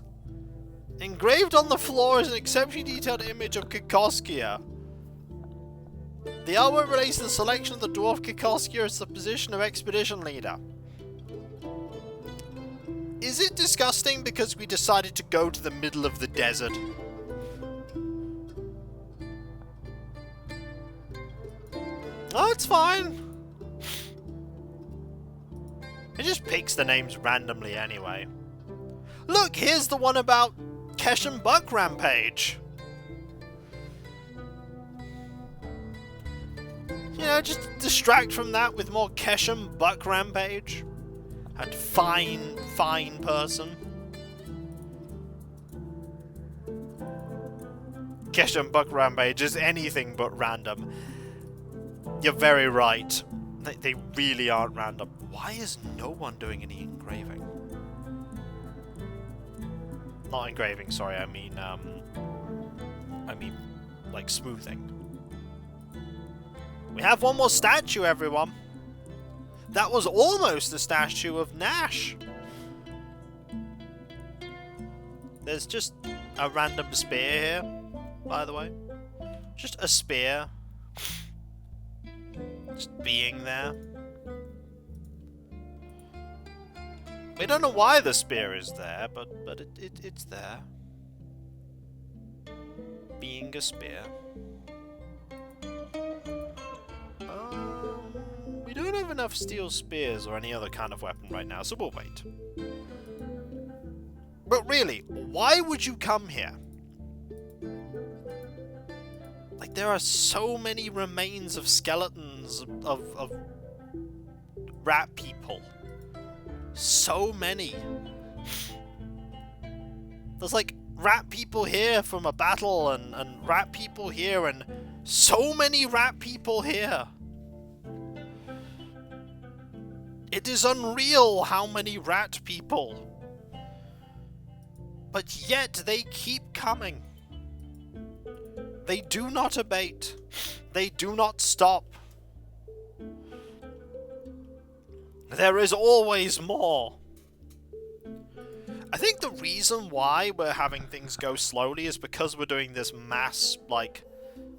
Engraved on the floor is an exceptionally detailed image of Kikoskia. The artwork relates to the selection of the dwarf Kikoskia as the position of expedition leader. Is it disgusting because we decided to go to the middle of the desert? Oh, it's fine. It just picks the names randomly anyway. Look, here's the one about Kesh and Buck Rampage. You know, just distract from that with more Kesh and Buck Rampage. And fine person. Kesh and Buck Rampage is anything but random. You're very right. They really aren't random. Why is no one doing any engraving? Not engraving, sorry, I mean like smoothing. We have one more statue, everyone. That was almost a statue of Nash. There's just a random spear here, by the way. Just a spear. Just being there. We don't know why the spear is there, but it's there. Being a spear. We don't have enough steel spears or any other kind of weapon right now, so we'll wait. But really, why would you come here? Like, there are so many remains of skeletons of rat people. So many. There's like rat people here from a battle and rat people here and so many rat people here. It is unreal how many rat people. But yet they keep coming. They do not abate. They do not stop. There is always more. I think the reason why we're having things go slowly is because we're doing this mass, like,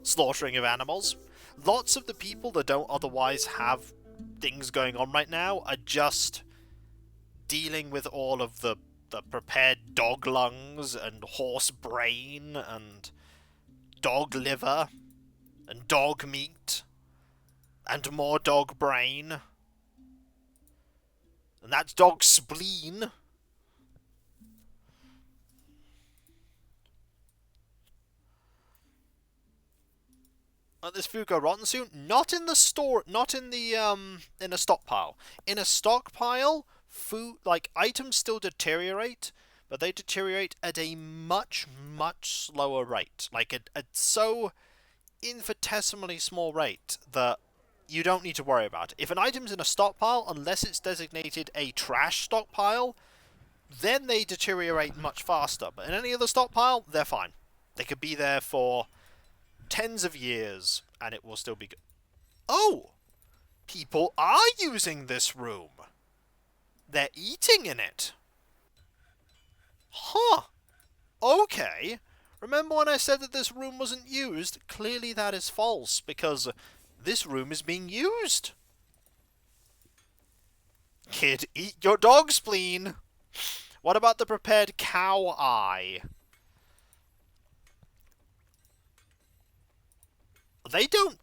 slaughtering of animals. Lots of the people that don't otherwise have things going on right now are just dealing with all of the prepared dog lungs and horse brain and dog liver and dog meat and more dog brain. And that's dog spleen. This food go rotten soon? Not in the store, not in the, in a stockpile. In a stockpile, food, like, items still deteriorate, but they deteriorate at a much, much slower rate. Like, at so infinitesimally small rate that you don't need to worry about it. If an item's in a stockpile, unless it's designated a trash stockpile, then they deteriorate much faster. But in any other stockpile, they're fine. They could be there for tens of years, and it will still be good. Oh! People are using this room! They're eating in it! Huh! Okay. Remember when I said that this room wasn't used? Clearly that is false, because this room is being used. Kid, eat your dog spleen! What about the prepared cow eye? They don't...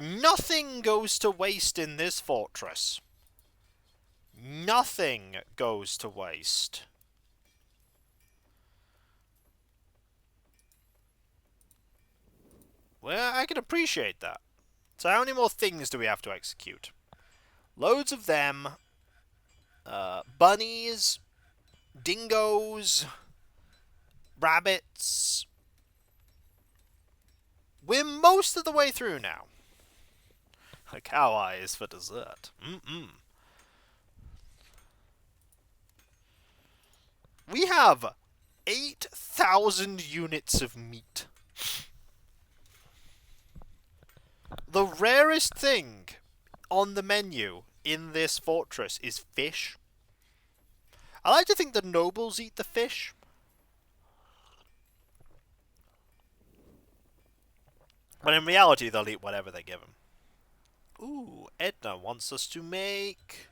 Nothing goes to waste in this fortress. Nothing goes to waste. Well, I can appreciate that. So how many more things do we have to execute? Loads of them. Bunnies. Dingoes. Rabbits. We're most of the way through now. A cow eye is for dessert. We have 8,000 units of meat. The rarest thing on the menu in this fortress is fish. I like to think the nobles eat the fish. But in reality, they'll eat whatever they give them. Ooh, Edna wants us to make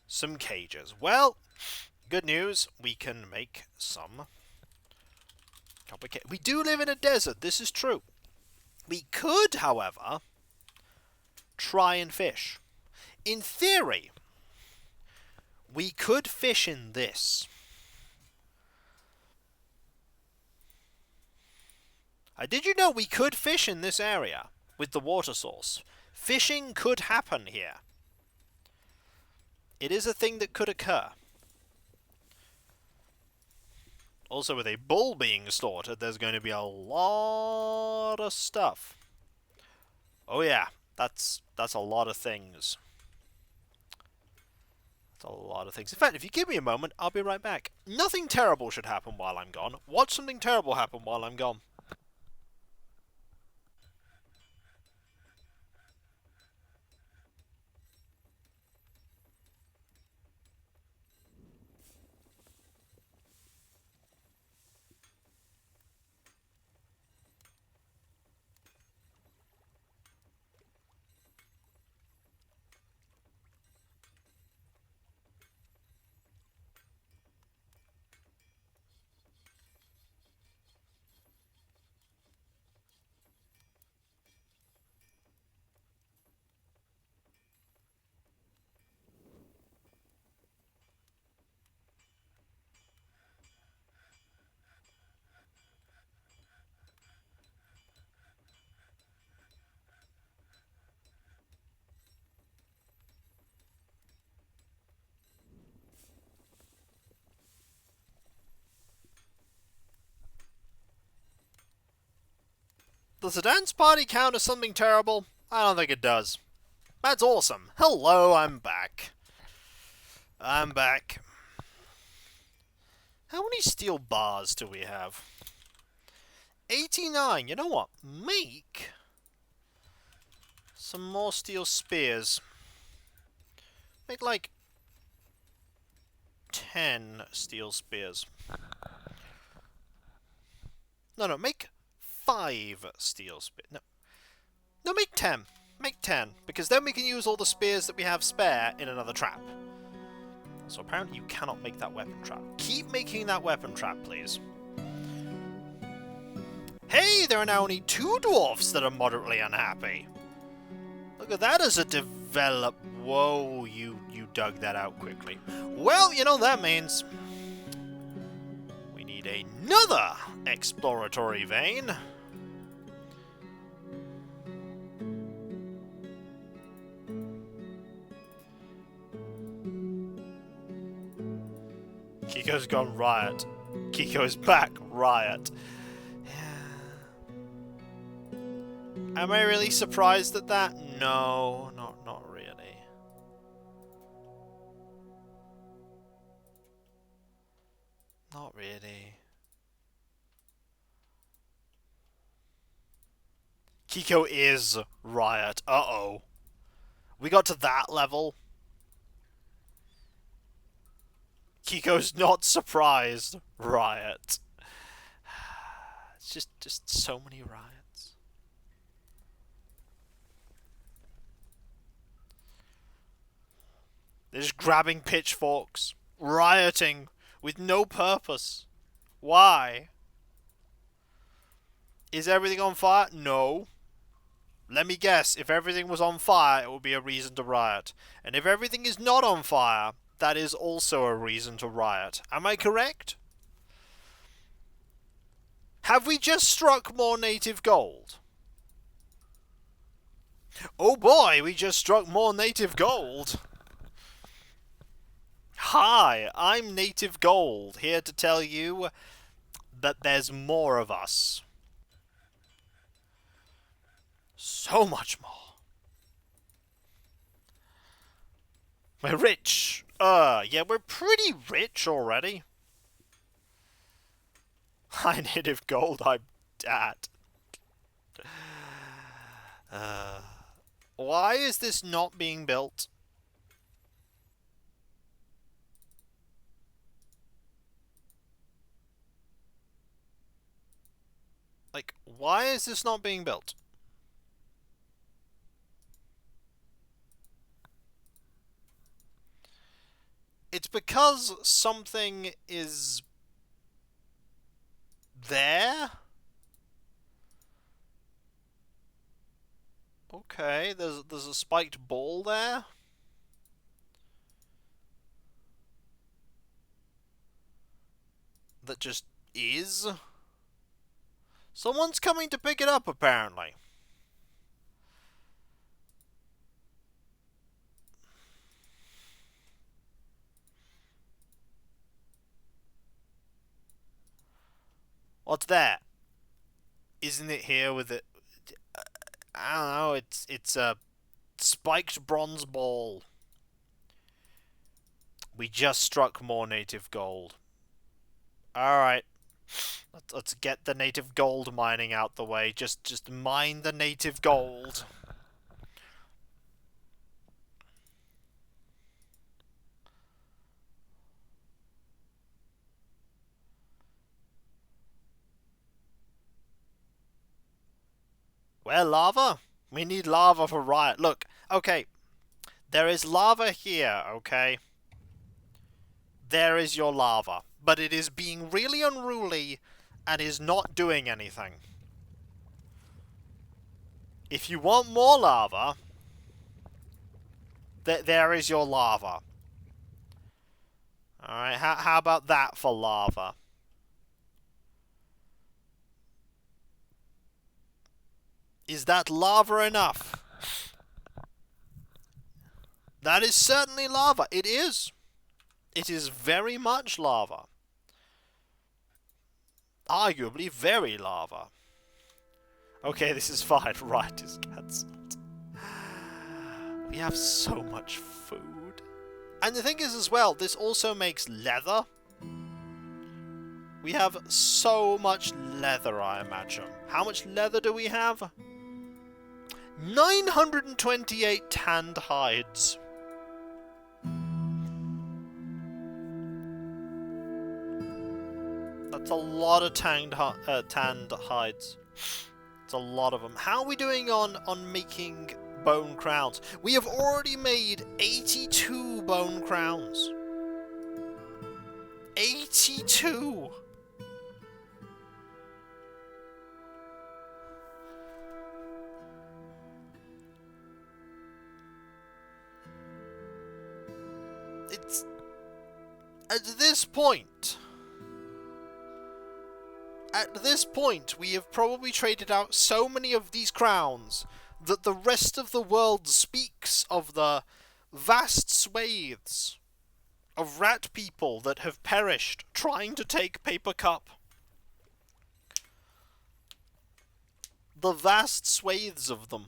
some cages. Well, good news, we can make some complicated. We do live in a desert, this is true. We could, however, try and fish. In theory, we could fish in this. Did you know we could fish in this area with the water source? Fishing could happen here. It is a thing that could occur. Also, with a bull being slaughtered, there's going to be a lot of stuff. Oh yeah, that's a lot of things. That's a lot of things. In fact, if you give me a moment, I'll be right back. Nothing terrible should happen while I'm gone. Watch something terrible happen while I'm gone. Does a dance party count as something terrible? I don't think it does. That's awesome. Hello, I'm back. I'm back. How many steel bars do we have? 89. You know what? Make some more steel spears. Make like 10 steel spears. No, make 5 steel spears. No, make 10. Make 10, because then we can use all the spears that we have spare in another trap. So apparently you cannot make that weapon trap. Keep making that weapon trap, please. Hey, there are now only 2 dwarfs that are moderately unhappy. Look at that as a develop... Whoa, you dug that out quickly. Well, you know, that means... we need another exploratory vein. Kiko's gone riot. Kiko's back riot. Am I really surprised at that? No, not really. Not really. Kiko is riot. Uh-oh. We got to that level. Kiko's not surprised. Riot. It's just so many riots. They're just grabbing pitchforks, rioting with no purpose. Why? Is everything on fire? No. Let me guess, if everything was on fire, it would be a reason to riot. And if everything is not on fire, that is also a reason to riot. Am I correct? Have we just struck more native gold? Oh boy, we just struck more native gold. Hi, I'm Native Gold, here to tell you that there's more of us. So much more. We're rich. Yeah, we're pretty rich already. Hi, Native Gold, I'm Dad. Why is this not being built? Like, why is this not being built? It's because something is there? Okay, there's a spiked ball there. That just is. Someone's coming to pick it up, apparently. What's that? Isn't it here with it? I don't know, it's a spiked bronze ball. We just struck more native gold. Alright. Let's get the native gold mining out the way. Just mine the native gold. Where lava? We need lava for riot. Look, okay. There is lava here, okay? There is your lava. But it is being really unruly and is not doing anything. If you want more lava, there is your lava. Alright, how about that for lava? Is that lava enough? That is certainly lava. It is. It is very much lava. Arguably very lava. Okay, this is fine. Right is cancelled. We have so much food. And the thing is as well, this also makes leather. We have so much leather, I imagine. How much leather do we have? 928 tanned hides. That's a lot of tanned hides. It's a lot of them. How are we doing on making bone crowns? We have already made 82 bone crowns. 82! It's... At this point, we have probably traded out so many of these crowns that the rest of the world speaks of the vast swathes of rat people that have perished trying to take Papercup. The vast swathes of them.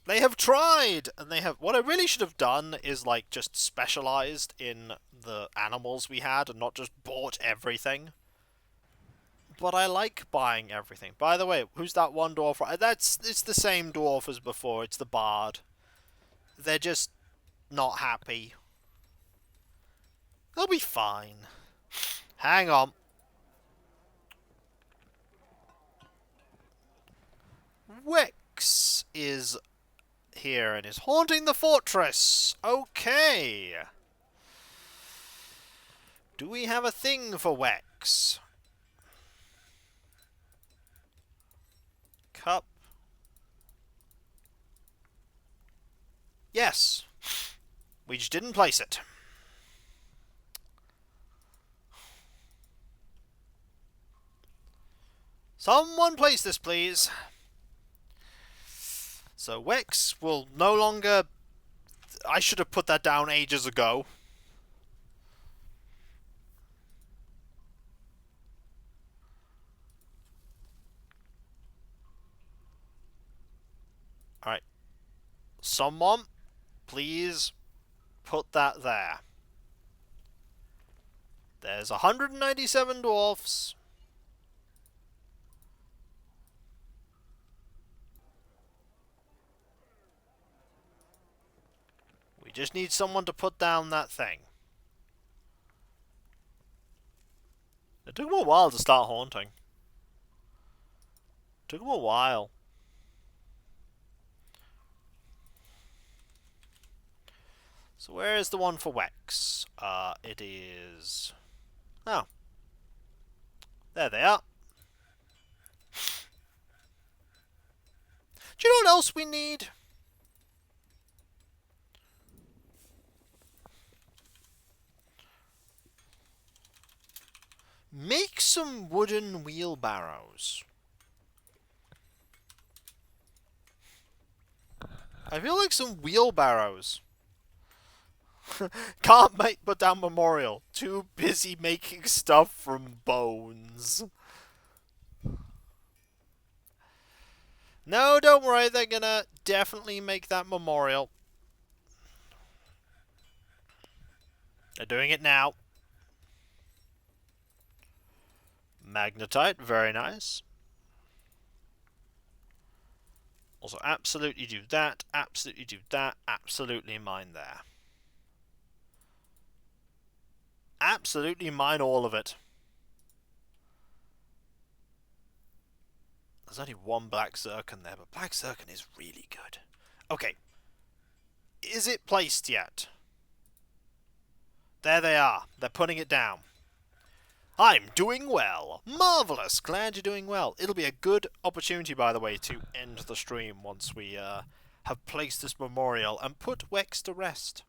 They have tried, and they have... What I really should have done is, like, just specialised in the animals we had and not just bought everything. But I like buying everything. By the way, who's that one dwarf? It's the same dwarf as before. It's the bard. They're just not happy. They'll be fine. Hang on. Wex is here and is haunting the fortress. Okay. Do we have a thing for Wex? Cup. Yes. We just didn't place it. Someone place this, please. So Wex will no longer... I should have put that down ages ago. Alright. Someone, please put that there. There's 197 dwarfs. We just need someone to put down that thing. It took them a while to start haunting. It took them a while. So where is the one for Wex? It is... Oh. There they are. Do you know what else we need? Make some wooden wheelbarrows. I feel like some wheelbarrows. Can't put down memorial. Too busy making stuff from bones. No, don't worry. They're gonna definitely make that memorial. They're doing it now. Magnetite, very nice. Also, absolutely do that, absolutely do that, absolutely mine there. Absolutely mine all of it. There's only one black zircon there, but black zircon is really good. Okay. Is it placed yet? There they are. They're putting it down. I'm doing well. Marvellous. Glad you're doing well. It'll be a good opportunity, by the way, to end the stream once we have placed this memorial and put Wex to rest.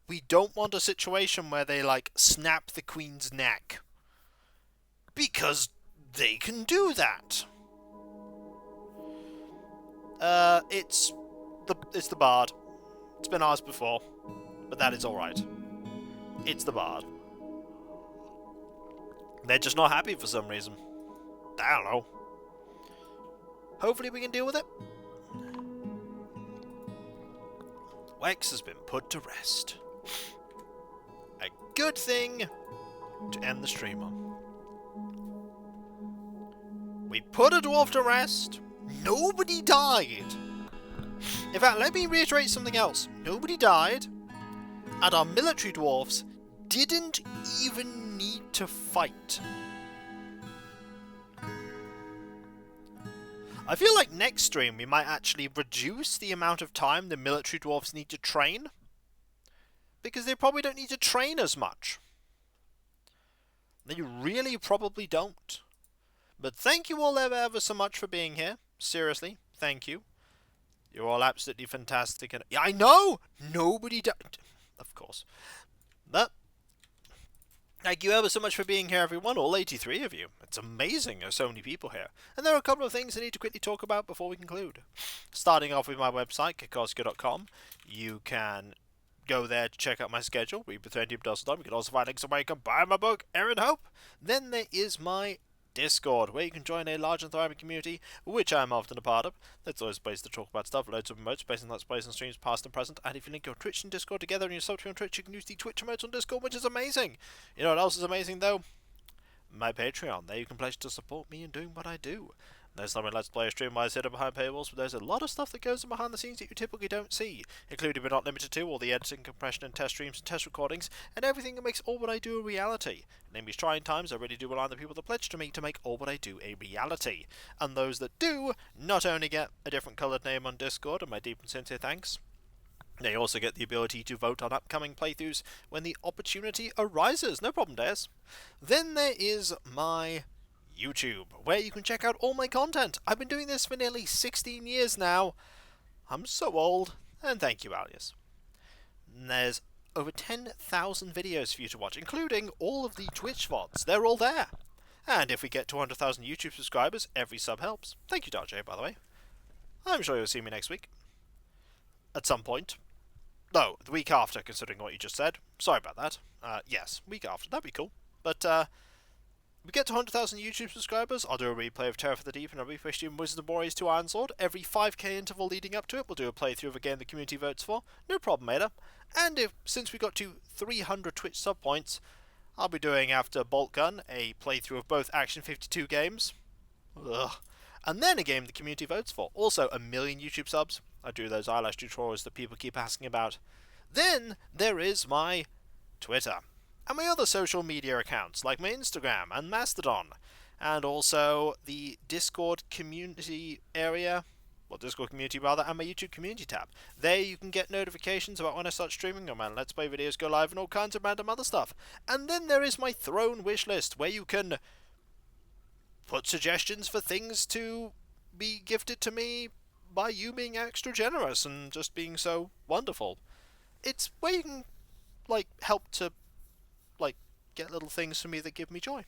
We don't want a situation where they, like, snap the Queen's neck. Because they can do that. It's the bard. It's been asked before, but that is alright. It's the bard. They're just not happy for some reason. I don't know. Hopefully we can deal with it. Wex has been put to rest. A good thing to end the stream on. We put a dwarf to rest. Nobody died. In fact, let me reiterate something else. Nobody died. And our military dwarfs didn't even need to fight. I feel like next stream we might actually reduce the amount of time the military dwarfs need to train. Because they probably don't need to train as much. They really probably don't. But thank you all ever so much for being here. Seriously, thank you. You're all absolutely fantastic. And I know! Nobody died. Of course. But thank you ever so much for being here, everyone. All 83 of you. It's amazing there's so many people here. And there are a couple of things I need to quickly talk about before we conclude. Starting off with my website, Kikoskia.com. You can go there to check out my schedule. Read with 20 You can also find links where you can buy my book, Aaron Hope. Then there is my Discord, where you can join a large and thriving community, which I'm often a part of. That's always a place to talk about stuff, loads of emotes, based on let's plays and streams past and present, and if you link your Twitch and Discord together and you sub to on Twitch, you can use the Twitch emotes on Discord, which is amazing. You know what else is amazing, though? My Patreon. There you can pledge to support me in doing what I do. There's something Let's Play a stream where I sit behind paywalls, but there's a lot of stuff that goes on behind the scenes that you typically don't see, including but not limited to all the editing, compression and test streams and test recordings, and everything that makes all what I do a reality. In these trying times, I really do rely on the people that pledge to me to make all what I do a reality. And those that do not only get a different coloured name on Discord, and my deep and sincere thanks, they also get the ability to vote on upcoming playthroughs when the opportunity arises. No problem, Des. Then there is my YouTube, where you can check out all my content. I've been doing this for nearly 16 years now. I'm so old. And thank you, Alias. And there's over 10,000 videos for you to watch, including all of the Twitch VODs. They're all there. And if we get 200,000 YouTube subscribers, every sub helps. Thank you, Darjay, by the way. I'm sure you'll see me next week. At some point. No, the week after, considering what you just said. Sorry about that. Yes, week after. That'd be cool. But, we get to 100,000 YouTube subscribers, I'll do a replay of Terror for the Deep and a replay stream Wizard of Warriors 2 Ironsword. Every 5k interval leading up to it, we'll do a playthrough of a game the community votes for. No problem, Ada. And since we got to 300 Twitch sub points, I'll be doing, after Bolt Gun, a playthrough of both Action 52 games. Ugh. And then a game the community votes for. Also, 1 million YouTube subs. I do those eyelash tutorials that people keep asking about. Then there is my Twitter. And my other social media accounts, like my Instagram and Mastodon, and also the Discord community area, well, Discord community rather, and my YouTube community tab. There you can get notifications about when I start streaming, or my Let's Play videos go live, and all kinds of random other stuff. And then there is my Throne wishlist, where you can put suggestions for things to be gifted to me by you being extra generous and just being so wonderful. It's where you can, help to get little things from me that give me joy.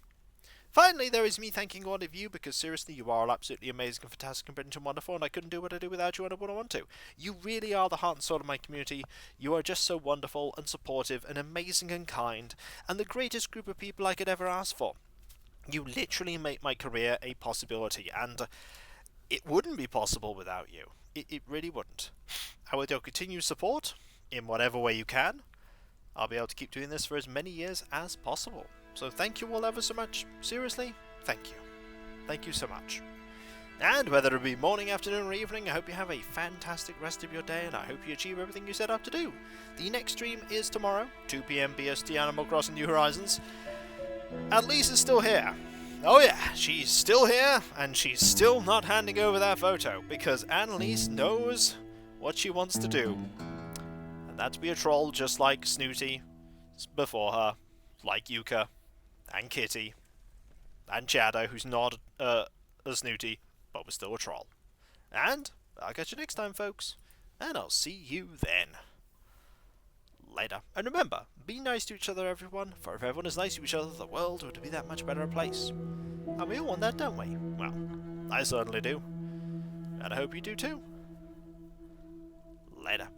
Finally, there is me thanking all of you, because seriously, you are all absolutely amazing and fantastic and brilliant and wonderful, and I couldn't do what I do without you, and I wouldn't want to. You really are the heart and soul of my community. You are just so wonderful and supportive and amazing and kind, and the greatest group of people I could ever ask for. You literally make my career a possibility, and it wouldn't be possible without you. It really wouldn't. And with your continued support, in whatever way you can, I'll be able to keep doing this for as many years as possible. So thank you all ever so much. Seriously, thank you. Thank you so much. And whether it be morning, afternoon, or evening, I hope you have a fantastic rest of your day, and I hope you achieve everything you set out to do. The next stream is tomorrow, 2 PM BST, Animal Crossing New Horizons. Annalise is still here. Oh yeah, she's still here, and she's still not handing over that photo, because Annalise knows what she wants to do. That to be a troll, just like Snooty before her, like Yuka, and Kitty, and Chaddo, who's not a Snooty, but was still a troll. And I'll catch you next time, folks, and I'll see you then. Later. And remember, be nice to each other, everyone, for if everyone is nice to each other, the world would be that much better a place. And we all want that, don't we? Well, I certainly do. And I hope you do too. Later.